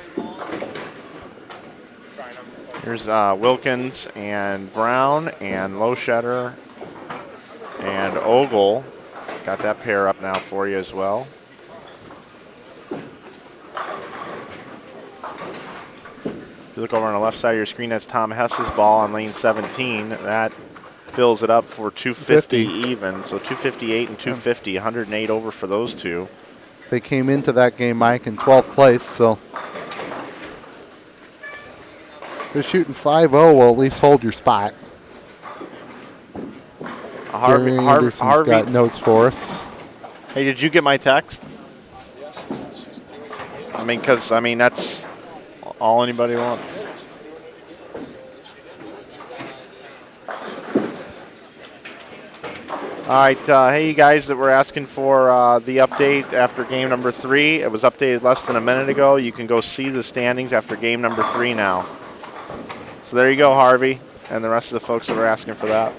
Here's Wilkins and Brown and Lowshetter and Ogle. Got that pair up now for you as well. If you look over on the left side of your screen, that's Tom Hess's ball on lane 17. That fills it up for 250 even. So 258 and 250, 108 over for those two.
They came into that game, Mike, in 12th place, so they're shooting 5-0 will at least hold your spot. Harvey Anderson's got notes for us.
Hey, did you get my text?
Yeah, she's doing it.
I mean, because, that's all anybody wants. All right, hey, you guys that were asking for the update after game number 3. It was updated less than a minute ago. You can go see the standings after game number 3 now. So there you go, Harvey, and the rest of the folks that were asking for that.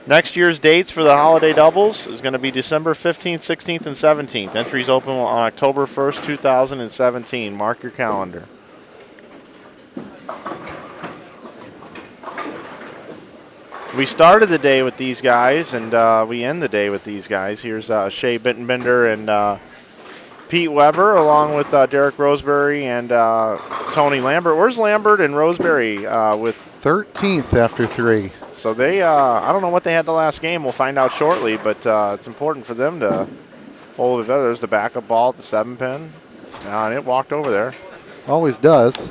Next year's dates for the holiday doubles is going to be December 15th, 16th, and 17th. Entries open on October 1st, 2017. Mark your calendar. We started the day with these guys, and we end the day with these guys. Here's Shea Bittenbender and Pete Weber, along with Derek Roseberry and Tony Lambert. Where's Lambert and Roseberry with
13th after 3.
So they, I don't know what they had the last game. We'll find out shortly, but it's important for them to hold it together. There's the backup ball at the 7-pin. And it walked over there.
Always does.
You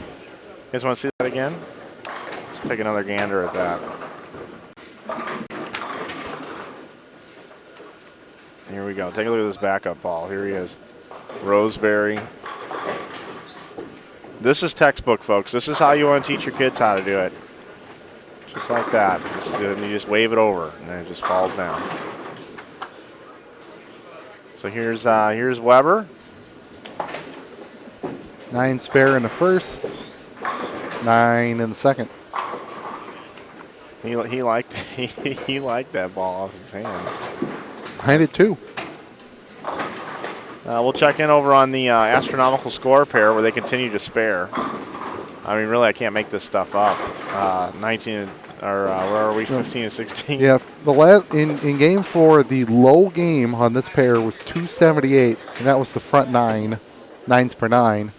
guys want to see that again? Let's take another gander at that. Here we go. Take a look at this backup ball. Here he is. Roseberry. This is textbook, folks. This is how you want to teach your kids how to do it. Just like that. You just wave it over, and then it just falls down. So here's Weber.
9 spare in the first, 9 in the second.
He liked he liked that ball off his hand.
I did too.
We'll check in over on the astronomical score pair where they continue to spare. I mean, really, I can't make this stuff up. 19 or where are we? 15 and 16.
Yeah, the last in game 4, the low game on this pair was 278, and that was the front 9s per 9.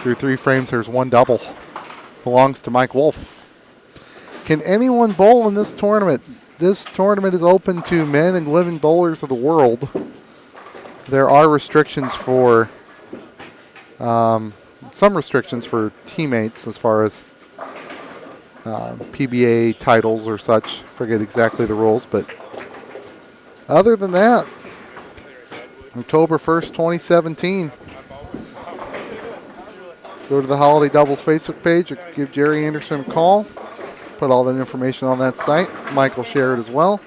Through 3 frames, there's 1 double. Belongs to Mike Wolf. Can anyone bowl in this tournament? This tournament is open to men and women bowlers of the world. There are restrictions for some restrictions for teammates as far as PBA titles or such. Forget exactly the rules, but other than that, October 1st, 2017. Go to the Holiday Doubles Facebook page or give Jerry Anderson a call. Put all that information on that site. Mike will share it as well.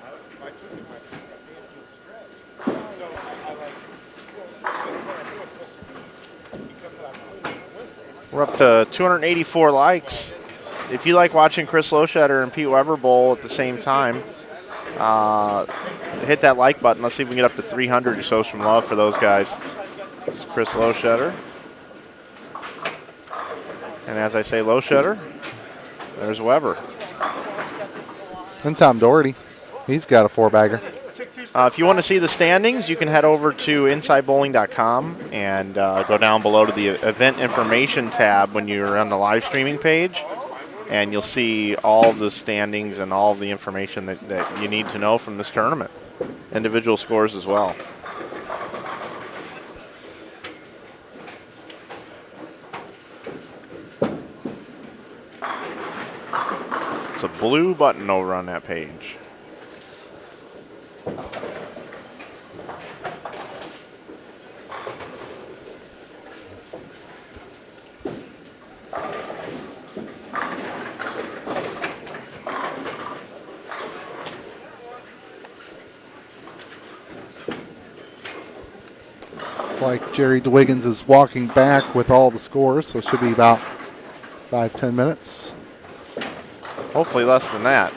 We're up to 284 likes. If you like watching Chris Loshetter and Pete Weber bowl at the same time, hit that like button. Let's see if we can get up to 300 or so some love for those guys. This is Chris Loshetter. And as I say Loshetter, there's Weber.
And Tom Doherty. He's got a 4-bagger.
If you want to see the standings, you can head over to InsideBowling.com and go down below to the event information tab when you're on the live streaming page. And you'll see all the standings and all the information that you need to know from this tournament. Individual scores as well. It's a blue button over on that page.
It's like Jerry Dwiggins is walking back with all the scores, so it should be about 5-10 minutes.
Hopefully less than that.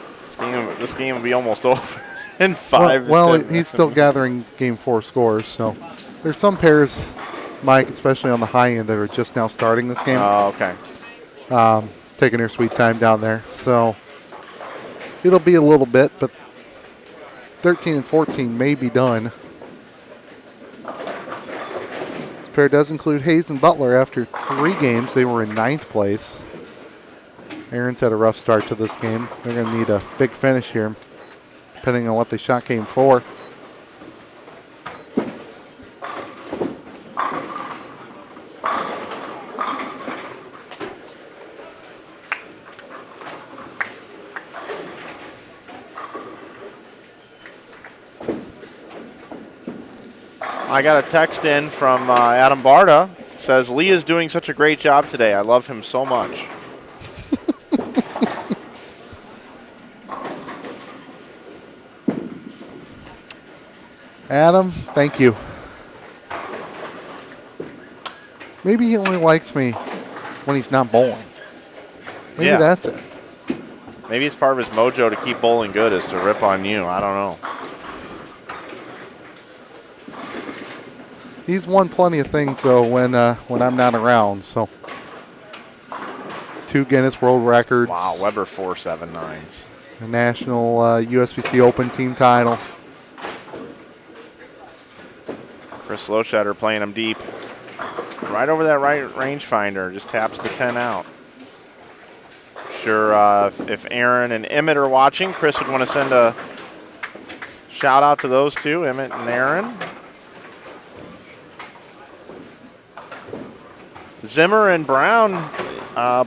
This game will be almost over in 5
Well,
to 10
he's still gathering game 4 scores, so there's some pairs, Mike, especially on the high end, that are just now starting this game.
Oh, okay.
Taking their sweet time down there. So it'll be a little bit, but 13 and 14 may be done. This pair does include Hayes and Butler. After 3 games, they were in 9th place. Aaron's had a rough start to this game. They're going to need a big finish here, depending on what they shot game 4.
I got a text in from Adam Barta. Says, Lee is doing such a great job today. I love him so much.
Adam, thank you. Maybe he only likes me when he's not bowling. Maybe that's it.
Maybe it's part of his mojo to keep bowling good is to rip on you. I don't know.
He's won plenty of things, though, when I'm not around. So 2 Guinness World Records.
Wow, Weber 4.79s.
The national USBC Open team title.
Chris Loshatter playing him deep. Right over that right rangefinder. Just taps the 10 out. Sure, if Aaron and Emmett are watching, Chris would want to send a shout out to those two, Emmett and Aaron. Zimmer and Brown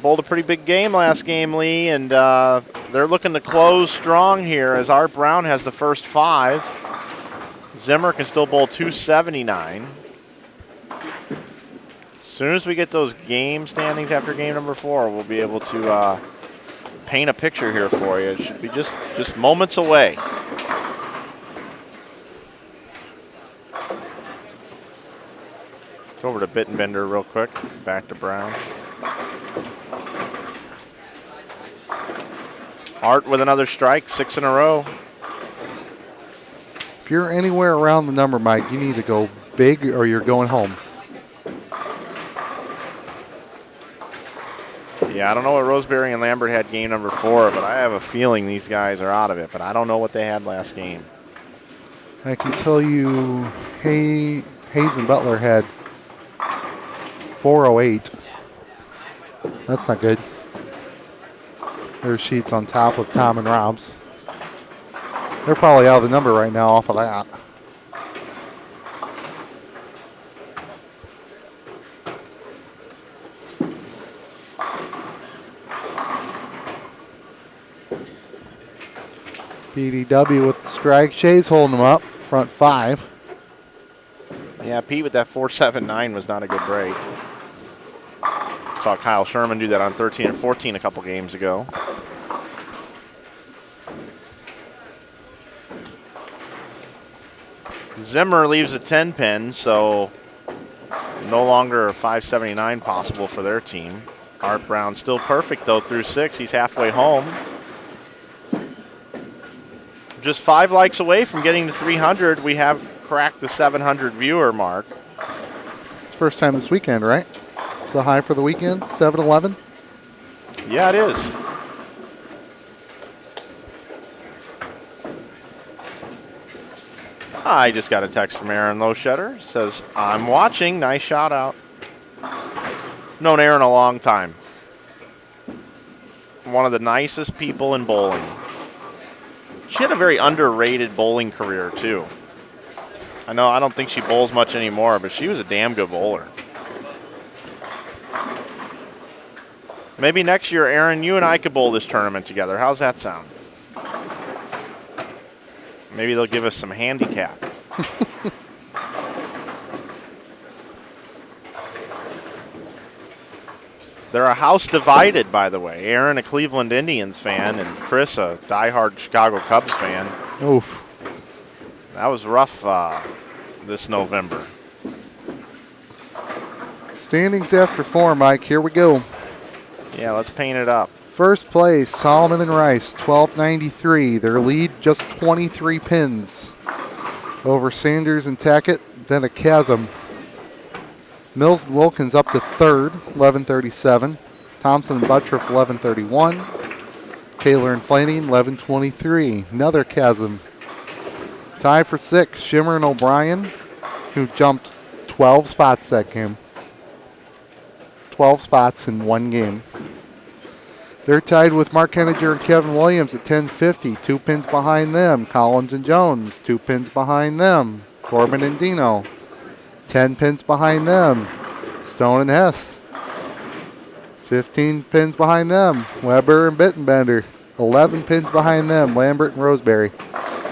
bowled a pretty big game last game, Lee, and they're looking to close strong here as Art Brown has the first 5. Zimmer can still bowl 279. As soon as we get those game standings after game number 4, we'll be able to paint a picture here for you. It should be just moments away. Go over to Bittenbender real quick. Back to Brown. Art with another strike, 6 in a row.
If you're anywhere around the number, Mike, you need to go big or you're going home.
Yeah, I don't know what Roseberry and Lambert had game number 4, but I have a feeling these guys are out of it. But I don't know what they had last game.
I can tell you Hayes and Butler had 408. That's not good. Their sheets on top of Tom and Rob's. They're probably out of the number right now off of that. BDW with the strike. Shay's holding them up. Front 5.
Yeah, Pete with that 4.79 was not a good break. Saw Kyle Sherman do that on 13 and 14 a couple games ago. Zimmer leaves a 10 pin, so no longer a 5.79 possible for their team. Art Brown still perfect, though, through 6. He's halfway home. Just 5 likes away from getting to 300. We have cracked the 700 viewer mark.
It's first time this weekend, right? It's a high for the weekend, 7-11.
Yeah, it is. I just got a text from Aaron Loshetter. Says, I'm watching. Nice shout out. Known Aaron a long time. One of the nicest people in bowling. She had a very underrated bowling career, too. I don't think she bowls much anymore, but she was a damn good bowler. Maybe next year, Aaron, you and I could bowl this tournament together. How's that sound? Maybe they'll give us some handicap. They're a house divided, by the way. Aaron, a Cleveland Indians fan, and Chris, a diehard Chicago Cubs fan.
Oof.
That was rough this November.
Standings after 4, Mike. Here we go.
Yeah, let's paint it up.
First place, Solomon and Rice, 1293. Their lead, just 23 pins over Sanders and Tackett, then a chasm. Mills and Wilkins up to third, 1137. Thompson and Buttriff, 1131. Taylor and Flanagan, 1123. Another chasm. Tie for 6, Shimmer and O'Brien, who jumped 12 spots that game. 12 spots in one game. They're tied with Mark Henniger and Kevin Williams at 1050. 2 pins behind them. Collins and Jones, 2 pins behind them. Corbin and Dino, 10 pins behind them. Stone and Hess, 15 pins behind them. Weber and Bittenbender, 11 pins behind them. Lambert and Roseberry.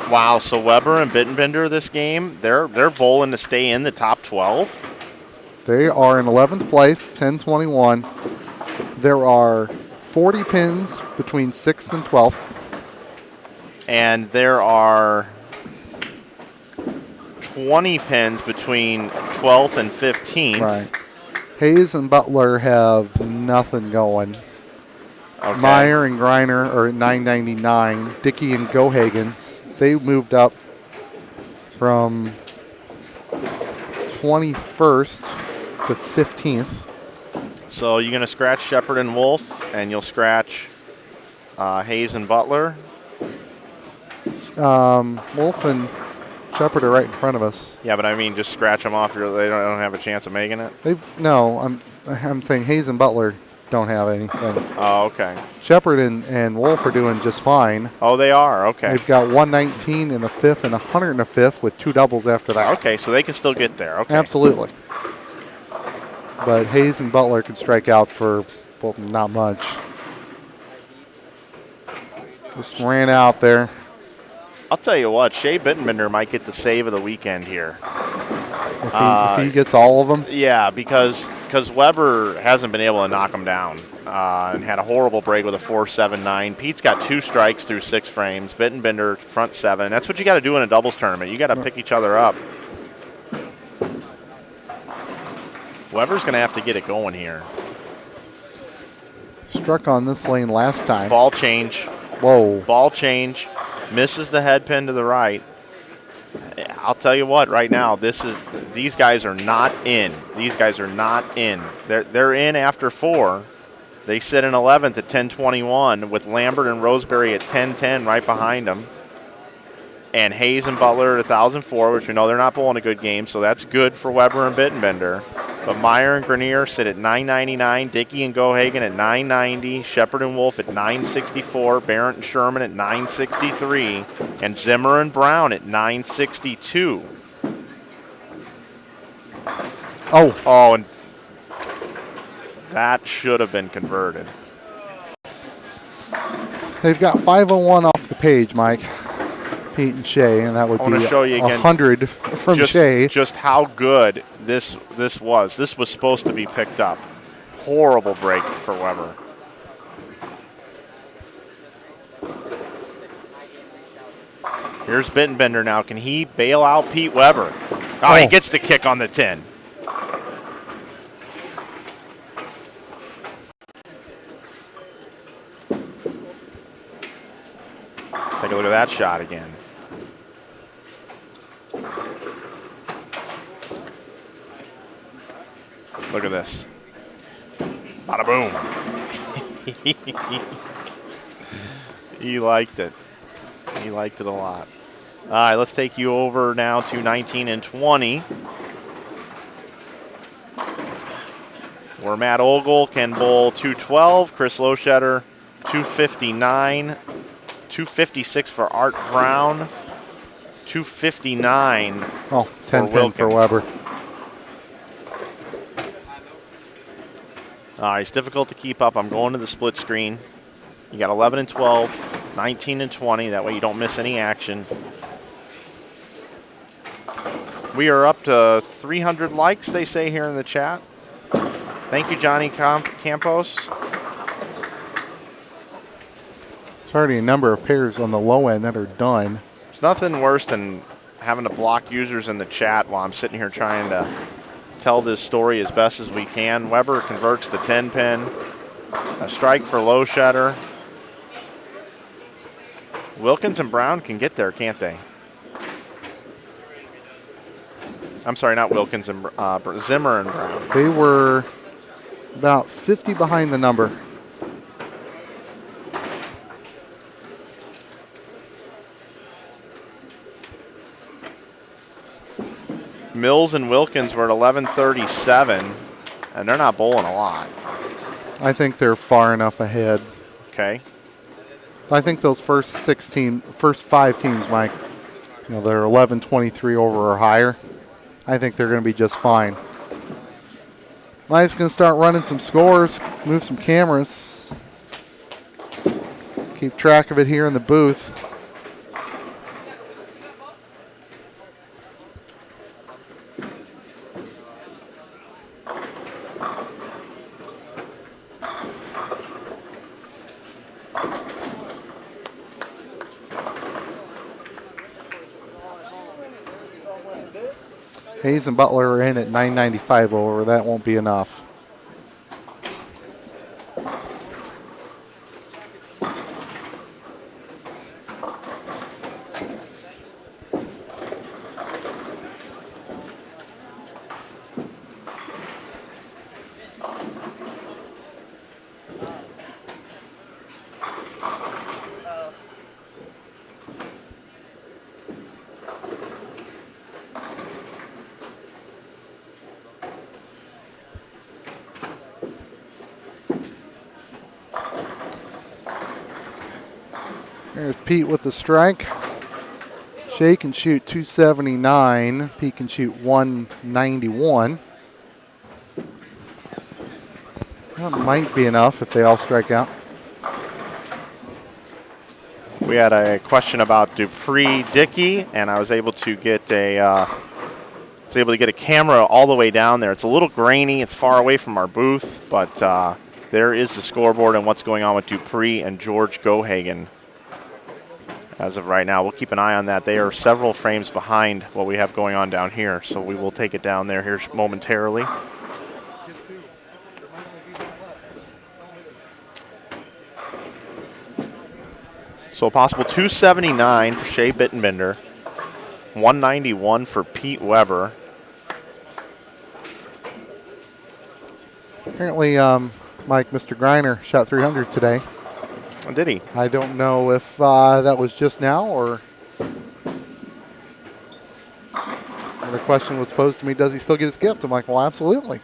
Wow, so Weber and Bittenbender this game, they're bowling to stay in the top 12?
They are in 11th place, 1021. There are 40 pins between 6th and 12th.
And there are 20 pins between 12th and 15th.
Right. Hayes and Butler have nothing going.
Okay.
Meyer and Griner are at 999. Dickey and Gohagen, they moved up from 21st to 15th.
So you're going to scratch Shepard and Wolf, and you'll scratch Hayes and Butler.
Wolf and Shepard are right in front of us.
Yeah, but I mean, just scratch them off. They don't have a chance of making it.
I'm saying Hayes and Butler don't have anything.
Oh, okay.
Shepard and Wolf are doing just fine.
Oh, they are. Okay.
They've got 119 in the fifth and 100 in the fifth with 2 doubles after that.
Okay, so they can still get there. Okay.
Absolutely. But Hayes and Butler can strike out for, well, not much. Just ran out there.
I'll tell you what, Shea Bittenbender might get the save of the weekend here.
If he gets all of them?
Yeah, because Weber hasn't been able to knock him down and had a horrible break with a 4-7-9. Pete's got 2 strikes through 6 frames. Bittenbender front 7. That's what you got to do in a doubles tournament. You got to pick each other up. Weber's going to have to get it going here.
Struck on this lane last time.
Ball change.
Whoa.
Ball change. Misses the head pin to the right. I'll tell you what, right now, these guys are not in. These guys are not in. They're in after 4. They sit in 11th at 10:21 with Lambert and Roseberry at 10:10 right behind them. And Hayes and Butler at 1,004, which we know they're not bowling a good game, so that's good for Weber and Bittenbender. But Meyer and Grenier sit at 999, Dickey and Gohagen at 990, Shepard and Wolf at 964, Barrett and Sherman at 963, and Zimmer and Brown at 962. Oh, and that should have been converted.
They've got 501 off the page, Mike. Pete and Shea, and that would be
show you again
100 from Shea.
Just how good this was. This was supposed to be picked up. Horrible break for Weber. Here's Bittenbender now. Can he bail out Pete Weber? Oh, he gets the kick on the 10. Take a look at that shot again. Look at this. Bada boom. He liked it. He liked it a lot. All right, let's take you over now to 19 and 20. Where Matt Ogle can bowl 212, Chris Loschetter 259, 256 for Art Brown, 259
10 pin for Weber.
All right, it's difficult to keep up. I'm going to the split screen. You got 11 and 12, 19 and 20. That way you don't miss any action. We are up to 300 likes, they say here in the chat. Thank you, Johnny Campos.
There's already a number of pairs on the low end that are done.
There's nothing worse than having to block users in the chat while I'm sitting here trying to tell this story as best as we can. Weber converts the 10 pin. A strike for Loschetter. Wilkins and Brown can get there, can't they? I'm sorry, not Wilkins and Zimmer and Brown.
They were about 50 behind the number.
Mills and Wilkins were at 11:37, and they're not bowling a lot.
I think they're far enough ahead.
Okay.
I think those first 5 teams, Mike, they're 11-23 over or higher. I think they're going to be just fine. Mike's going to start running some scores, move some cameras, keep track of it here in the booth. Hayes and Butler are in at 995 over. That won't be enough. There's Pete with the strike. Shea can shoot 279. Pete can shoot 191. That might be enough if they all strike out.
We had a question about Dupree Dickey, and I was able to get a camera all the way down there. It's a little grainy. It's far away from our booth, but there is the scoreboard and what's going on with Dupree and George Gohagen as of right now. We'll keep an eye on that. They are several frames behind what we have going on down here, so we will take it down there here momentarily. So a possible 279 for Shea Bittenbender, 191 for Pete Weber.
Apparently, Mike, Mr. Greiner shot 300 today.
Oh, did he?
I don't know if that was just now or the question was posed to me, does he still get his gift? I'm like, well, absolutely.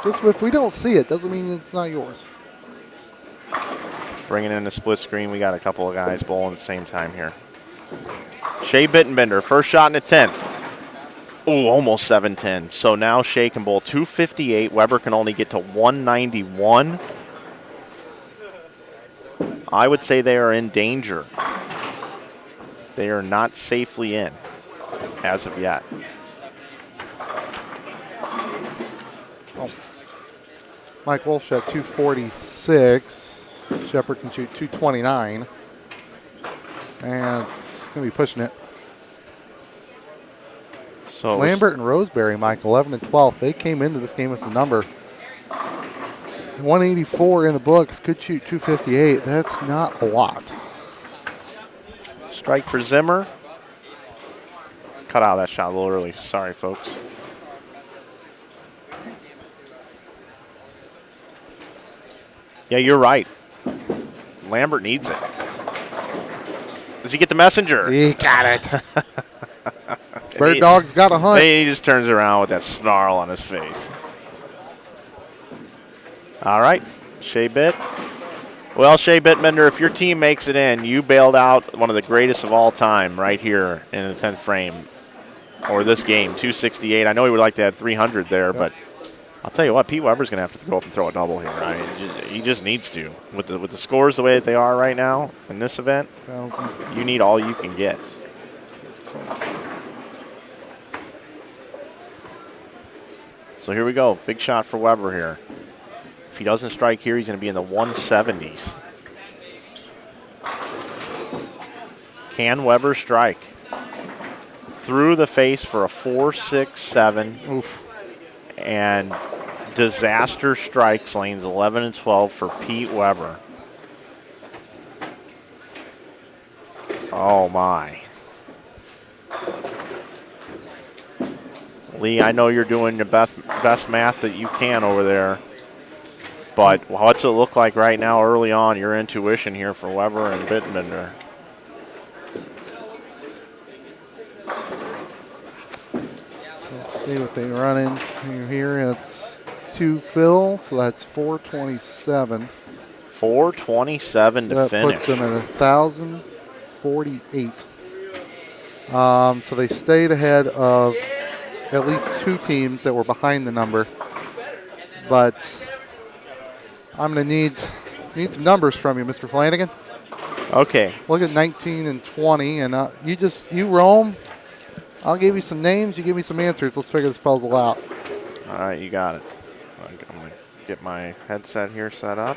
Just if we don't see it, doesn't mean it's not yours.
Bringing in the split screen, we got a couple of guys bowling at the same time here. Shea Bittenbender, first shot in the 10th. Ooh, almost 710. So now Shea can bowl 258. Weber can only get to 191. I would say they are in danger. They are not safely in as of yet.
Oh. Mike Wolf shot 246. Shepard can shoot 229. And it's going to be pushing it.
So
Lambert and Roseberry, Mike, 11 and 12. They came into this game with the number. 184 in the books, could shoot 258. That's not a lot.
Strike for Zimmer. Cut out that shot a little early. Sorry, folks. Yeah, you're right. Lambert needs it. Does he get the messenger?
He got it. Bird Dog's got a hunt.
He just turns around with that snarl on his face. All right, Shea Bitt. Well, Shea Bittenbender, if your team makes it in, you bailed out one of the greatest of all time right here in the 10th frame, or this game, 268. I know he would like to have 300 there, but I'll tell you what, Pete Weber's going to have to go up and throw a double here. I mean, he just needs to. With the scores the way that they are right now in this event, you need all you can get. So here we go. Big shot for Weber here. If he doesn't strike here, he's going to be in the 170s. Can Weber strike? Through the face for a 4-6-7.
Oof.
And disaster strikes lanes 11 and 12 for Pete Weber. Oh, my. Lee, I know you're doing the best math that you can over there. But what's it look like right now early on, your intuition here for Weber and Bittenbender?
Let's see what they run into here. It's 2 fill, so that's 427.
427 to
that
finish.
Puts them at 1,048. So they stayed ahead of at least 2 teams that were behind the number. But I'm going to need some numbers from you, Mr. Flanagan.
Okay.
Look at 19 and 20, and you roam. I'll give you some names. You give me some answers. Let's figure this puzzle out.
All right, you got it. I'm going to get my headset here set up.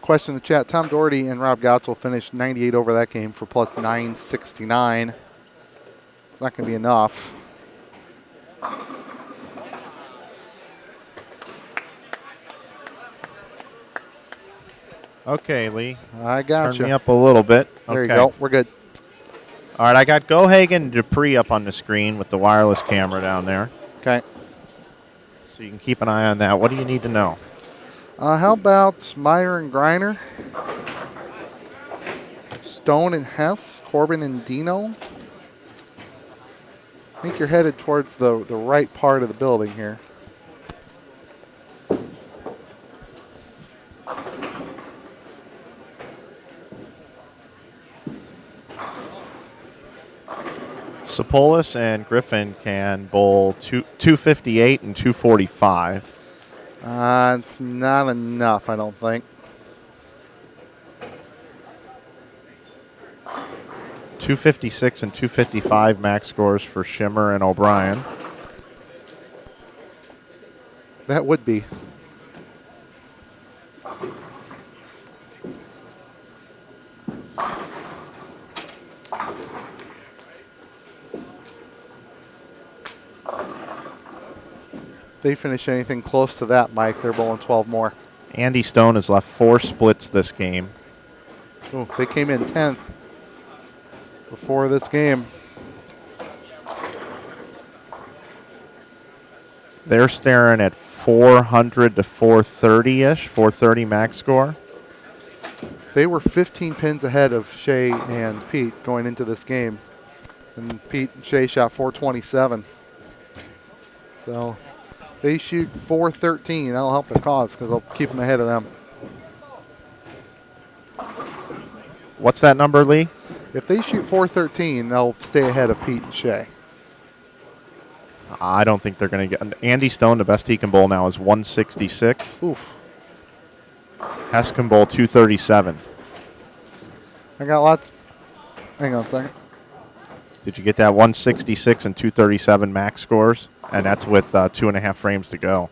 Question in the chat. Tom Doherty and Rob Gotchel finished 98 over that game for plus 969. It's not going to be enough.
Okay, Lee.
I got
Turn me
you.
up a little bit.
There
okay.
you go. We're good.
All right, I got Gohagen and Dupree up on the screen with the wireless camera down there.
Okay.
So you can keep an eye on that. What do you need to know?
How about Meyer and Griner? Stone and Hess, Corbin and Dino. I think you're headed towards the right part of the building here.
Sapolis and Griffin can bowl 258 and 245.
It's not enough, I don't think.
256 and 255 max scores for Shimmer and O'Brien.
That would be. If they finish anything close to that, Mike, they're bowling 12 more.
Andy Stone has left 4 splits this game.
Ooh, they came in 10th before this game.
They're staring at 400 to 430-ish, 430 max score.
They were 15 pins ahead of Shea and Pete going into this game. And Pete and Shea shot 427. So they shoot 413. That'll help their cause because they'll keep them ahead of them.
What's that number, Lee?
If they shoot 413, they'll stay ahead of Pete and Shea.
I don't think they're going to get... Andy Stone, the best he can bowl now is 166.
Oof.
Hess can bowl 237.
I got lots. Hang on a second.
Did you get that 166 and 237 max scores? And that's with 2.5 frames to go.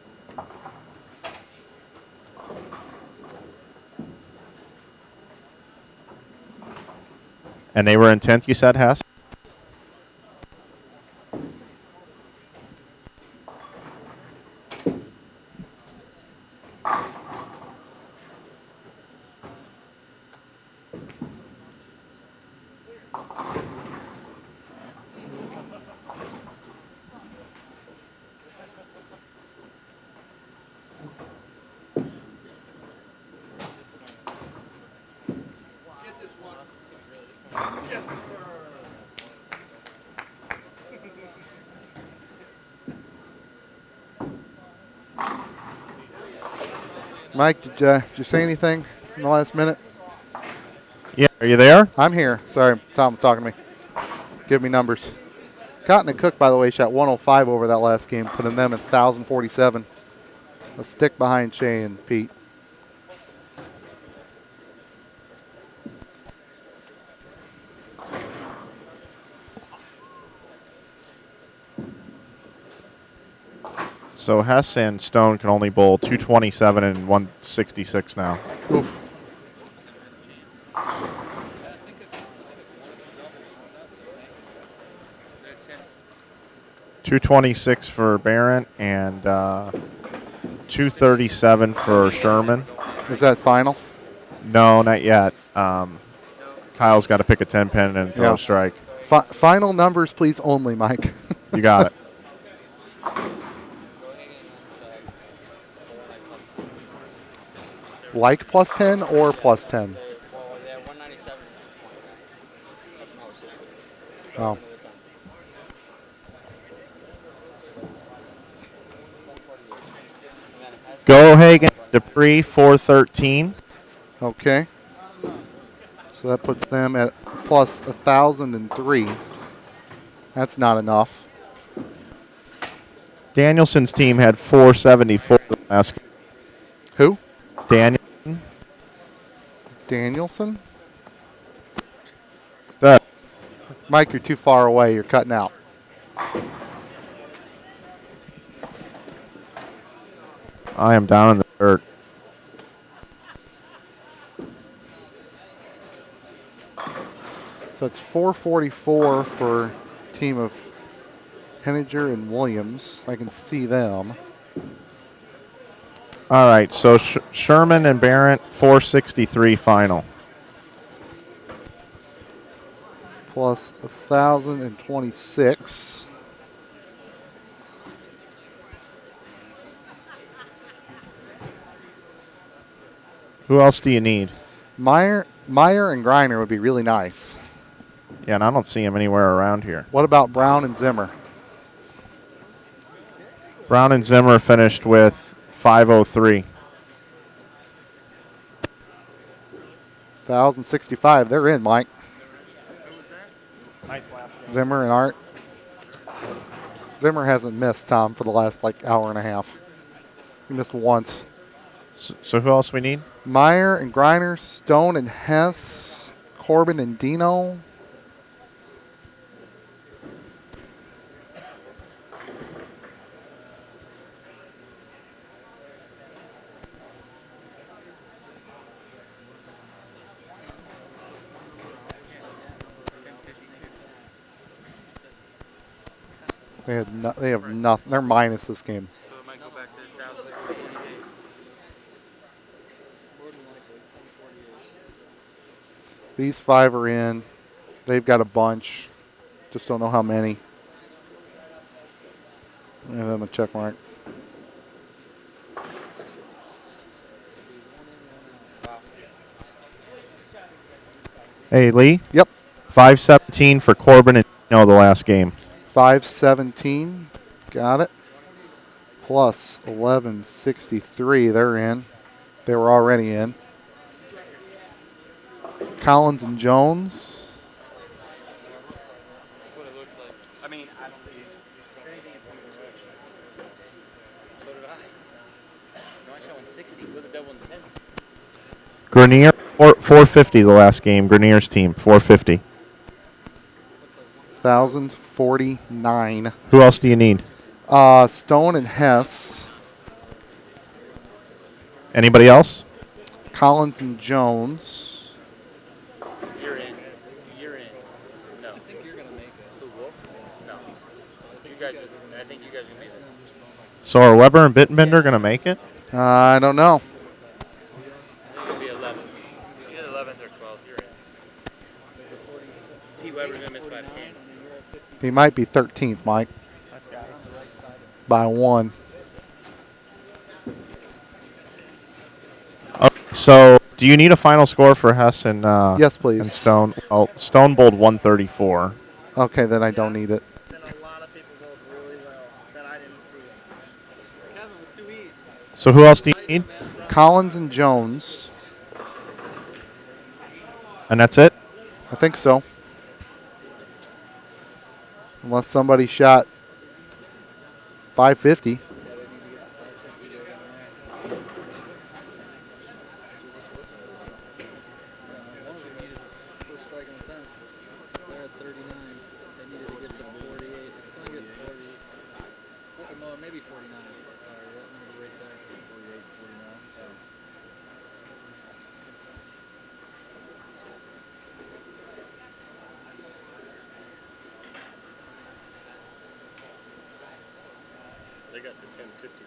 And they were in 10th, you said, Hess?
Mike, did you say anything in the last minute?
Yeah, are you there?
I'm here. Sorry, Tom was talking to me. Give me numbers. Cotton and Cook, by the way, shot 105 over that last game, putting them at 1,047. A stick behind Shea and Pete.
So Hess and Stone can only bowl 227 and 166 now.
Oof.
.226 for Barrett and 237 for Sherman.
Is that final?
No, not yet. Kyle's got to pick a 10 pin and throw a strike.
Final numbers, please, only, Mike.
You got it.
Like plus 10 or plus 10? Oh.
Go Hagen, Dupree, 413.
Okay. So that puts them at plus 1,003. That's not enough.
Danielson's team had 474 last game.
Who?
Danielson.
Mike, you're too far away. You're cutting out.
I am down in the dirt.
So it's 444 for the team of Henninger and Williams. I can see them.
All right, so Sherman and Barrett, 463 final.
Plus 1,026.
Who else do you need?
Meyer and Griner would be really nice.
Yeah, and I don't see him anywhere around here.
What about Brown and Zimmer?
Brown and Zimmer finished with 503.
1,065. They're in, Mike.
Nice last game.
Zimmer and Art. Zimmer hasn't missed, Tom, for the last hour and a half. He missed once.
So who else we need?
Meyer and Griner, Stone and Hess, Corbin and Dino. They have nothing. They're minus this game.
So it might go back to 1,048.
These 5 are in. They've got a bunch. Just don't know how many. Give them a check mark.
Hey, Lee.
Yep.
517 for Corbin and Dino the last game.
517. Got it. Plus 1163. They're in. They were already in. Collins and Jones.
That's what it looks like. I mean, I don't think he's anything in 20 So did I. No, I showing 60 with a double in the 10.
Grenier, 450 the last game. Grenier's team, 450.
1,049.
Who else do you need?
Stone and Hess.
Anybody else?
Collins and Jones.
You're in. You're in. No. I think you're going to make it. Who, Wolf? No. You guys, I think you guys are going to make it.
So are Weber and Bittenbender going to make it?
I don't know.
I think it'll be 11. Either 11th or 12th. You're in. Pete Weber's going to miss by a point.
He might be 13th, Mike. By 1.
So do you need a final score for Hess and,
Yes, please.
and Stone? Well, Stone bowled 134.
Okay, then I don't need it.
Then a lot of people bowled really well that I didn't see. Kevin with 2 E's.
So who else do you need?
Collins and Jones.
And that's it?
I think so. Unless somebody shot 550.
They're at 39. They needed to get to 48. It's going to get 48. No, maybe 49. Sorry, that number right there. 48, 49. So.
They got to 1050.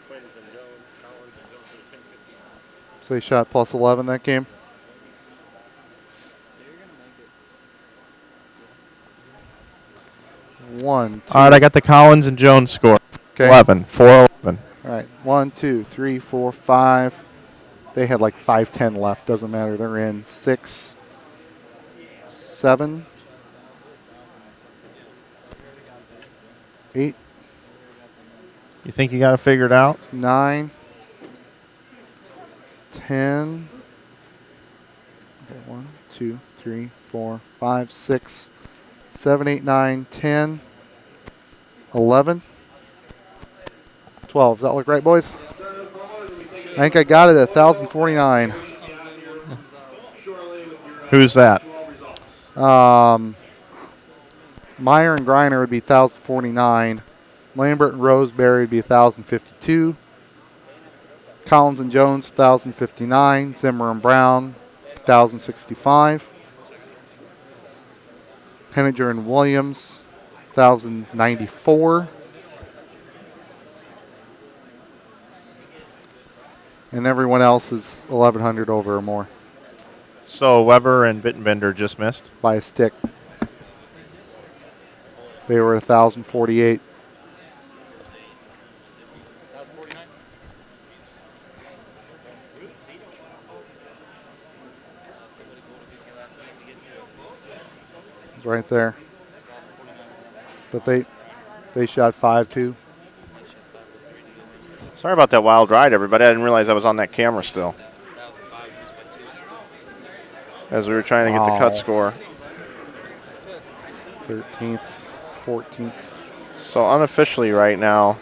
Quinns and Jones, Collins and Jones are 1050.
So they shot plus 11 that game. One, two.
All right, I got the Collins and Jones score.
Okay.
11, 411.
All right. 1, 2, 3, 4, 5. They had like 5-10 left. Doesn't matter. They're in. 6, 7, 8,
You think you got it figured out?
9, 10. Okay, 1, 2, 3, 4, 5, 6, 7, 8, 9, 10, 11, 12. Does that look right, boys? I think I got it at 1,049.
Who's that?
Meyer and Griner would be 1,049. Lambert and Roseberry would be 1,052. Collins and Jones, 1,059. Zimmer and Brown, 1,065. Henninger and Williams, 1,094. And everyone else is 1,100 over or more
So Weber and Bittenbender just missed.
by a stick. They were 1,048. right there. But they shot 5 too.
Sorry about that wild ride, everybody. I didn't realize I was on that camera still. As we were trying to get the cut
Wow.
score.
13th, 14th.
So unofficially right now,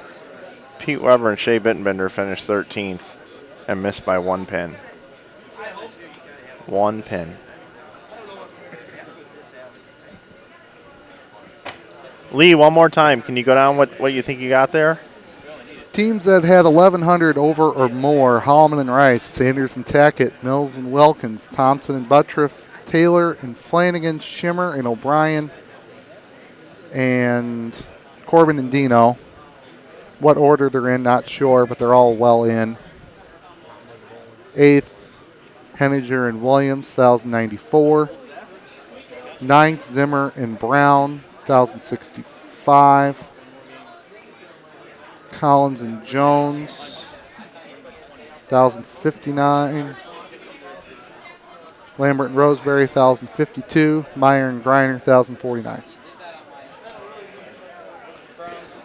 Pete Weber and Shea Bittenbender finished 13th and missed by 1 pin. 1 pin. Lee, one more time. Can you go down what you think you got there?
Teams that had 1,100 over or more: Holloman and Rice, Sanders and Tackett, Mills and Wilkins, Thompson and Buttriff, Taylor and Flanagan, Shimmer and O'Brien, and Corbin and Dino. What order they're in, not sure, but they're all well in. 8th, Henninger and Williams, 1,094. 9th, Zimmer and Brown, 1,065. Collins and Jones, 1,059. Lambert and Roseberry, 1,052. Meyer and Griner, 1,049.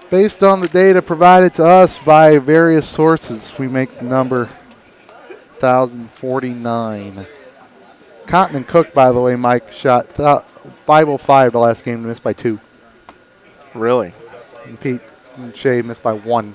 Based on the data provided to us by various sources, we make the number 1,049. Cotton and Cook, by the way, Mike, shot 505 the last game, missed by 2.
Really?
And Pete and Shea missed by 1.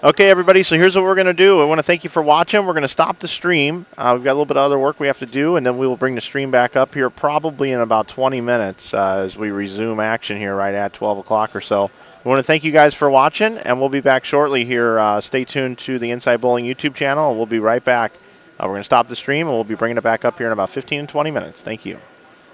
Okay, everybody, so here's what we're going to do. I want to thank you for watching. We're going to stop the stream. We've got a little bit of other work we have to do, and then we will bring the stream back up here probably in about 20 minutes as we resume action here right at 12 o'clock or so. We want to thank you guys for watching, and we'll be back shortly here. Stay tuned to the Inside Bowling YouTube channel, and we'll be right back. We're going to stop the stream, and we'll be bringing it back up here in about 15 and 20 minutes. Thank you.